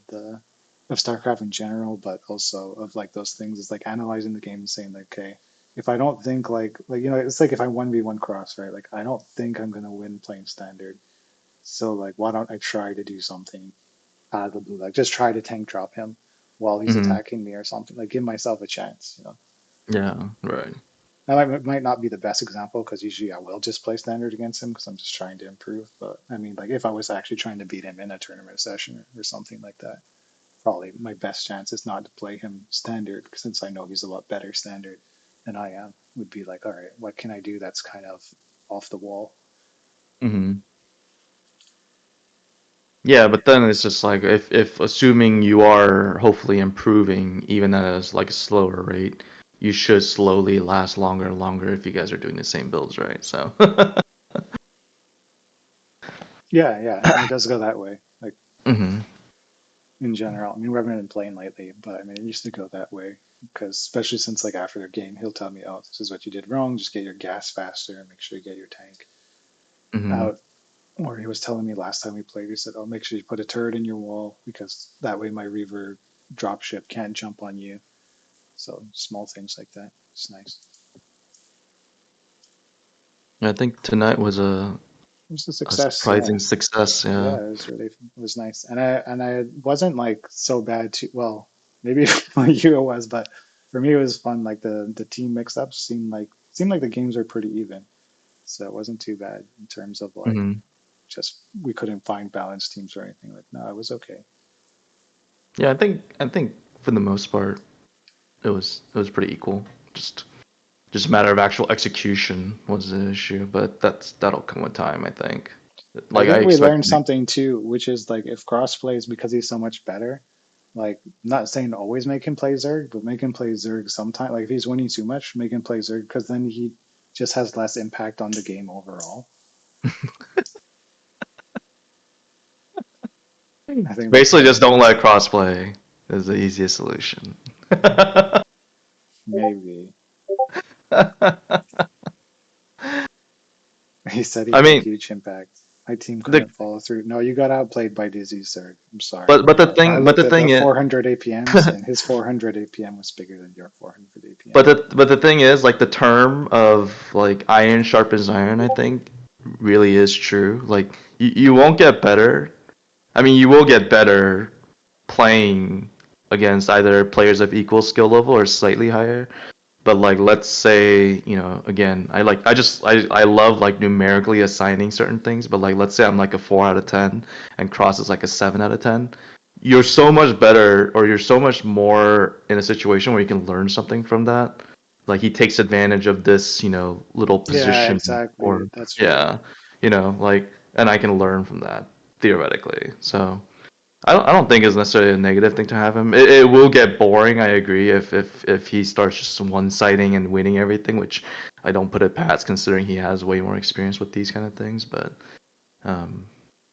Speaker 1: StarCraft in general, but also of like those things is like analyzing the game and saying like, okay, if I don't think like it's like if I 1v1 cross, right? Like I don't think I'm gonna win playing standard. So like why don't I try to do something out of the blue? Like just try to tank drop him while he's
Speaker 6: Hmm.
Speaker 1: attacking me or something. Like give myself a chance.
Speaker 6: Yeah, right.
Speaker 1: That might not be the best example because usually I will just play standard against him because I'm just trying to improve. But I mean, like if I was actually trying to beat him in a tournament session or something like that, probably my best chance is not to play him standard since I know he's a lot better standard than I am. Would be like, all right, what can I do that's kind of off the wall?
Speaker 6: Hmm. Yeah, but then it's just like if assuming you are hopefully improving even at like a slower rate, you should slowly last longer and longer if you guys are doing the same builds, right? So.
Speaker 1: Yeah, and it does go that way. Like
Speaker 6: Hmm.
Speaker 1: in general, I mean, we haven't been playing lately, but I mean, it used to go that way because especially since like after the game, he'll tell me, "Oh, this is what you did wrong. Just get your gas faster and make sure you get your tank
Speaker 6: Hmm.
Speaker 1: out." Or he was telling me last time we played, he said, "Oh, make sure you put a turret in your wall because that way my Reaver dropship can't jump on you." So small things like that. It's nice.
Speaker 6: I think tonight was
Speaker 1: It was a
Speaker 6: a
Speaker 1: success. Yeah,
Speaker 6: surprising success. Yeah.
Speaker 1: yeah. It was nice, and I wasn't like so bad too. Well, maybe for you it was, but for me it was fun. Like the team mix ups seemed like the games were pretty even, so it wasn't too bad in terms of like
Speaker 6: Hmm.
Speaker 1: just we couldn't find balanced teams or anything. Like no, it was okay.
Speaker 6: Yeah, I think for the most part it was pretty equal. Just a matter of actual execution was the issue, but that'll come with time, I think.
Speaker 1: I
Speaker 6: Like I
Speaker 1: think we
Speaker 6: expect.
Speaker 1: learned something too, which is like if crossplay is because he's so much better. Like, not saying always make him play Zerg, but make him play Zerg sometime. Like, if he's winning too much, make him play Zerg because then he just has less impact on the game overall. I think that's
Speaker 6: Basically, just
Speaker 1: the
Speaker 6: don't let crossplay is the easiest solution.
Speaker 1: maybe. He said he
Speaker 6: I
Speaker 1: had a
Speaker 6: mean,
Speaker 1: huge impact. My team
Speaker 6: the
Speaker 1: couldn't follow through. No, you got outplayed by Dizzy Zerg. I'm sorry.
Speaker 6: but the
Speaker 1: I
Speaker 6: thing but
Speaker 1: looked
Speaker 6: the
Speaker 1: at the
Speaker 6: thing is
Speaker 1: 400 APMs, and his 400 APM was bigger than your 400 APM.
Speaker 6: but the thing is like the term of like iron sharpens iron, I think really is true. Like you won't get better. I mean, you will get better playing against either players of equal skill level or slightly higher. But like let's say, again, I love like numerically assigning certain things, but like let's say I'm like a 4 out of 10 and Cross is like a 7 out of 10. You're so much better, or you're so much more in a situation where you can learn something from that. Like he takes advantage of this, little
Speaker 1: Yeah,
Speaker 6: position,
Speaker 1: exactly.
Speaker 6: or
Speaker 1: That's right.
Speaker 6: yeah, like, and I can learn from that theoretically. So I don't think it's necessarily a negative thing to have him. It will get boring, I agree, if he starts just one-siding and winning everything, which I don't put it past considering he has way more experience with these kind of things. But um,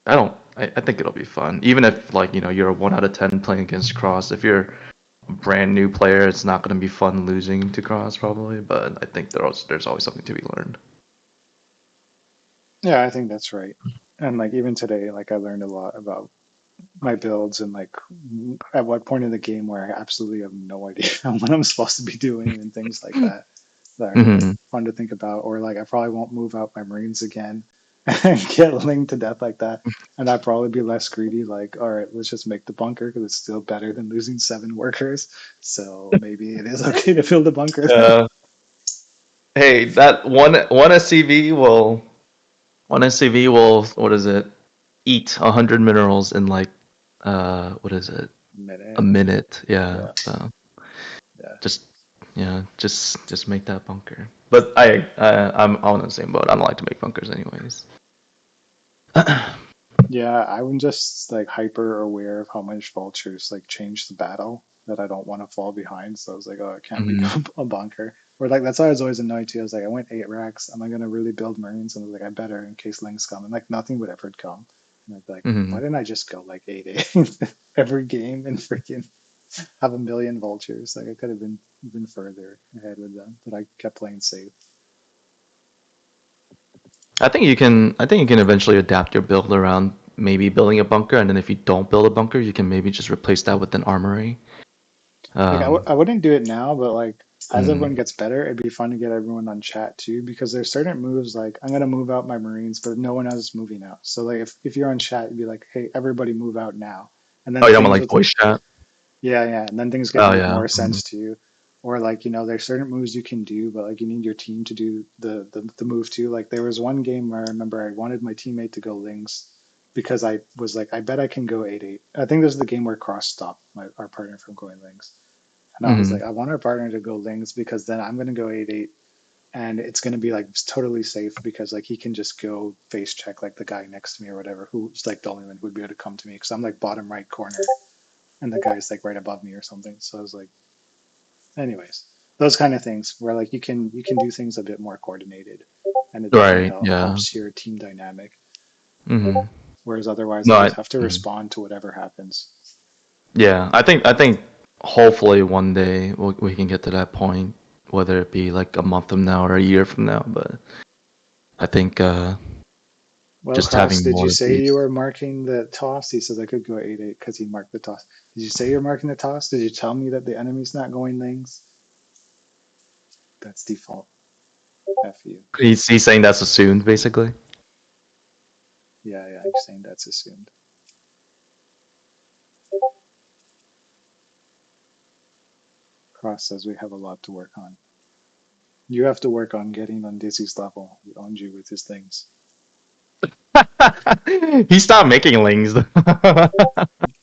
Speaker 6: I think it'll be fun. Even if like you're a 1 out of 10 playing against Cross. If you're a brand new player, it's not going to be fun losing to Cross probably. But I think there's always something to be learned.
Speaker 1: Yeah, I think that's right. And like even today, like I learned a lot about my builds and like at what point in the game where I absolutely have no idea what I'm supposed to be doing and things like that that are like
Speaker 6: Hmm.
Speaker 1: fun to think about. Or like I probably won't move out my Marines again and get linked to death like that. And I'd probably be less greedy, like, all right, let's just make the bunker because it's still better than losing 7 workers. So maybe it is okay to build a bunker then.
Speaker 6: Hey, that one SCV will what is it? eat 100 minerals in like what is it?
Speaker 1: Minute.
Speaker 6: A minute. Yeah.
Speaker 1: Yeah.
Speaker 6: So
Speaker 1: Yeah.
Speaker 6: just just make that bunker. But I'm on the same boat. I don't like to make bunkers anyways.
Speaker 1: Yeah, I'm just like hyper aware of how much vultures like change the battle that I don't want to fall behind. So I was like, oh, it can't be
Speaker 6: Mhm.
Speaker 1: a bunker. Or like that's why I was always annoyed too. I was like, I went 8 racks. Am I gonna really build marines? And I was like, I better in case lings come. And like nothing would ever come. And I'd be like, why
Speaker 6: Mhm.
Speaker 1: didn't I just go like 8 every game and freaking have a million vultures? Like I could have been further ahead with them, but I kept playing safe.
Speaker 6: I think you can eventually adapt your build around maybe building a bunker, and then if you don't build a bunker, you can maybe just replace that with an armory.
Speaker 1: Like
Speaker 6: Um,
Speaker 1: I wouldn't do it now, but like as
Speaker 6: mm,
Speaker 1: everyone gets better, it'd be fun to get everyone on chat too, because there's certain moves like I'm gonna move out my Marines, but no one else is moving out. So like if you're on chat, you'd be like, hey, everybody move out now, and
Speaker 6: oh,
Speaker 1: then
Speaker 6: you don't want
Speaker 1: things
Speaker 6: like
Speaker 1: would
Speaker 6: voice chat?
Speaker 1: yeah, and then things get
Speaker 6: Oh
Speaker 1: make
Speaker 6: yeah.
Speaker 1: more sense to you. Or like, there's certain moves you can do, but like you need your team to do the move too. Like there was one game where I remember I wanted my teammate to go Lings because I was like, I bet I can go 8-8. I think this is the game where Cross stopped our partner from going Lings. And I was
Speaker 6: Mm-hmm.
Speaker 1: like, I want our partner to go Lings because then I'm going to go 8-8 and it's going to be like totally safe because like he can just go face check like the guy next to me or whatever, who's like the only one who would be able to come to me because I'm like bottom right corner and the guy's like right above me or something. So I was like, anyways, those kind of things where like you can do things a bit more coordinated and it definitely
Speaker 6: Right. Yeah.
Speaker 1: helps your team dynamic.
Speaker 6: Mm-hmm.
Speaker 1: Whereas otherwise,
Speaker 6: No.
Speaker 1: I just have to
Speaker 6: Mhm.
Speaker 1: respond to whatever happens.
Speaker 6: Yeah. I think hopefully one day we can get to that point, whether it be like a month from now or a year from now. But I think
Speaker 1: Well,
Speaker 6: just
Speaker 1: Cross,
Speaker 6: having
Speaker 1: did you
Speaker 6: more of
Speaker 1: say you
Speaker 6: these.
Speaker 1: were marking the toss? He says I could go 8-8 because he marked the toss. Did you say you're marking the toss? Did you tell me that the enemy's not going lings? That's default. F you.
Speaker 6: He's saying that's assumed basically.
Speaker 1: Yeah, he's saying that's assumed. Cross says we have a lot to work on. You have to work on getting on Dizzy's level. He owns you with his things.
Speaker 6: He stopped making lings.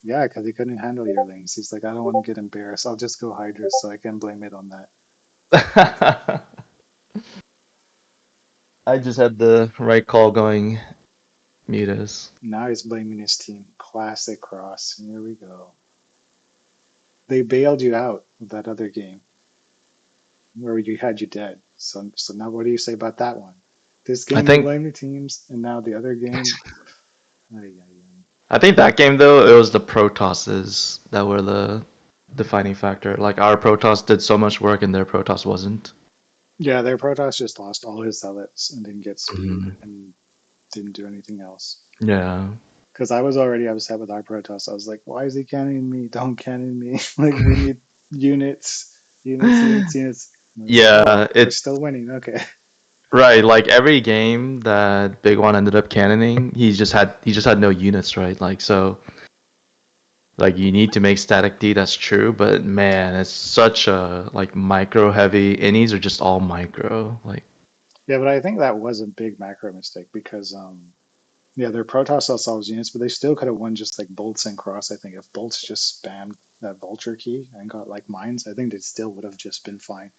Speaker 1: Yeah, because he couldn't handle your lings. He's like, I don't want to get embarrassed. I'll just go Hydra so I can blame it on that.
Speaker 6: I just had the right call going mutas.
Speaker 1: Now he's blaming his team. Classic Cross. Here we go. They bailed you out of that other game where you had you dead. So now what do you say about that one? This
Speaker 6: I
Speaker 1: game you
Speaker 6: think
Speaker 1: blame the teams, and now the other game. Ay, ay, ay.
Speaker 6: I think that game though it was the Protosses that were the defining factor. Like our Protoss did so much work and their Protoss wasn't.
Speaker 1: Yeah, their Protoss just lost all his zealots and didn't get speed
Speaker 6: Mhm.
Speaker 1: and didn't do anything else.
Speaker 6: Yeah.
Speaker 1: Because I was already upset with our Protoss. I was like, why is he cannoning me? Don't cannon me. Like, we need units, units, units, units. And it's like, oh,
Speaker 6: Yeah,
Speaker 1: we're
Speaker 6: it
Speaker 1: still winning. Okay.
Speaker 6: right. Like every game that Big One ended up cannoning, he just had no units, right? Like so, like you need to make static D. That's true, but man, it's such a like micro heavy. Innies are just all micro. Like
Speaker 1: Yeah, but I think that was a big macro mistake because, yeah, their Protoss themselves units, but they still could have won just like bolts and cross. I think if bolts just spammed that vulture key and got like mines, I think they still would have just been fine.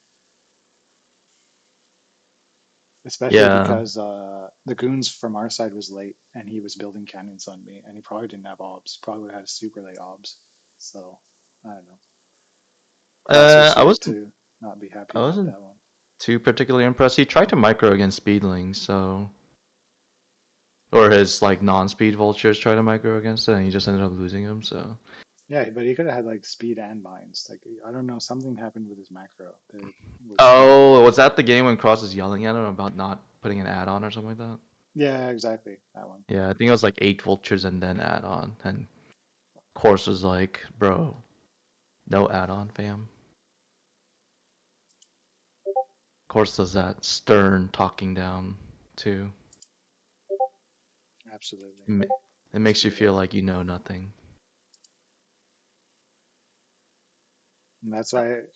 Speaker 1: Especially
Speaker 6: yeah,
Speaker 1: because the goons from our side was late and he was building cannons on me and he probably didn't have obs. Probably had super late obs. So I don't know. Cross was
Speaker 6: I
Speaker 1: right
Speaker 6: wasn't
Speaker 1: to not be happy
Speaker 6: I
Speaker 1: about
Speaker 6: wasn't
Speaker 1: that one.
Speaker 6: too particularly impressed. He tried to micro against Speedlings, so or his like non-speed vultures tried to micro against it, and he just ended up losing him. So
Speaker 1: Yeah, but he could have had like speed and mines. Like I don't know, something happened with his macro that it was not
Speaker 6: oh,
Speaker 1: good.
Speaker 6: was that the game when Cross was yelling at him about not putting an add-on or something like that?
Speaker 1: Yeah, exactly. That one.
Speaker 6: Yeah, I think it was like 8 vultures and then add-on, and Course was like, bro, no add-on, fam. Course does that stern talking down too.
Speaker 1: Absolutely.
Speaker 6: It
Speaker 1: It's
Speaker 6: makes you feel
Speaker 1: brutal.
Speaker 6: like you know nothing.
Speaker 1: And that's why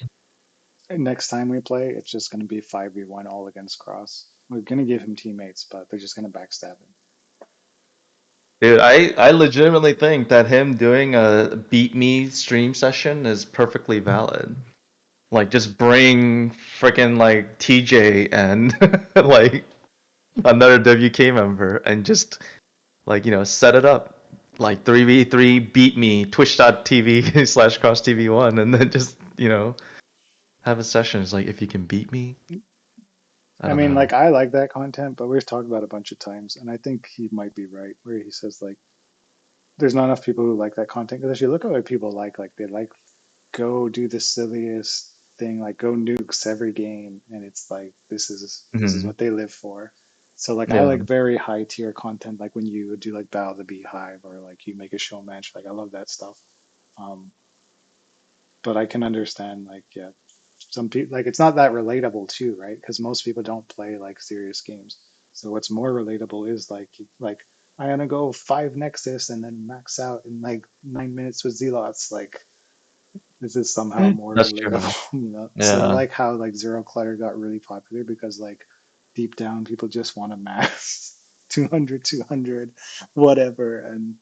Speaker 1: next time we play, it's just going to be 5v1 all against Cross. We're going to give him teammates, but they're just going to backstab him.
Speaker 6: Dude, I legitimately think that him doing a beat me stream session is perfectly valid. Like, just bring freaking like TJ and like another WK member and just like, set it up. Like 3v3 beat me twitch.tv slash cross TV1 and then just, have a session. It's like, if you can beat me, I
Speaker 1: I
Speaker 6: don't
Speaker 1: mean,
Speaker 6: know.
Speaker 1: like, I like that content, but we've talked about it a bunch of times, and I think he might be right, where he says, like, there's not enough people who like that content. Because if you look at what people like they like go do the silliest thing, like go nukes every game, and it's like this is
Speaker 6: Hmm.
Speaker 1: what they live for. So like I
Speaker 6: Yeah.
Speaker 1: like very high tier content, like when you do like Battle of the Beehive or like you make a show match, like I love that stuff. Um, but I can understand like yeah, some people like it's not that relatable too, right? Because most people don't play like serious games. So what's more relatable is like I'm gonna go 5 Nexus and then max out in like 9 minutes with Zealots. Like this is somehow more
Speaker 6: That's true.
Speaker 1: relatable, you know. So I
Speaker 6: Yeah.
Speaker 1: like how like Zero Clutter got really popular because like deep down people just want to max 200, 200, whatever, and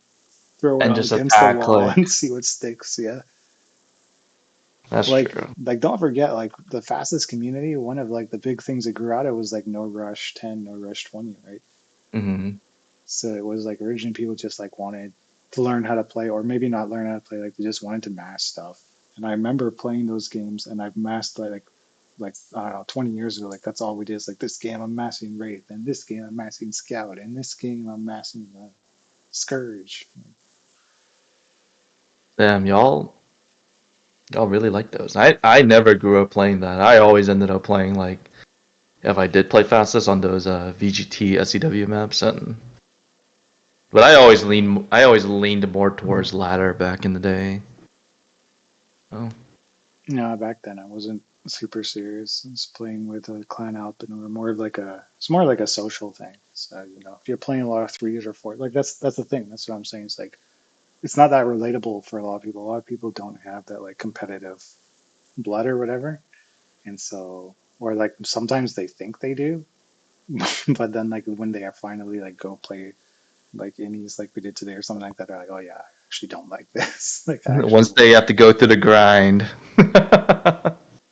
Speaker 1: throw it
Speaker 6: And
Speaker 1: up
Speaker 6: just
Speaker 1: against the
Speaker 6: attack,
Speaker 1: wall
Speaker 6: like,
Speaker 1: and see what sticks. Yeah.
Speaker 6: that's
Speaker 1: like
Speaker 6: true.
Speaker 1: like don't forget like the fastest community, one of like the big things that grew out of was like no rush 10, no rush 20, right?
Speaker 6: Hmm.
Speaker 1: So it was like originally people just like wanted to learn how to play, or maybe not learn how to play, like they just wanted to mass stuff. And I remember playing those games and I've massed like I don't know 20 years ago, like that's all we did is like this game I'm massing Wraith, and this game I'm massing Scout, and this game I'm massing Scourge.
Speaker 6: Damn, y'all really like those. I never grew up playing that. I always ended up playing like if I did play fastest on those VGT SEW maps, and but I always leaned more towards ladder back in the day. Oh,
Speaker 1: No, back then I wasn't super serious. I was playing with a clan out, but more of like it's more like a social thing. So if you're playing a lot of threes or fours, like that's the thing. That's what I'm saying. It's like it's not that relatable for a lot of people. A lot of people don't have that like competitive blood or whatever, and so or like sometimes they think they do, but then like when they are finally like go play like innies like we did today or something like that, they're like, oh yeah, I actually don't like this. Like I actually
Speaker 6: once they have to go through the grind.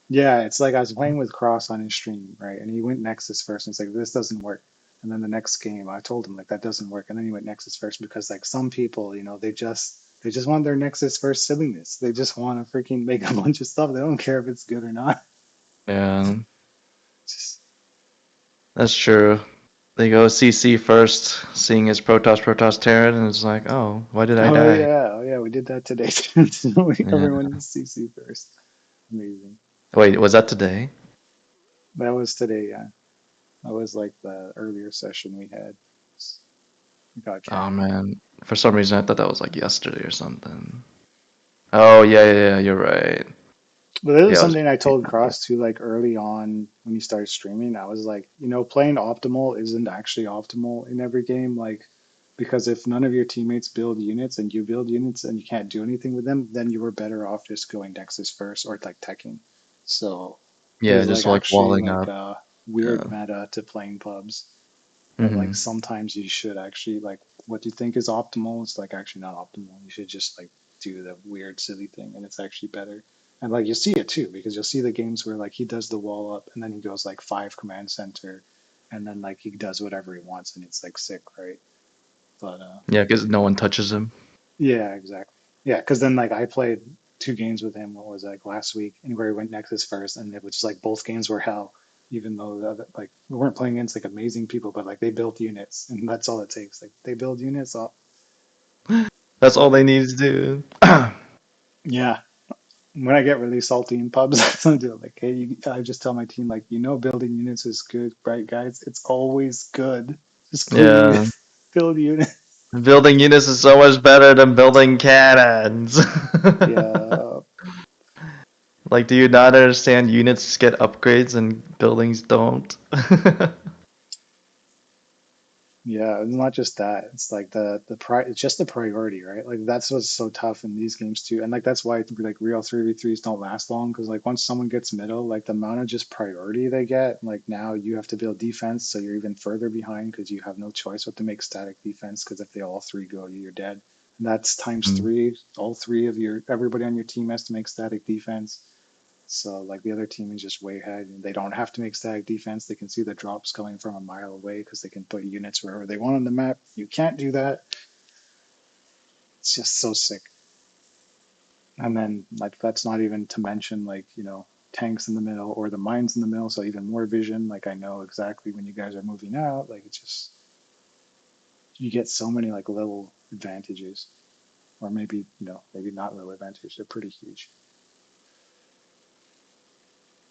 Speaker 1: Yeah, it's like I was playing with Cross on his stream, right? And he went Nexus first, and it's like this doesn't work. And then the next game, I told him like that doesn't work, and then he went Nexus first because like some people, they just want their Nexus first silliness. They just want to freaking make a bunch of stuff. They don't care if it's good or not.
Speaker 6: Yeah,
Speaker 1: Just
Speaker 6: that's true. They go CC first, seeing his Protoss Terran, and it's like, oh, why did I die?
Speaker 1: oh yeah, we did that today.
Speaker 6: Yeah.
Speaker 1: Everyone CC first. Amazing.
Speaker 6: Wait, was that today?
Speaker 1: That was today. Yeah, that was like the earlier session we had. Got
Speaker 6: Oh
Speaker 1: trapped.
Speaker 6: man, for some reason I thought that was like yesterday or something. Oh yeah, you're right.
Speaker 1: But this is
Speaker 6: Yeah, I was.
Speaker 1: something I told Cross too, like early on when he started streaming. I was like, playing optimal isn't actually optimal in every game. Like, because if none of your teammates build units and you build units and you can't do anything with them, then you were better off just going Nexus first or like teching. So
Speaker 6: Yeah,
Speaker 1: there's
Speaker 6: just
Speaker 1: like
Speaker 6: like
Speaker 1: actually
Speaker 6: walling
Speaker 1: like
Speaker 6: up.
Speaker 1: a weird
Speaker 6: Yeah.
Speaker 1: meta to playing pubs. That like
Speaker 6: Hmm.
Speaker 1: sometimes you should actually like what you think is optimal is like actually not optimal. You should just like do the weird silly thing and it's actually better. And like you see it too because you'll see the games where like he does the wall up and then he goes like 5 command center and then like he does whatever he wants and it's like sick, right? But
Speaker 6: Yeah, because no one touches him.
Speaker 1: yeah, exactly. Yeah, because then like I played 2 games with him. What was it, like last week, and where he went Nexus first, and it was just like both games were hell. Even though like we weren't playing against like amazing people, but like they built units, and that's all it takes. Like they build units up.
Speaker 6: That's all
Speaker 1: But
Speaker 6: they need to do.
Speaker 1: yeah, when I get really salty in pubs, I do like, hey, I just tell my team like, building units is good, right, guys? It's always good. Just
Speaker 6: Yeah.
Speaker 1: please build units.
Speaker 6: Building units is so much better than building cannons.
Speaker 1: Yeah,
Speaker 6: Like, do you not understand units get upgrades and buildings don't?
Speaker 1: Yeah, it's not just that. It's like it's just the priority, right? Like that's what's so tough in these games too. And like that's why like real 3v3s don't last long because like once someone gets middle, like the amount of just priority they get, like now you have to build defense, so you're even further behind because you have no choice but to make static defense because if they all three go, you're dead. And that's times
Speaker 6: Mm.
Speaker 1: three. All three of everybody on your team has to make static defense. So like the other team is just way ahead, and they don't have to make static defense. They can see the drops coming from a mile away because they can put units wherever they want on the map. You can't do that. It's just so sick. And then like that's not even to mention like tanks in the middle or the mines in the middle. So even more vision. Like I know exactly when you guys are moving out. Like it's just you get so many like little advantages, or maybe not little advantages. They're pretty huge.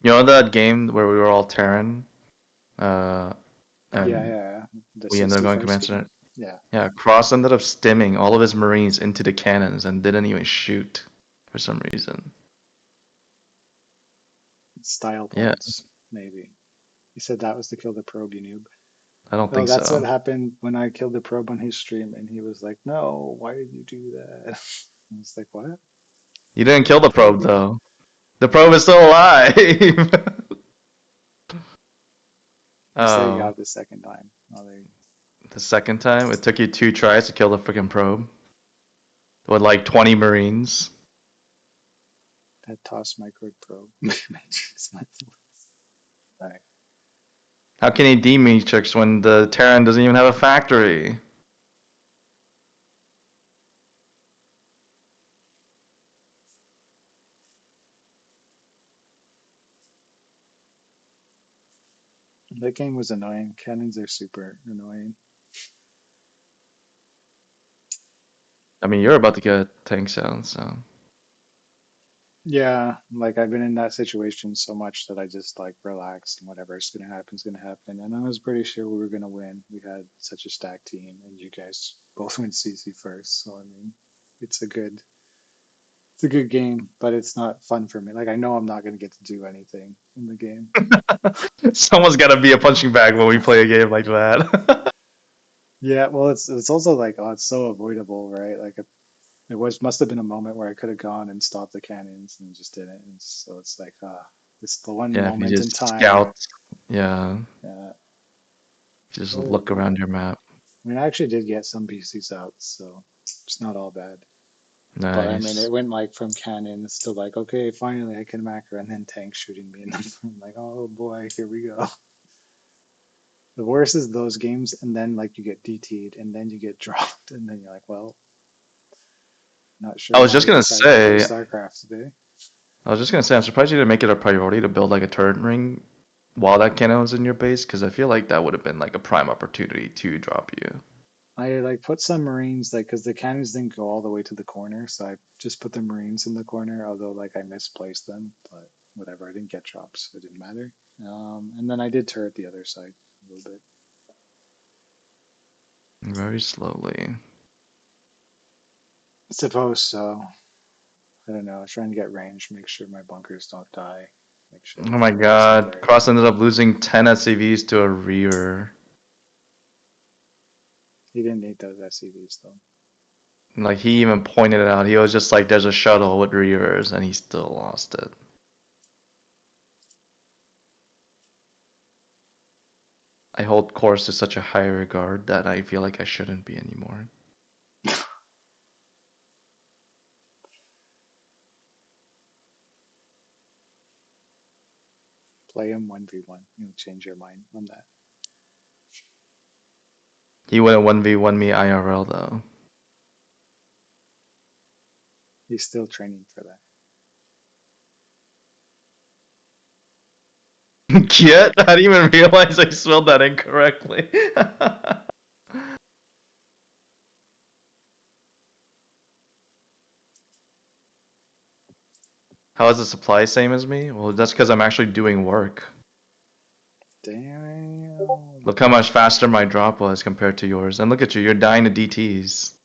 Speaker 6: You know that game where we were all Terran, uh,
Speaker 1: Yeah,
Speaker 6: and
Speaker 1: yeah. The
Speaker 6: we ended up going
Speaker 1: 61st
Speaker 6: Command
Speaker 1: game.
Speaker 6: Center?
Speaker 1: Yeah,
Speaker 6: Yeah, Cross ended up stimming all of his Marines into the cannons and didn't even shoot for some reason.
Speaker 1: style
Speaker 6: Yeah,
Speaker 1: points maybe. He said that was to kill the probe, you noob.
Speaker 6: I don't
Speaker 1: Oh,
Speaker 6: think
Speaker 1: that's what
Speaker 6: so.
Speaker 1: happened when I killed the probe on his stream, and he was like, "No, why did you do that?" I was like, "What?"
Speaker 6: You didn't kill the
Speaker 1: Probe
Speaker 6: probe
Speaker 1: did.
Speaker 6: though. The probe is still alive.
Speaker 1: He said he got
Speaker 6: Oh,
Speaker 1: it the second time. Oh,
Speaker 6: the second time it took you 2 tries to kill the freaking probe with like 20 Marines.
Speaker 1: that toss micro probe. Right.
Speaker 6: How can he D-matrix when the Terran doesn't even have a factory?
Speaker 1: That game was annoying. Cannons are super annoying.
Speaker 6: I mean, you're about to get tank sound, so.
Speaker 1: Yeah, like I've been in that situation so much that I just like relax and whatever's gonna happen is gonna happen. And I was pretty sure we were gonna win. We had such a stacked team, and you guys both went CC first. So I mean, it's a good it's a good game, but it's not fun for me. Like I know I'm not gonna get to do anything in the game.
Speaker 6: Someone's got to be a punching bag when we play a game like that.
Speaker 1: Yeah, well, it's also like it's so avoidable, right? Like it was must have been a moment where I could have gone and stopped the cannons and just didn't. And so it's like it's the one
Speaker 6: Yeah, if you
Speaker 1: moment in
Speaker 6: just
Speaker 1: time.
Speaker 6: scout, yeah,
Speaker 1: Uh,
Speaker 6: just
Speaker 1: oh,
Speaker 6: look around your map.
Speaker 1: I mean, I actually did get some BCs out, so it's not all bad. But I mean,
Speaker 6: Nice.
Speaker 1: it went like from cannons to like, okay, finally I can macro, and then tanks shooting me, and I'm like, oh boy, here we go. The worst is those games, and then like you get DT'd, and then you get dropped, and then you're like, well, not sure
Speaker 6: I was
Speaker 1: why
Speaker 6: just
Speaker 1: we
Speaker 6: gonna
Speaker 1: decided to play
Speaker 6: say,
Speaker 1: StarCraft today.
Speaker 6: I'm surprised you didn't make it a priority to build like a turret ring while that cannon was in your base, because I feel like that would have been like a prime opportunity to drop you.
Speaker 1: I like put some Marines like because the cannons didn't go all the way to the corner, so I just put the Marines in the corner. Although like I misplaced them, but whatever. I didn't get drops, so it didn't matter. And then I did turret the other side a little bit.
Speaker 6: Very slowly.
Speaker 1: Suppose so. I don't know. I was trying to get range, make sure my bunkers don't die, make sure
Speaker 6: Oh my
Speaker 1: everything goes in
Speaker 6: god,
Speaker 1: there.
Speaker 6: Cross ended up losing 10 SCVs to a reaver.
Speaker 1: He didn't need those SCVs though.
Speaker 6: Like he even pointed it out. He was just like, "There's a shuttle with reavers," and he still lost it. I hold course to such a high regard that I feel like I shouldn't be anymore.
Speaker 1: Play him 1v1. You'll change your mind on that.
Speaker 6: He wouldn't 1v1 me IRL though.
Speaker 1: He's still training for that.
Speaker 6: Kit? I didn't even realize I spelled that incorrectly. How is the supply same as me? Well, that's because I'm actually doing work.
Speaker 1: Damn.
Speaker 6: Look how much faster my drop was compared to yours. And look at you, you're dying to DTs.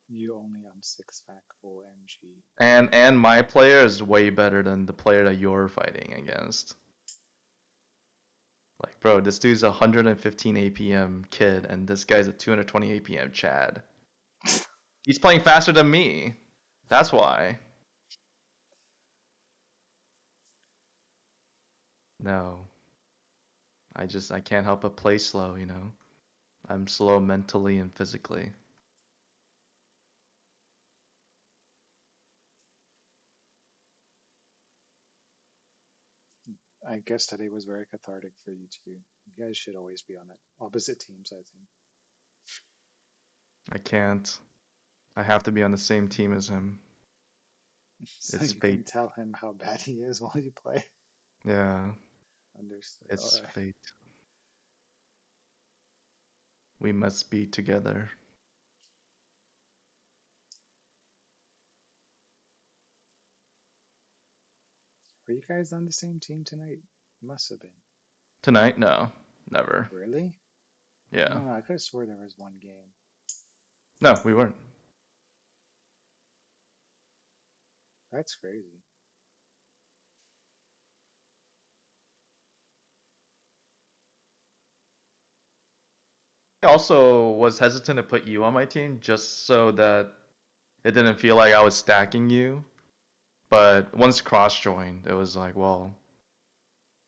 Speaker 1: You only on 6-pack full MG.
Speaker 6: And my player is way better than the player that you're fighting against. Like, bro, this dude's a 115 APM kid, and this guy's a 220 APM Chad. He's playing faster than me. That's why. No. I can't help but play slow, you know? I'm slow mentally and physically.
Speaker 1: I guess today was very cathartic for you too. You guys should always be on it. Opposite teams, I think.
Speaker 6: I can't. I have to be on the same team as him.
Speaker 1: So
Speaker 6: It's
Speaker 1: you can
Speaker 6: fate.
Speaker 1: tell him how bad he is while you play.
Speaker 6: Yeah,
Speaker 1: Understood.
Speaker 6: it's
Speaker 1: Alright.
Speaker 6: fate. We must be together.
Speaker 1: Were you guys on the same team tonight? Must have been.
Speaker 6: Tonight? No, never.
Speaker 1: Really? I
Speaker 6: Yeah.
Speaker 1: don't know. I could have swore there was one game.
Speaker 6: No, we weren't.
Speaker 1: That's crazy.
Speaker 6: I also was hesitant to put you on my team just so that it didn't feel like I was stacking you. But once Cross joined, it was like, well,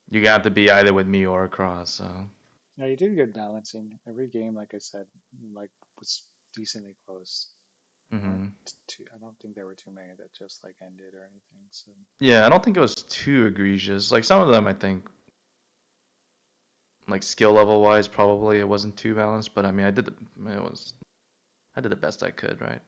Speaker 6: you got to be either with me or Cross. So.
Speaker 1: Yeah, you did good balancing. Every game, like I said, like was decently close. There weren't
Speaker 6: Hmm.
Speaker 1: too, I don't think there were too many that just like ended or anything. So
Speaker 6: Yeah, I don't think it was too egregious. Like some of them, I think, like skill level wise, probably it wasn't too balanced. But I mean, I did the best I could, right?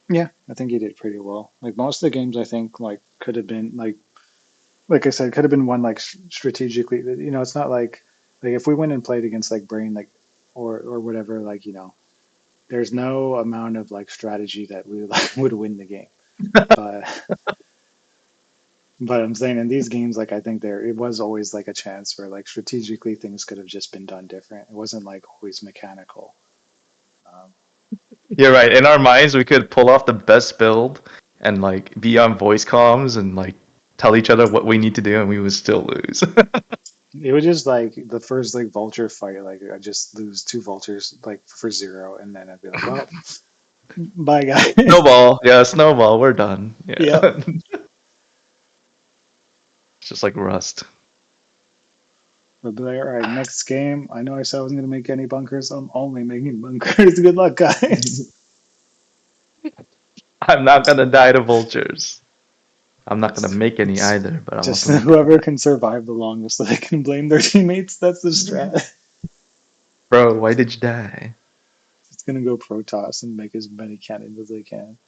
Speaker 1: yeah, I think you did pretty well. Like most of the games, I think like could have been like I said, could have been won like strategically. You know, it's not like if we went and played against like Brain like or whatever, like there's no amount of like strategy that we like would win the game. But but I'm saying in these games, like I think it was always like a chance where like strategically things could have just been done different. It wasn't like always mechanical. Um,
Speaker 6: You're right. In our minds, we could pull off the best build and like be on voice comms and like tell each other what we need to do, and we would still lose.
Speaker 1: it was just like the first like vulture fight, like I just lose two vultures like for zero, and then I'd be like, well, bye guys.
Speaker 6: Snowball, yeah, snowball. We're done. Yeah,
Speaker 1: Yep.
Speaker 6: it's just like Rust.
Speaker 1: I'd be like, all right, next game. I know I said I wasn't gonna make any bunkers. I'm only making bunkers. Good luck, guys.
Speaker 6: I'm not gonna die to vultures. I'm not gonna make any either, but I'm
Speaker 1: Just
Speaker 6: also not gonna
Speaker 1: whoever
Speaker 6: die.
Speaker 1: can survive the longest so they can blame their teammates. That's the strat.
Speaker 6: Bro, why did you die?
Speaker 1: It's gonna go Protoss and make as many cannons as they can.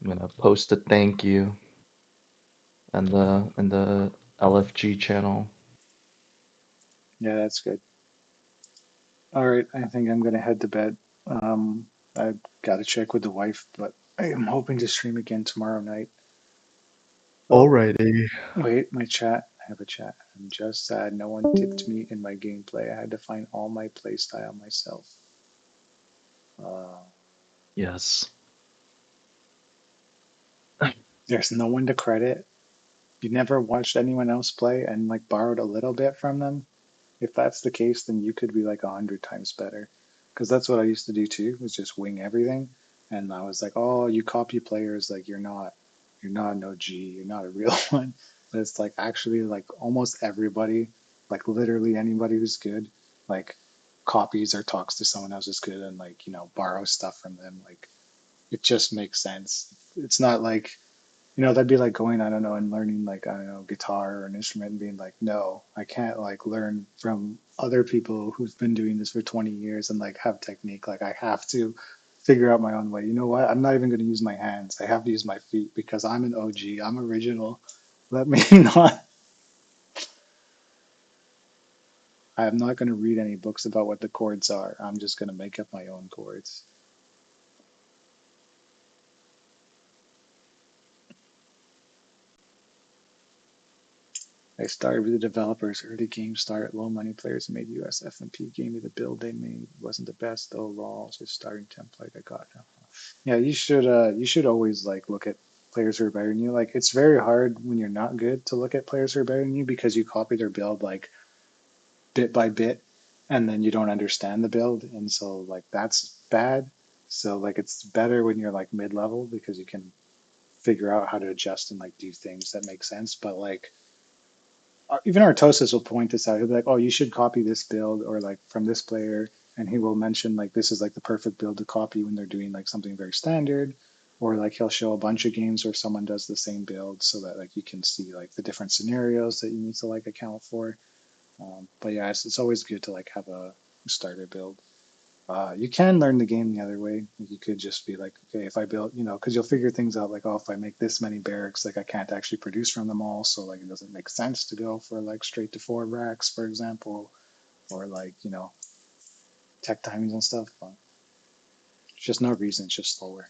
Speaker 6: I'm gonna post a thank you in the LFG channel.
Speaker 1: Yeah, that's good. All right, I think I'm gonna head to bed. I've got to check with the wife, but I am hoping to stream again tomorrow night. Oh,
Speaker 6: Alrighty.
Speaker 1: wait, my chat. I have a chat. I'm just sad no one tipped me in my gameplay. I had to find all my playstyle myself. Uh,
Speaker 6: Yes.
Speaker 1: there's no one to credit. You never watched anyone else play and like borrowed a little bit from them. If that's the case, then you could be like 100 times better. Because that's what I used to do too, was just wing everything. And I was like, oh, you copy players, like you're not an OG, you're not a real one. But it's like actually like almost everybody, like literally anybody who's good, like copies or talks to someone else who's good and like, borrows stuff from them. Like it just makes sense. It's not like that'd be like going, I don't know, and learning like, I don't know, guitar or an instrument and being like, no, I can't like learn from other people who've been doing this for 20 years and like have technique. Like I have to figure out my own way. You know what? I'm not even going to use my hands. I have to use my feet because I'm an OG. I'm original. Let me not. I'm not going to read any books about what the chords are. I'm just going to make up my own chords. I started with the developers, early game start, low money players made US FMP, gave me the build they made. Wasn't the best though, raw, just starting template I got now. Yeah, you should always like look at players who are better than you. Like it's very hard when you're not good to look at players who are better than you because you copy their build like bit by bit and then you don't understand the build and so like that's bad. So like it's better when you're like mid level because you can figure out how to adjust and like do things that make sense. But like even Artosis will point this out. He'll be like, "Oh, you should copy this build or like from this player," and he will mention like this is like the perfect build to copy when they're doing like something very standard, or like he'll show a bunch of games where someone does the same build so that like you can see like the different scenarios that you need to like account for. But yeah, it's always good to like have a starter build. You can learn the game the other way. You could just be like, okay, if I build, because you'll figure things out like, oh, if I make this many barracks, like I can't actually produce from them all, so like it doesn't make sense to go for like straight to 4 racks, for example, or like tech timings and stuff. But it's just no reason. It's just slower.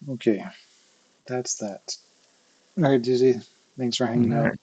Speaker 1: Okay, that's that. All right, Dizzy, thanks for hanging
Speaker 6: Alright.
Speaker 1: out.